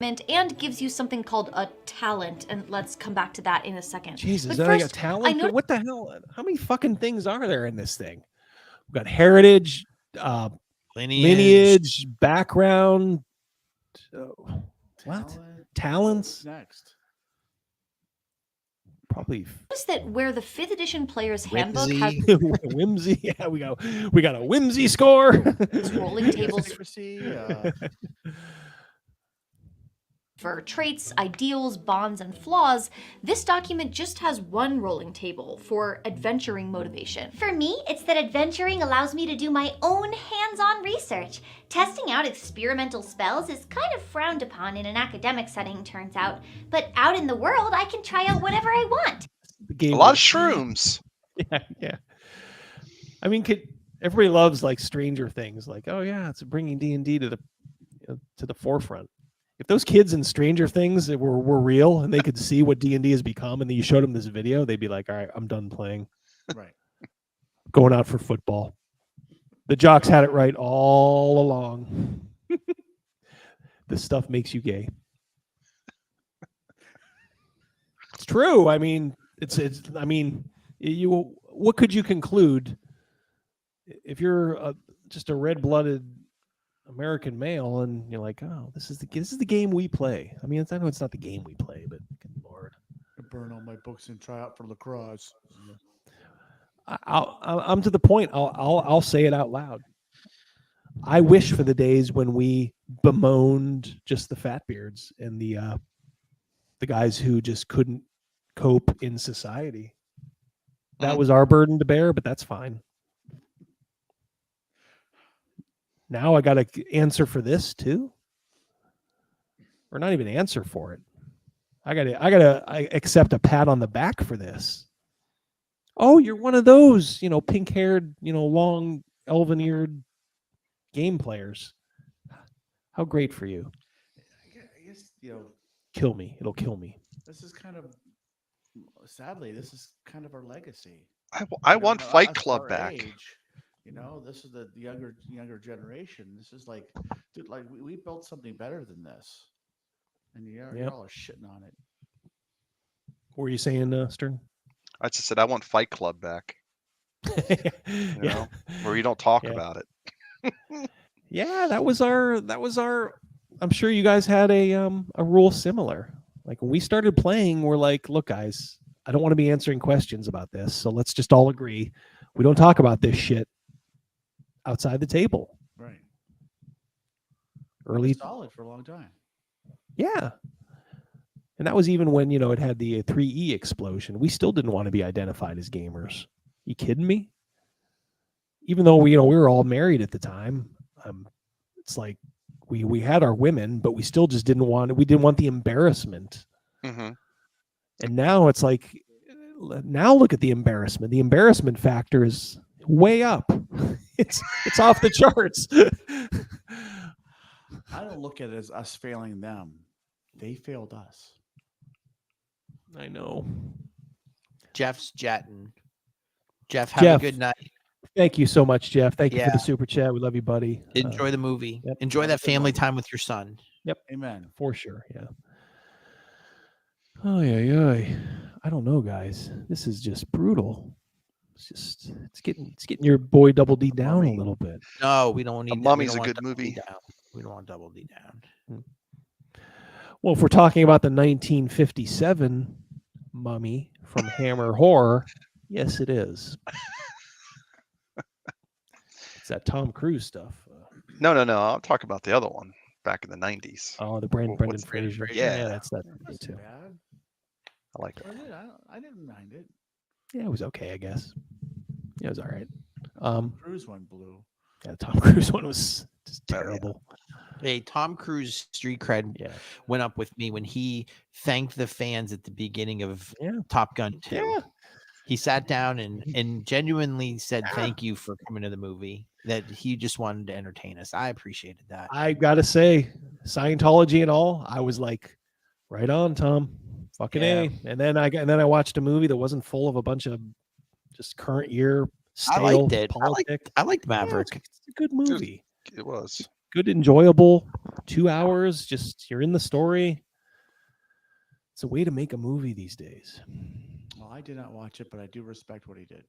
And gives you something called a talent, and let's come back to that in a second. Jesus, I got talent. What the hell? How many fucking things are there in this thing? We've got heritage, lineage, background. What? Talents? Next. Probably. Notice that where the 5th edition player's handbook has whimsy. Yeah, we got a whimsy score. Rolling tables for traits, ideals, bonds, and flaws. This document just has one rolling table for adventuring motivation. For me, it's that adventuring allows me to do my own hands-on research. Testing out experimental spells is kind of frowned upon in an academic setting, turns out. But out in the world, I can try out whatever I want. A lot of shrooms. Yeah. I mean, everybody loves like Stranger Things. Like, oh yeah, it's bringing D&D to the to the forefront. If those kids in Stranger Things were real and they could see what D&D has become, and then you showed them this video, they'd be like, all right, I'm done playing. Right. Going out for football. The jocks had it right all along. This stuff makes you gay. It's true. I mean, what could you conclude if you're just a red-blooded American male and you're like, oh, this is the game we play. I mean, I know it's not the game we play, but good Lord. I burn all my books and try out for lacrosse. I'm to the point. I'll say it out loud. I wish for the days when we bemoaned just the fat beards and the guys who just couldn't cope in society. That was our burden to bear, but that's fine. Now I got to answer for this too, or not even answer for it. I accept a pat on the back for this. Oh, you're one of those, pink-haired, long, elven-eared game players. How great for you. I guess, Kill me. It'll kill me. this is kind of, sadly, this is kind of our legacy. I want Fight us Club our back. age, this is the younger generation. This is like, dude, like we built something better than this, and you're all shitting on it. What were you saying, Stern? I just said I want Fight Club back. Where you don't talk about it. Yeah, that was our. I'm sure you guys had a rule similar. Like when we started playing, we're like, look, guys, I don't want to be answering questions about this, so let's just all agree we don't talk about this shit outside the table. Right. Early solid for a long time. Yeah. And that was even when, it had the 3E explosion. We still didn't want to be identified as gamers. You kidding me? Even though we were all married at the time, it's like we had our women, but we still just didn't want the embarrassment. Mm-hmm. And now it's like, now look at the embarrassment. The embarrassment factor is way up. It's off the charts. I don't look at it as us failing them. They failed us. I know. Jeff's jetting. Jeff, have a good night. Thank you so much, Jeff. Thank you for the super chat. We love you, buddy. Enjoy the movie. Enjoy that family time with your son. Yep. Amen. For sure. Yeah. Oh yeah. I don't know, guys. This is just brutal. It's getting your boy Double D down a little bit. No, we don't need. Mummy's a good movie. We don't want Double D down. Well, if we're talking about the 1957 Mummy from Hammer Horror, yes, it is. It's that Tom Cruise stuff. No. I'm talking about the other one back in the 90s. Oh, the Brendan Fraser. Yeah, that's that movie too. Bad. I like it. I didn't mind it. Yeah, it was okay, I guess. Yeah, it was all right. Cruise one blew. Yeah, the Tom Cruise one was just terrible. Hey, Tom Cruise street cred went up with me when he thanked the fans at the beginning of Top Gun 2. Yeah. He sat down and genuinely said thank you for coming to the movie, that he just wanted to entertain us. I appreciated that. I gotta say, Scientology and all, I was like, right on, Tom. Fucking A. And then I watched a movie that wasn't full of a bunch of just current year stale I liked it. politics. I liked Maverick. Yeah, it's a good movie. It was good, enjoyable. 2 hours. Just you're in the story. It's a way to make a movie these days. Well, I did not watch it, but I do respect what he did.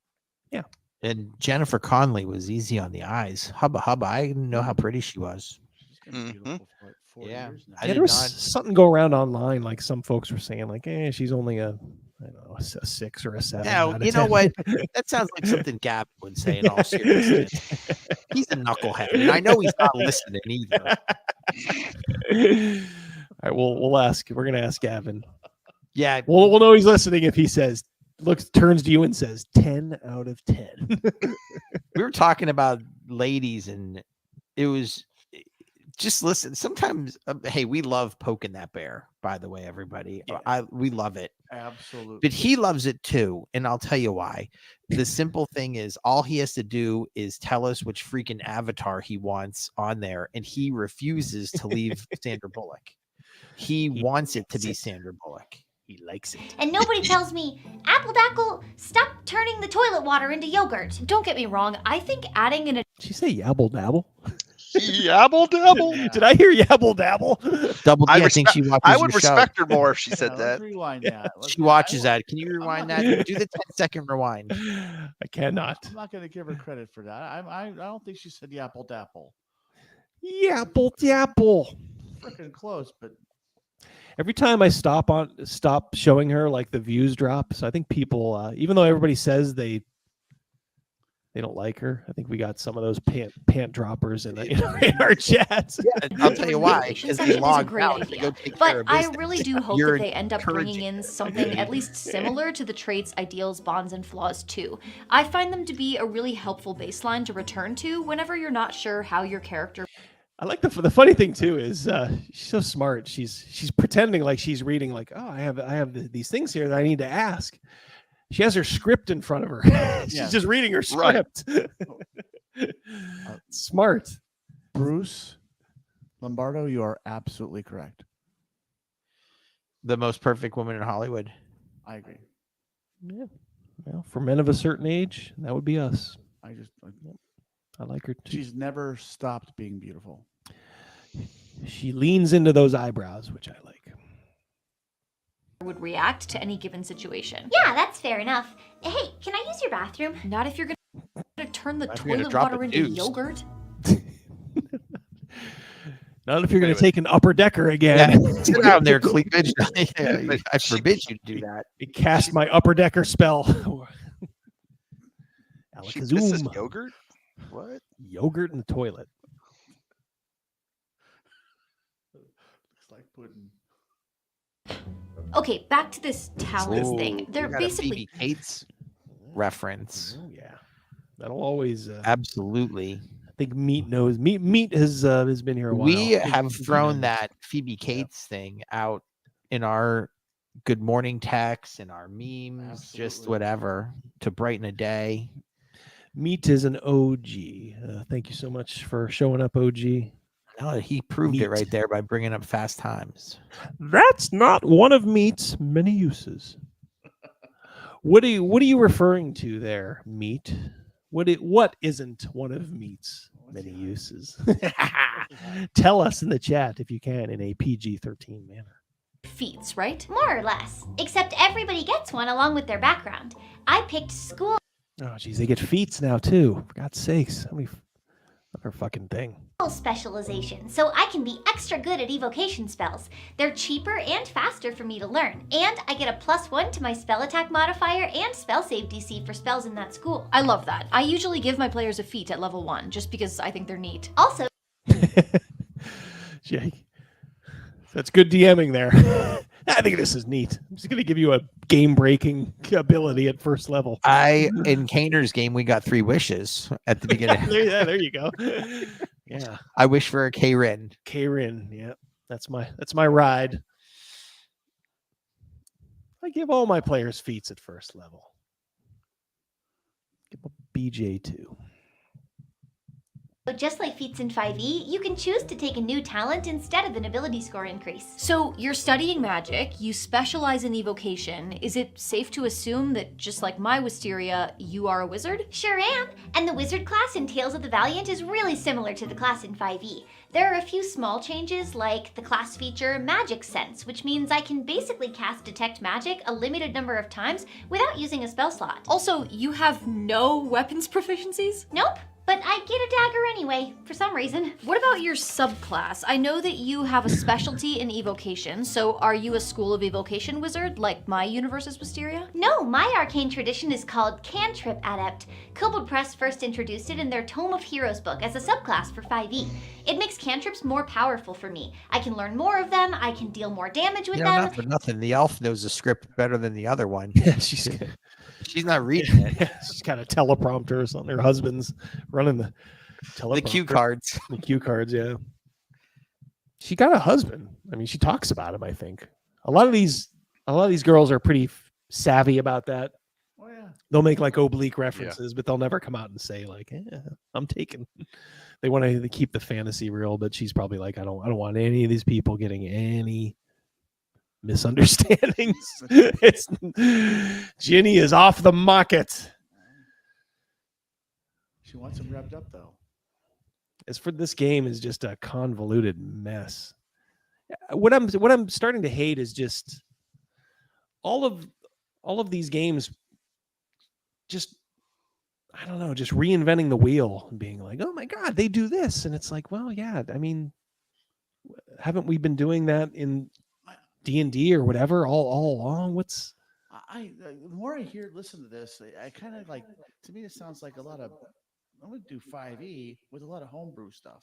Yeah. And Jennifer Connelly was easy on the eyes. Hubba hubba. I didn't know how pretty she was. She's been beautiful for like 4 years now. Yeah, there was something go around online, like some folks were saying, like, she's only a 6 or a 7. Yeah, you know what? That sounds like something Gavin would say in all seriousness. He's a knucklehead, and I know he's not listening either. All right, we'll ask. We're gonna ask Gavin. Yeah, we'll know he's listening if he says, turns to you and says 10 out of 10. We were talking about ladies, and it was just listen. Sometimes, hey, we love poking that bear. By the way, everybody, we love it. Absolutely. But he loves it too, and I'll tell you why. The simple thing is, all he has to do is tell us which freaking avatar he wants on there, and he refuses to leave Sandra Bullock. He wants it to be Sandra Bullock. He likes it. And nobody tells me, Apple Dackle, stop turning the toilet water into yogurt. Don't get me wrong. I think adding an. Did she say yabble dabble? Yabble dabble. Did I hear yabble dabble? Double D, I think she watches I would your show. respect her more if she said Let's that. rewind that. She watches that. Can you rewind that? Do the 10-second rewind. I cannot. I'm not going to give her credit for that. I don't think she said yapple dapple. Yapple dabble. Freaking close, but Every time I stop showing her, like, the views drop. So I think people, even though everybody says they don't like her, I think we got some of those pant droppers in our chats. Yeah, I'll tell you why. Because they logged out. But I really do hope that they end up bringing in something at least similar to the traits, ideals, bonds, and flaws too. I find them to be a really helpful baseline to return to whenever you're not sure how your character. I like the funny thing too is she's so smart. She's pretending like she's reading, like, oh, I have these things here that I need to ask. She has her script in front of her. She's just reading her script. Smart. Bruce Lombardo, you are absolutely correct. The most perfect woman in Hollywood. I agree. Yeah. Well, for men of a certain age, that would be us. I like her too. She's never stopped being beautiful. She leans into those eyebrows, which I like. Would react to any given situation. Yeah, that's fair enough. Hey, can I use your bathroom? Not if you're gonna turn the Not if you're gonna toilet drop water a into deuce. yogurt. Not if you're going to take an upper decker again. Yeah, sit down there, cleavage. I forbid you to do that. It cast my upper decker spell. She pisses Alakazam. yogurt? What? Yogurt in the toilet. Looks like pudding. Okay, back to this talents thing. They're We got a basically Phoebe Cates reference. Oh, yeah. That'll always absolutely. I think Meat knows. Meat has been here a while. We have thrown that Phoebe Cates thing out in our good morning texts and our memes, just whatever, to brighten a day. Meat is an OG. Thank you so much for showing up, OG. No, he proved it right there by bringing up Fast Times. That's not one of Meat's many uses. What are you referring to there, Meat? What isn't one of Meat's many uses? Tell us in the chat if you can, in a PG-13 manner. feats, right? More or less. Except everybody gets one along with their background. I picked school Oh, geez, they get feats now too. For God's sakes, another fucking thing. specialization, so I can be extra good at evocation spells. They're cheaper and faster for me to learn, and I get a +1 to my spell attack modifier and spell save DC for spells in that school. I love that. I usually give my players a feat at level 1, just because I think they're neat. Also, Jake, that's good DMing there. I think this is neat. I'm just gonna give you a game-breaking ability at first level. In Kaner's game, we got 3 wishes at the beginning. there you go. Yeah. I wish for a K-Rin. K-Rin, yeah. That's my ride. I give all my players feats at first level. Give a BJ too. just like feats in 5e, you can choose to take a new talent instead of an ability score increase. So you're studying magic, you specialize in evocation. Is it safe to assume that just like my Wisteria, you are a wizard? Sure am, and the wizard class in Tales of the Valiant is really similar to the class in 5e. There are a few small changes, like the class feature Magic Sense, which means I can basically cast Detect Magic a limited number of times without using a spell slot. Also, you have no weapons proficiencies? Nope. But I get a dagger anyway, for some reason. What about your subclass? I know that you have a specialty in evocation, so are you a School of Evocation wizard, like my universe's Wisteria? No, my arcane tradition is called Cantrip Adept. Kobold Press first introduced it in their Tome of Heroes book as a subclass for 5e. It makes cantrips more powerful for me. I can learn more of them, I can deal more damage with them. Not for nothing. The elf knows the script better than the other one. Yeah, she's not reading it. She's got a teleprompter or something. Her husband's running the teleprompter. The cue cards. The cue cards, yeah. She got a husband. I mean, she talks about him. I think a lot of these girls are pretty savvy about that. Oh yeah. They'll make like oblique references, but they'll never come out and say like, "I'm taken." They want to keep the fantasy real, but she's probably like, I don't want any of these people getting any misunderstandings. Ginny is off the market. She wants him revved up though. As for this game is just a convoluted mess. What I'm starting to hate is just all of these games just, I don't know, just reinventing the wheel and being like, oh my God, they do this. And it's like, well, yeah, I mean, haven't we been doing that in D&D or whatever all along? What's the more I listen to this, I kind of like, to me, it sounds like a lot of, I'm going to do 5e with a lot of homebrew stuff.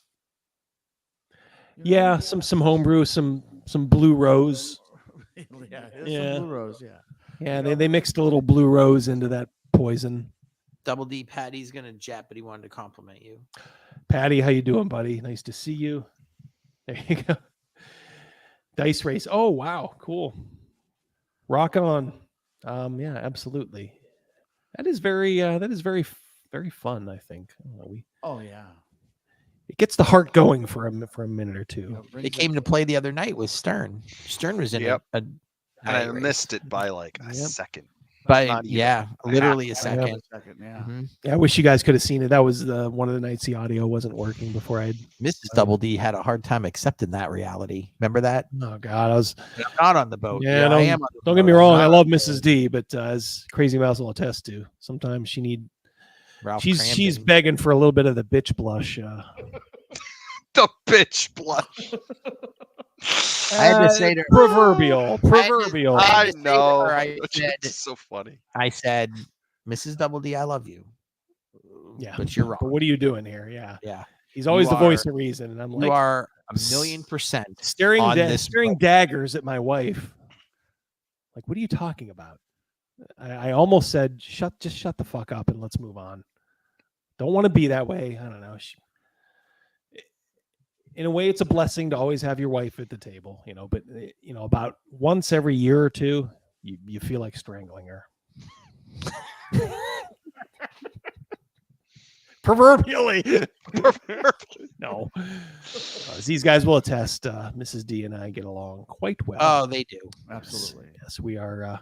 Yeah, some homebrew, some Blue Rose. Yeah, some Blue Rose, yeah. Yeah, they mixed a little Blue Rose into that poison. Double D Patty's gonna jet, but he wanted to compliment you. Patty, how you doing, buddy? Nice to see you. There you go. Dice race. Oh wow, cool. Rock on. Yeah, absolutely. That is very very fun, I think. Oh yeah. It gets the heart going for a minute or two. They came to play the other night with Stern. Stern was in Yep. and I missed it by like a second. By literally a second. Yeah. Yeah, I wish you guys could have seen it. That was one of the nights the audio wasn't working before I. Mrs. Double D had a hard time accepting that reality. Remember that? Oh God, I was not on the boat. Yeah, I am. On the don't boat. get me wrong. I love Mrs. D, but as Crazymouse will attest to, sometimes she's begging for a little bit of the bitch blush. The bitch blush. I had to say to her, proverbial. I know. I said, it's so funny. I said, Mrs. Double D, I love you. Yeah, but you're wrong. But what are you doing here? Yeah, yeah. He's always the voice of reason, and I'm like, you are 1,000,000% staring daggers at my wife. Like, what are you talking about? I almost said, just shut the fuck up and let's move on. Don't want to be that way. I don't know. In a way, it's a blessing to always have your wife at the table, but about once every year or two, you feel like strangling her. Proverbially. No. These guys will attest, Mrs. D and I get along quite well. Oh, they do. Absolutely. Yes, we are.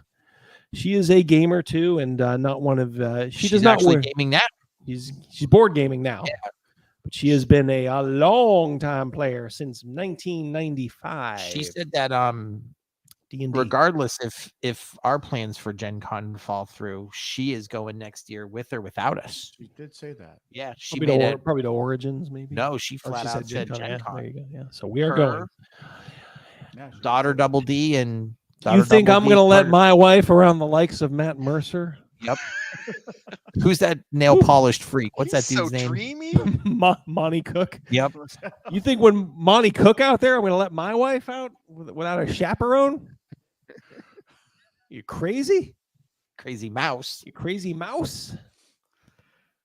She is a gamer too, and not one of. She's does not actually gaming now. She's board gaming now. Yeah. But she has been a long time player since 1995. She said that D&D. Regardless if our plans for Gen Con fall through, she is going next year with or without us. She did say that. Yeah, she probably to Origins, maybe. No, she flat out said Gen yeah, Con. there you go. Yeah, so we are going. Daughter Double D and you think I'm going to let my wife around the likes of Matt Mercer? Yep. Who's that nail polished freak? What's that dude's name? Dreamy? Monty Cook. Yep. You think when Monty Cook out there, I'm going to let my wife out without a chaperone? You crazy? Crazy mouse. You crazy mouse?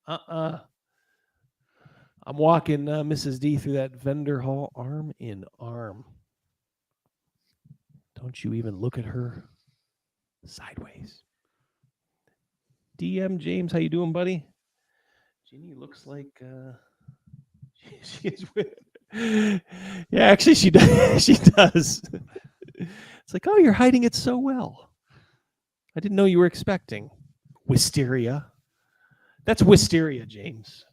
I'm walking Mrs. D through that vendor hall arm in arm. Don't you even look at her sideways. DM James, how you doing, buddy? Ginny looks like she's with. Yeah, actually, she does. She does. It's like, oh, you're hiding it so well. I didn't know you were expecting wisteria. That's wisteria, James.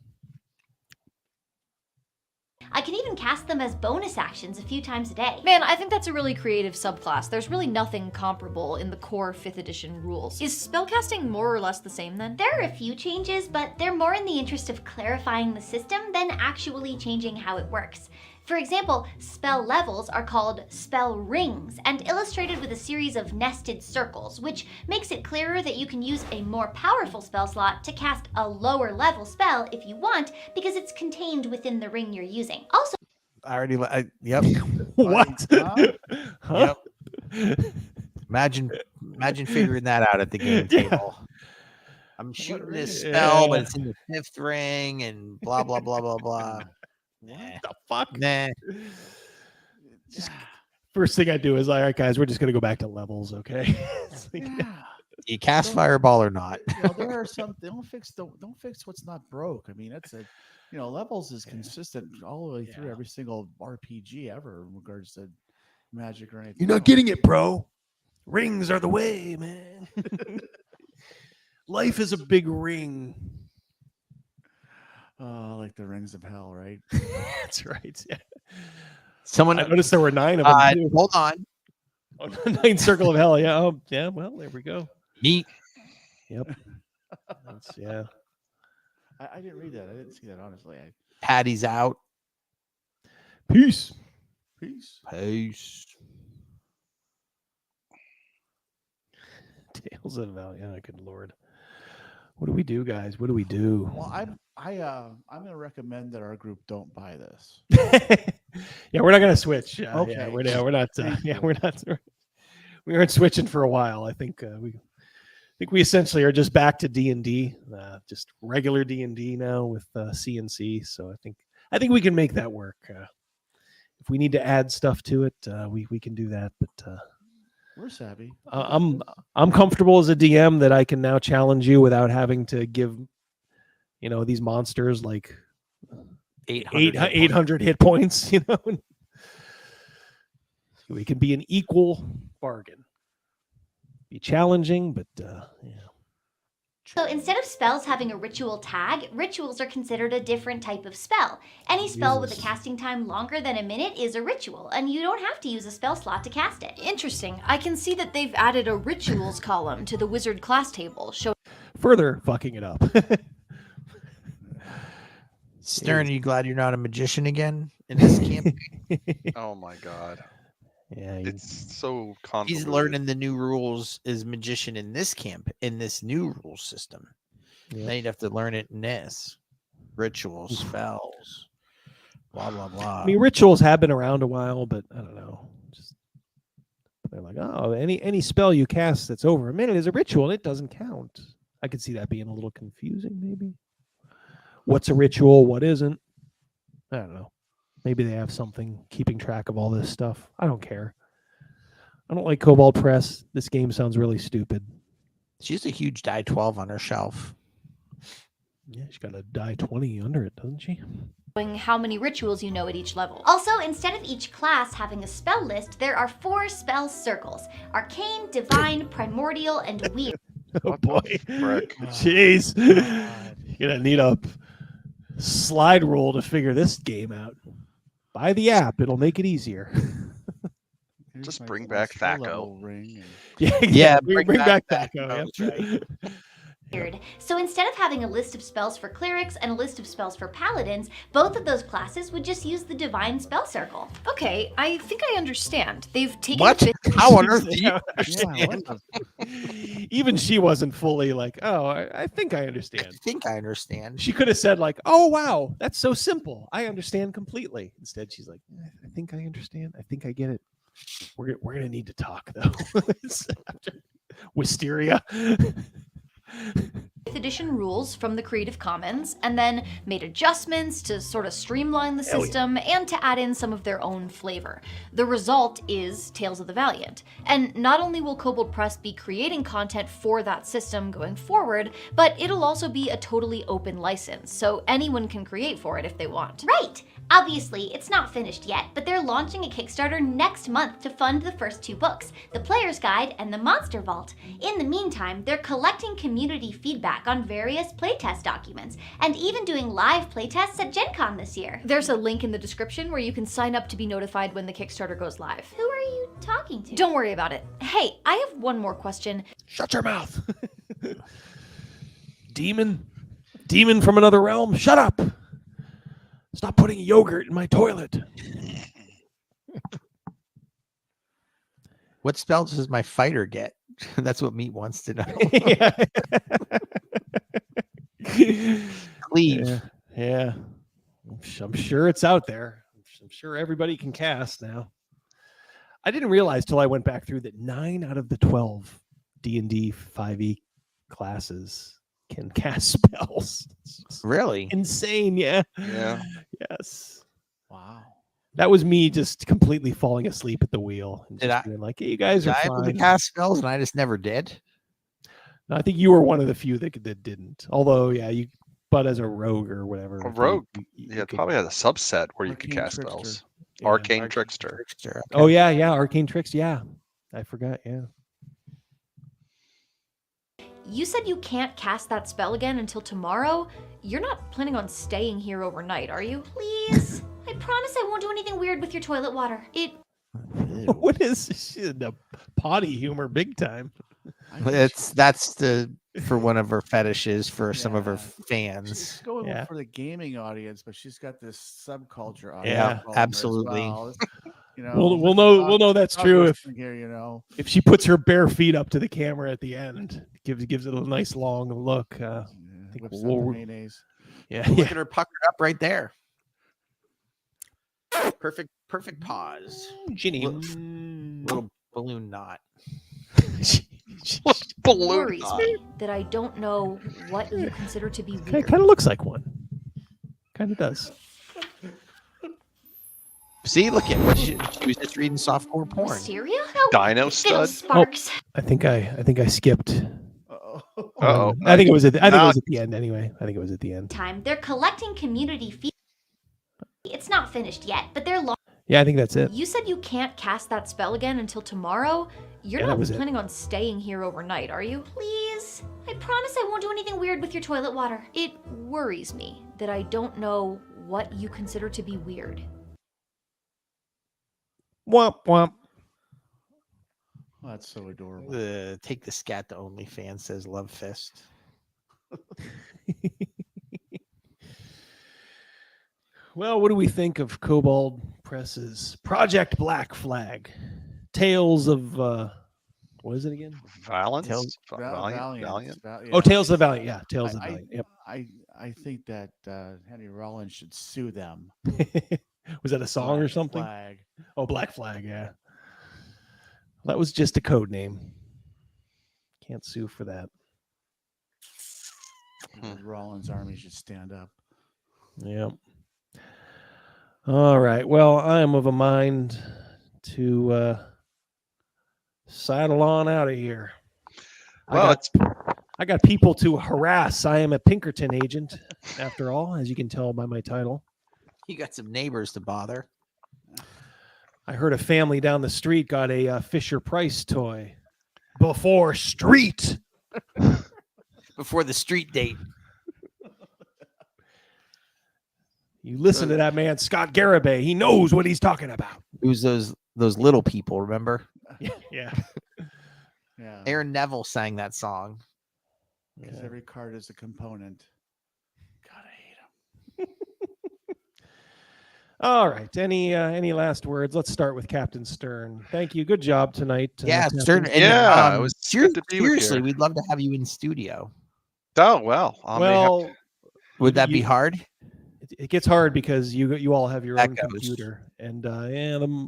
I can even cast them as bonus actions a few times a day. Man, I think that's a really creative subclass. There's really nothing comparable in the core 5th edition rules. Is spellcasting more or less the same then? There are a few changes, but they're more in the interest of clarifying the system than actually changing how it works. For example, spell levels are called spell rings and illustrated with a series of nested circles, which makes it clearer that you can use a more powerful spell slot to cast a lower level spell if you want, because it's contained within the ring you're using. Also, Yep. What? Huh? Yep. Imagine figuring that out at the game table. I'm shooting this spell, but it's in the 5th ring and blah, blah, blah, blah, blah. What the fuck? Nah. First thing I do is, all right, guys, we're just gonna go back to levels, okay? You cast fireball or not? There are some. Don't fix what's not broke. I mean, that's a, levels is consistent all the way through every single RPG ever in regards to Magic or anything. You're not getting it, bro. Rings are the way, man. Life is a big ring. Like the rings of hell, right? That's right. Yeah. Someone I noticed there were 9 of them. Too. Hold on. Oh, 9 circle of hell. Yeah. Oh, yeah. Well, there we go. Neat. Yep. Yeah. I didn't read that. I didn't see that, honestly. Patty's out. Peace. Peace. Tales of Valiant. Good Lord. What do we do, guys? What do we do? Well, I'm going to recommend that our group don't buy this. Yeah, we're not going to switch. Okay. Yeah, we're not. We aren't switching for a while. I think we essentially are just back to D&D, just regular D&D now with CNC. So I think we can make that work. If we need to add stuff to it, we can do that. But we're savvy. I'm comfortable as a DM that I can now challenge you without having to give, these monsters like 800 hit points. We can be an equal bargain. Be challenging, but So instead of spells having a ritual tag, rituals are considered a different type of spell. Any spell with a casting time longer than a minute is a ritual, and you don't have to use a spell slot to cast it. Interesting. I can see that they've added a rituals column to the wizard class table, showing further fucking it up. Stern, are you glad you're not a magician again in this campaign? Oh my god. Yeah, it's so convoluted. He's learning the new rules as magician in this in this new rule system. Then you'd have to learn it in this. Rituals, spells, blah blah blah. I mean, rituals have been around a while, but I don't know. They're like, oh, any spell you cast that's over a minute is a ritual, and it doesn't count. I could see that being a little confusing, maybe. What's a ritual? What isn't? I don't know. Maybe they have something keeping track of all this stuff. I don't care. I don't like Cobalt Press. This game sounds really stupid. She has a huge die 12 on her shelf. Yeah, she's got a die 20 under it, doesn't she? how many rituals you know at each level. Also, instead of each class having a spell list, there are 4 spell circles: Arcane, Divine, Primordial, and Weird. Oh boy. Jeez. You're gonna need a slide rule to figure this game out. Buy the app, it'll make it easier. Just bring back Thaco. Yeah, bring back Thaco. Weird. So instead of having a list of spells for clerics and a list of spells for paladins, both of those classes would just use the divine spell circle. Okay, I think I understand. They've taken what? How on earth do you understand? Even she wasn't fully like, oh, I think I understand. I think I understand. She could have said like, oh wow, that's so simple. I understand completely. Instead, she's like, I think I understand. I think I get it. We're gonna need to talk though. Wisteria. 5th edition rules from the Creative Commons, and then made adjustments to sort of streamline the system and to add in some of their own flavor. The result is Tales of the Valiant. And not only will Kobold Press be creating content for that system going forward, but it'll also be a totally open license, so anyone can create for it if they want. Right! Obviously, it's not finished yet, but they're launching a Kickstarter next month to fund the first 2 books, The Player's Guide and The Monster Vault. In the meantime, they're collecting community feedback on various playtest documents, and even doing live playtests at Gen Con this year. There's a link in the description where you can sign up to be notified when the Kickstarter goes live. Who are you talking to? Don't worry about it. Hey, I have one more question. Shut your mouth. Demon from another realm, shut up. Stop putting yogurt in my toilet. What spells does my fighter get? That's what Meat wants to know. Cleave. Yeah. I'm sure it's out there. I'm sure everybody can cast now. I didn't realize till I went back through that 9 out of the 12 D&D 5e classes can cast spells. Really? Insane, yeah. Yeah. Yes. Wow. That was me just completely falling asleep at the wheel. And Did just I? being like, hey, you guys are I able to fine. cast spells, and I just never did. No, I think you were one of the few that didn't. Although, yeah, but as a rogue or whatever. A rogue, it probably has a subset where you could cast spells. Arcane Trickster. Okay. Oh yeah, Arcane Tricks. Yeah, I forgot. Yeah. You said you can't cast that spell again until tomorrow. You're not planning on staying here overnight, are you? Please. I promise I won't do anything weird with your toilet water. What is the potty humor big time? That's for one of her fetishes for some of her fans. She's going for the gaming audience, but she's got this subculture audience. Yeah, absolutely. You know, We'll know that's true if here, if she puts her bare feet up to the camera at the end, gives it a nice long look. I think whips out the mayonnaise. Yeah, Look at her puckered up right there. Perfect pause. Ginny, little balloon knot. Worries me that I don't know what you consider to be It weird. kind of looks like one. Kind of does. See, look at she was just reading softcore porn. Wisteria? Dino stud. Sparks. I think I skipped. Uh-oh. I think it was at the end anyway. I think it was at the end. Time. They're collecting community feedback. It's not finished yet, but they're long. Yeah, I think that's it. You said you can't cast that spell again until tomorrow. You're Yeah, that not was it. planning on staying here overnight, are you? Please. I promise I won't do anything weird with your toilet water. It worries me that I don't know what you consider to be weird. Womp womp. Oh, that's so adorable. Take the scat to OnlyFans, says Love Fist. Well, what do we think of Kobold Press's Project Black Flag? Tales of what is it again? Valiance? Valiant. Oh, Tales of the Valiant. Yeah, Tales of the Valiant. Yep. I think that Henry Rollins should sue them. Was that a song or something? Flag. Oh, Black Flag. Yeah. That was just a code name. Can't sue for that. Rollins' army should stand up. Yep. All right. Well, I am of a mind to saddle on out of here. Well, I got people to harass. I am a Pinkerton agent, after all, as you can tell by my title. You got some neighbors to bother. I heard a family down the street got a Fisher Price toy before street. Before the street date. You listen to that man, Scott Garibay. He knows what he's talking about. It was those little people, remember? Yeah. Yeah. Aaron Neville sang that song. Because every card is a component. All right. Any last words? Let's start with Captain Stern. Thank you. Good job tonight. Yeah, Captain. Stern. And, it was good to be with you. Seriously, we'd love to have you in studio. Oh well. Well, would that be hard? It gets hard because you all have your own computer, and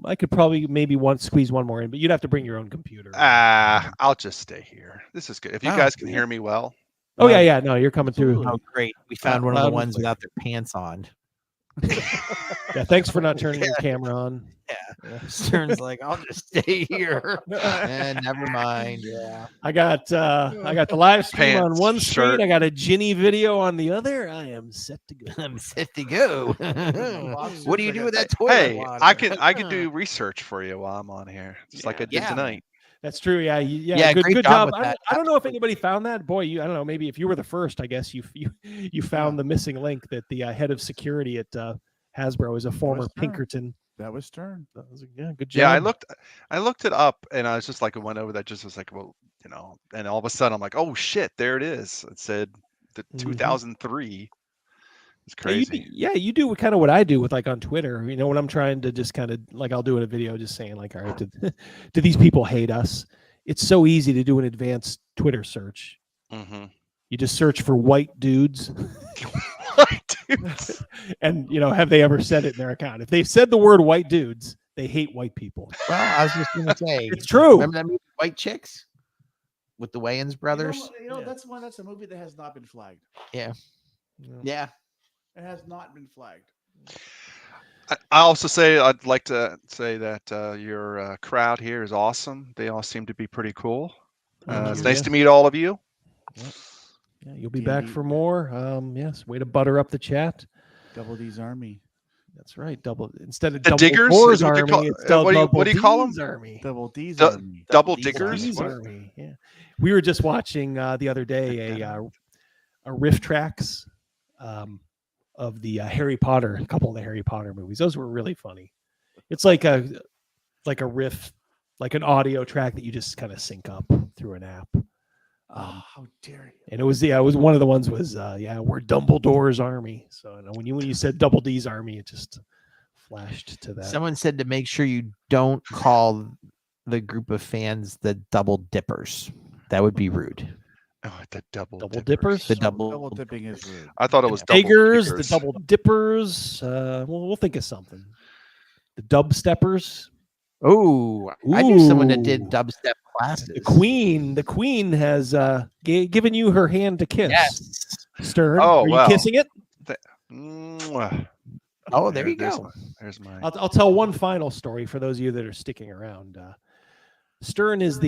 I could probably maybe squeeze one more in, but you'd have to bring your own computer. I'll just stay here. This is good. If you guys can hear me well. Oh yeah. No, you're coming through. Oh great. We found one of the ones without their pants on. Yeah, thanks for not turning your camera on. Yeah. Stern's like, I'll just stay here. And never mind. Yeah. I got the live stream on one shirt. screen. I got a Ginny video on the other. I am set to go. I'm set to go. What do you do with that toilet Hey, water? I can do research for you while I'm on here, just like I did tonight. That's true. Yeah. Great Good job job. with that. I don't know if anybody found that. Boy, I don't know. Maybe if you were the first, I guess you found the missing link that the head of security at Hasbro is a former Pinkerton. That was Stern. Good job. Yeah, I looked it up, and I was just like, I went over that, just was like, well, and all of a sudden I'm like, oh shit, there it is. It said the 2003. It's crazy. You do kind of what I do with like on Twitter. When I'm trying to just kind of like I'll do in a video just saying like, all right, do these people hate us? It's so easy to do an advanced Twitter search. Mm-hmm. You just search for white dudes. White dudes. And have they ever said it in their account? If they've said the word white dudes, they hate white people. Well, I was just gonna say it's true. Remember that movie White Chicks with the Wayans brothers? That's a movie that has not been flagged. Yeah. It has not been flagged. I also I'd like to say that your crowd here is awesome. They all seem to be pretty cool. It's nice to meet all of you. Yep. Yeah, you'll be back for more. Yes, way to butter up the chat. Double D's Army. That's right. Instead of The Double Diggers? Doors What do you Army, call- it's what do you call D's them? Army. Double D's Army. Double D's Diggers? What? Army. Yeah. We were just watching the other day a riff tracks of the Harry Potter, a couple of the Harry Potter movies. Those were really funny. It's like a riff, like an audio track that you just kind of sync up through an app. How dare you? And it was one of the ones was we're Dumbledore's Army. So when you said Double D's Army, it just flashed to that. Someone said to make sure you don't call the group of fans the Double Dippers. That would be rude. Oh, the double dippers. The double dipping is rude. I thought it was double Daggers, the diggers. Double Dippers. We'll think of something. The Dub Steppers. Oh, I knew someone that did dubstep classes. The Queen has given you her hand to kiss. Yes. Stern. Oh, Are you wow. kissing it? Oh, there you go. There's my. I'll tell one final story for those of you that are sticking around. Stern is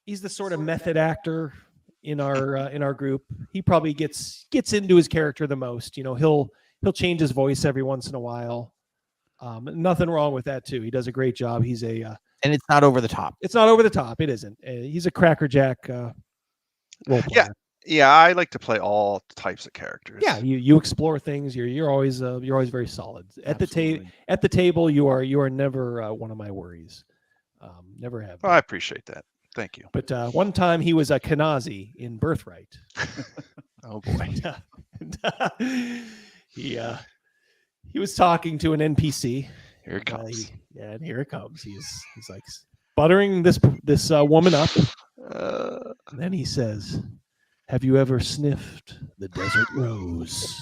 he's the sort of method actor in our group. He probably gets into his character the most. You know, he'll change his voice every once in a while. Nothing wrong with that too. He does a great job. He's and it's not over the top. It's not over the top. It isn't. He's a crackerjack role player. Yeah, I like to play all types of characters. Yeah, you explore things. You're always very solid at the table. At the table, you are never one of my worries. Never have. Well, I appreciate that. Thank you. But one time he was a Kenazi in Birthright. Oh boy. He was talking to an NPC. Here it comes. And here it comes. He's like buttering this woman up. And then he says, "Have you ever sniffed the desert rose?"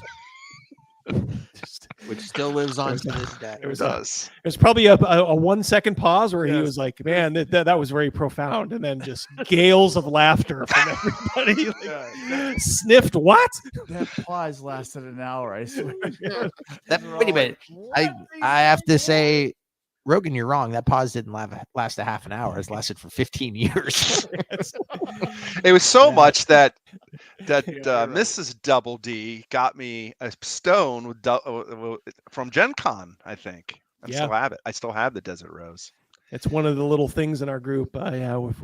Which still lives on to this day. There's probably a 1 second pause where he was like, "Man, that was very profound," and then just gales of laughter from everybody. Like, sniffed what? That pause lasted an hour. I swear. Wait a minute. I have to say, Rogan, you're wrong. That pause didn't last a half an hour. It's lasted for 15 years. It was so much that Mrs. Double D got me a stone from Gen Con, I think. I still have it. I still have the Desert Rose. It's one of the little things in our group. If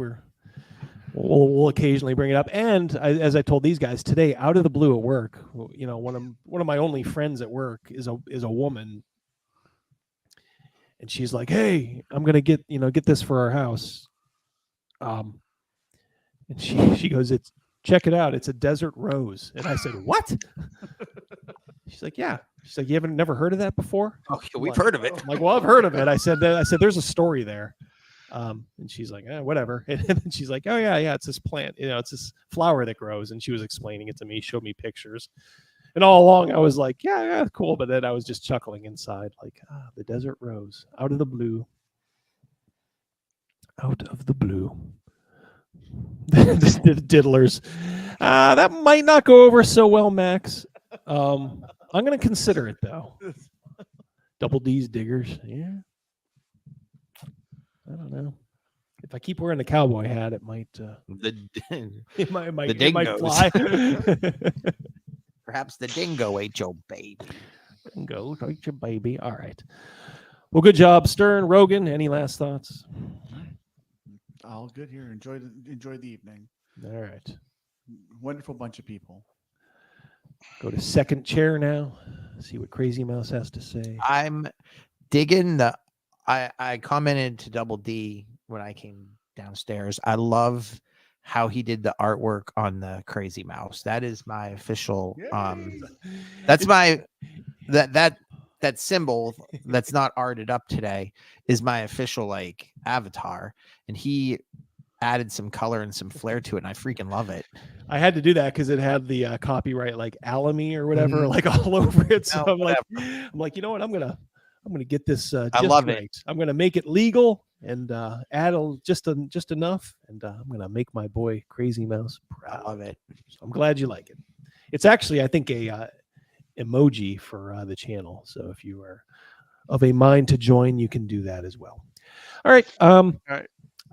we'll occasionally bring it up. And as I told these guys today, out of the blue at work, you know, one of my only friends at work is a woman. And she's like, "Hey, I'm gonna get this for our house." And she goes, check it out. It's a desert rose. And I said, "What?" She's like, "Yeah." She's like, "You never heard of that before?" Oh, we've heard of it. I'm like, "Well, I've heard of it." I said, "There's a story there." And she's like, "Whatever." And then she's like, "Oh yeah, it's this plant. You know, it's this flower that grows." And she was explaining it to me, showed me pictures. And all along, I was like, yeah, cool. But then I was just chuckling inside, like, the desert rose, out of the blue. Out of the blue. The diddlers. That might not go over so well, Max. I'm going to consider it, though. Double D's diggers. Yeah. I don't know. If I keep wearing the cowboy hat, it might it might fly. Perhaps the dingo ate your baby. Dingo ate your baby. All right. Well, good job, Stern. Rogan, any last thoughts? All good here. Enjoy the evening. All right. Wonderful bunch of people. Go to second chair now. See what Crazymouse has to say. I'm digging I commented to Double D when I came downstairs. I love how he did the artwork on the Crazymouse. That is my official that's my that symbol that's not arted up today is my official like avatar, and he added some color and some flair to it, and I freaking love it. I had to do that because it had the copyright like Alamy or whatever like all over it. So I'm like, you know what? I'm gonna get this. I love it. I'm gonna make it legal and add just enough, and I'm gonna make my boy Crazymouse proud. I love it. So I'm glad you like it. It's actually, I think, emoji for the channel. So if you are of a mind to join, you can do that as well. All right.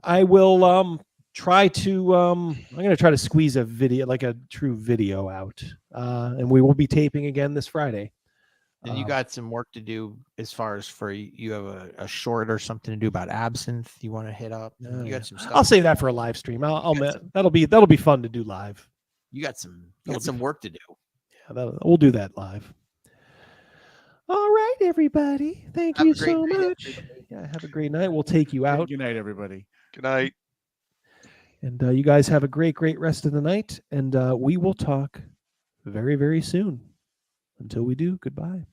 I will try to I'm going to try to squeeze a video, like a true video out. And we will be taping again this Friday. And you got some work to do as far as for you have a short or something to do about absinthe you want to hit up. You got some stuff. I'll save that for a live stream. That'll be fun to do live. You got some work to do. Yeah, we'll do that live. All right, everybody. Thank you so much. Yeah, have a great night. We'll take you out. Good night, everybody. Good night. And you guys have a great rest of the night. And we will talk very, very soon. Until we do, goodbye.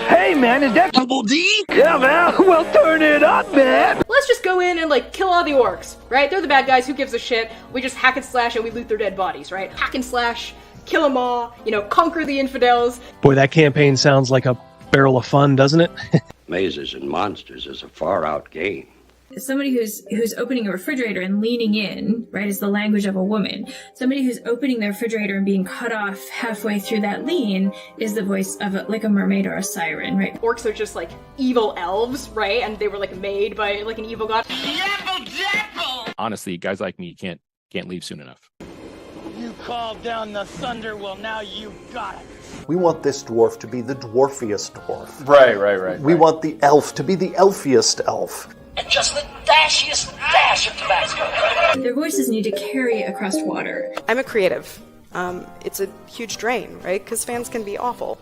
Hey, man, is that Double D? Yeah, man. Well, turn it up, man. Let's just go in and like kill all the orcs, right? They're the bad guys. Who gives a shit? We just hack and slash and we loot their dead bodies, right? Hack and slash, kill them all. Conquer the infidels. Boy, that campaign sounds like a barrel of fun, doesn't it? Mazes and monsters is a far-out game. Somebody who's opening a refrigerator and leaning in, right, is the language of a woman. Somebody who's opening their refrigerator and being cut off halfway through that lean is the voice of like a mermaid or a siren, right? Orcs are just like evil elves, right? And they were like made by like an evil god. Honestly, guys like me can't leave soon enough. You called down the thunder, well now you got it. We want this dwarf to be the dwarfiest dwarf. Right. We want the elf to be the elfiest elf. And just the dashiest dash of Tabasco. Their voices need to carry across water. I'm a creative. It's a huge drain, right? Because fans can be awful.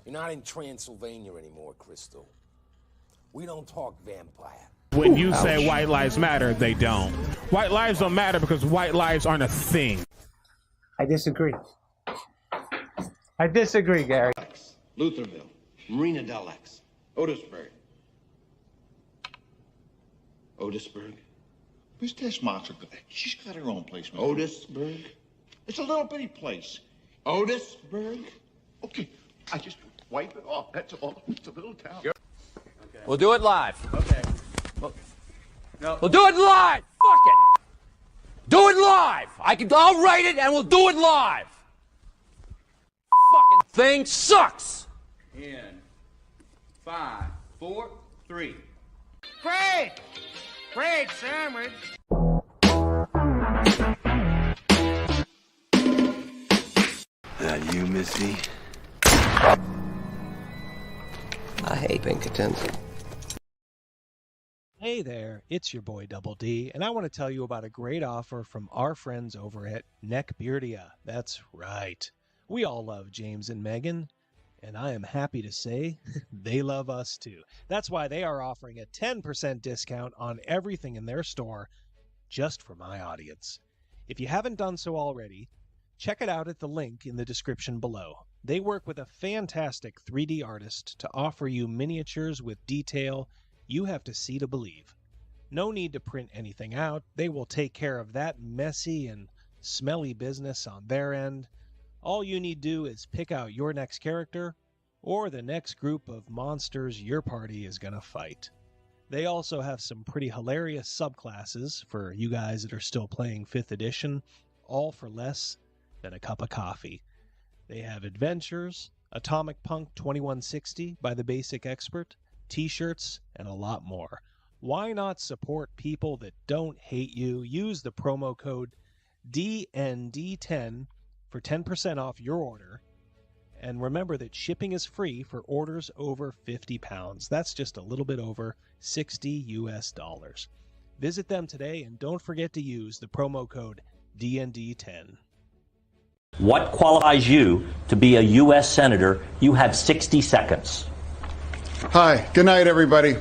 You're not in Transylvania anymore, Crystal. We don't talk vampire. When you say white lives matter, they don't. White lives don't matter because white lives aren't a thing. I disagree. I disagree, Gary. Lutherville, Marina Del X, Otisburg. Otisburg? Who's this monster? She's got her own place. Otisburg? It's a little bitty place. Otisburg? Okay, I just wipe it off. That's all. It's a little town. Okay. We'll do it live. Okay. No. We'll do it live. Fuck it. Do it live. I'll write it and we'll do it live. Fucking thing sucks. In 5, 4, 3. Great sandwich. You, Missy? I hate Pinkerton. Hey there, it's your boy Double D, and I want to tell you about a great offer from our friends over at Neckbeardia. That's right. We all love James and Megan, and I am happy to say they love us too. That's why they are offering a 10% discount on everything in their store just for my audience. If you haven't done so already, check it out at the link in the description below. They work with a fantastic 3D artist to offer you miniatures with detail you have to see to believe. No need to print anything out. They will take care of that messy and smelly business on their end. All you need to do is pick out your next character or the next group of monsters your party is going to fight. They also have some pretty hilarious subclasses for you guys that are still playing 5th edition, all for less than a cup of coffee. They have adventures, Atomic Punk 2160 by the Basic Expert, t-shirts, and a lot more. Why not support people that don't hate you? Use the promo code DND10 for 10% off your order. And remember that shipping is free for orders over 50 pounds. That's just a little bit over $60 US. Visit them today and don't forget to use the promo code DND10. What qualifies you to be a U.S. Senator? You have 60 seconds. Hi, good night, everybody.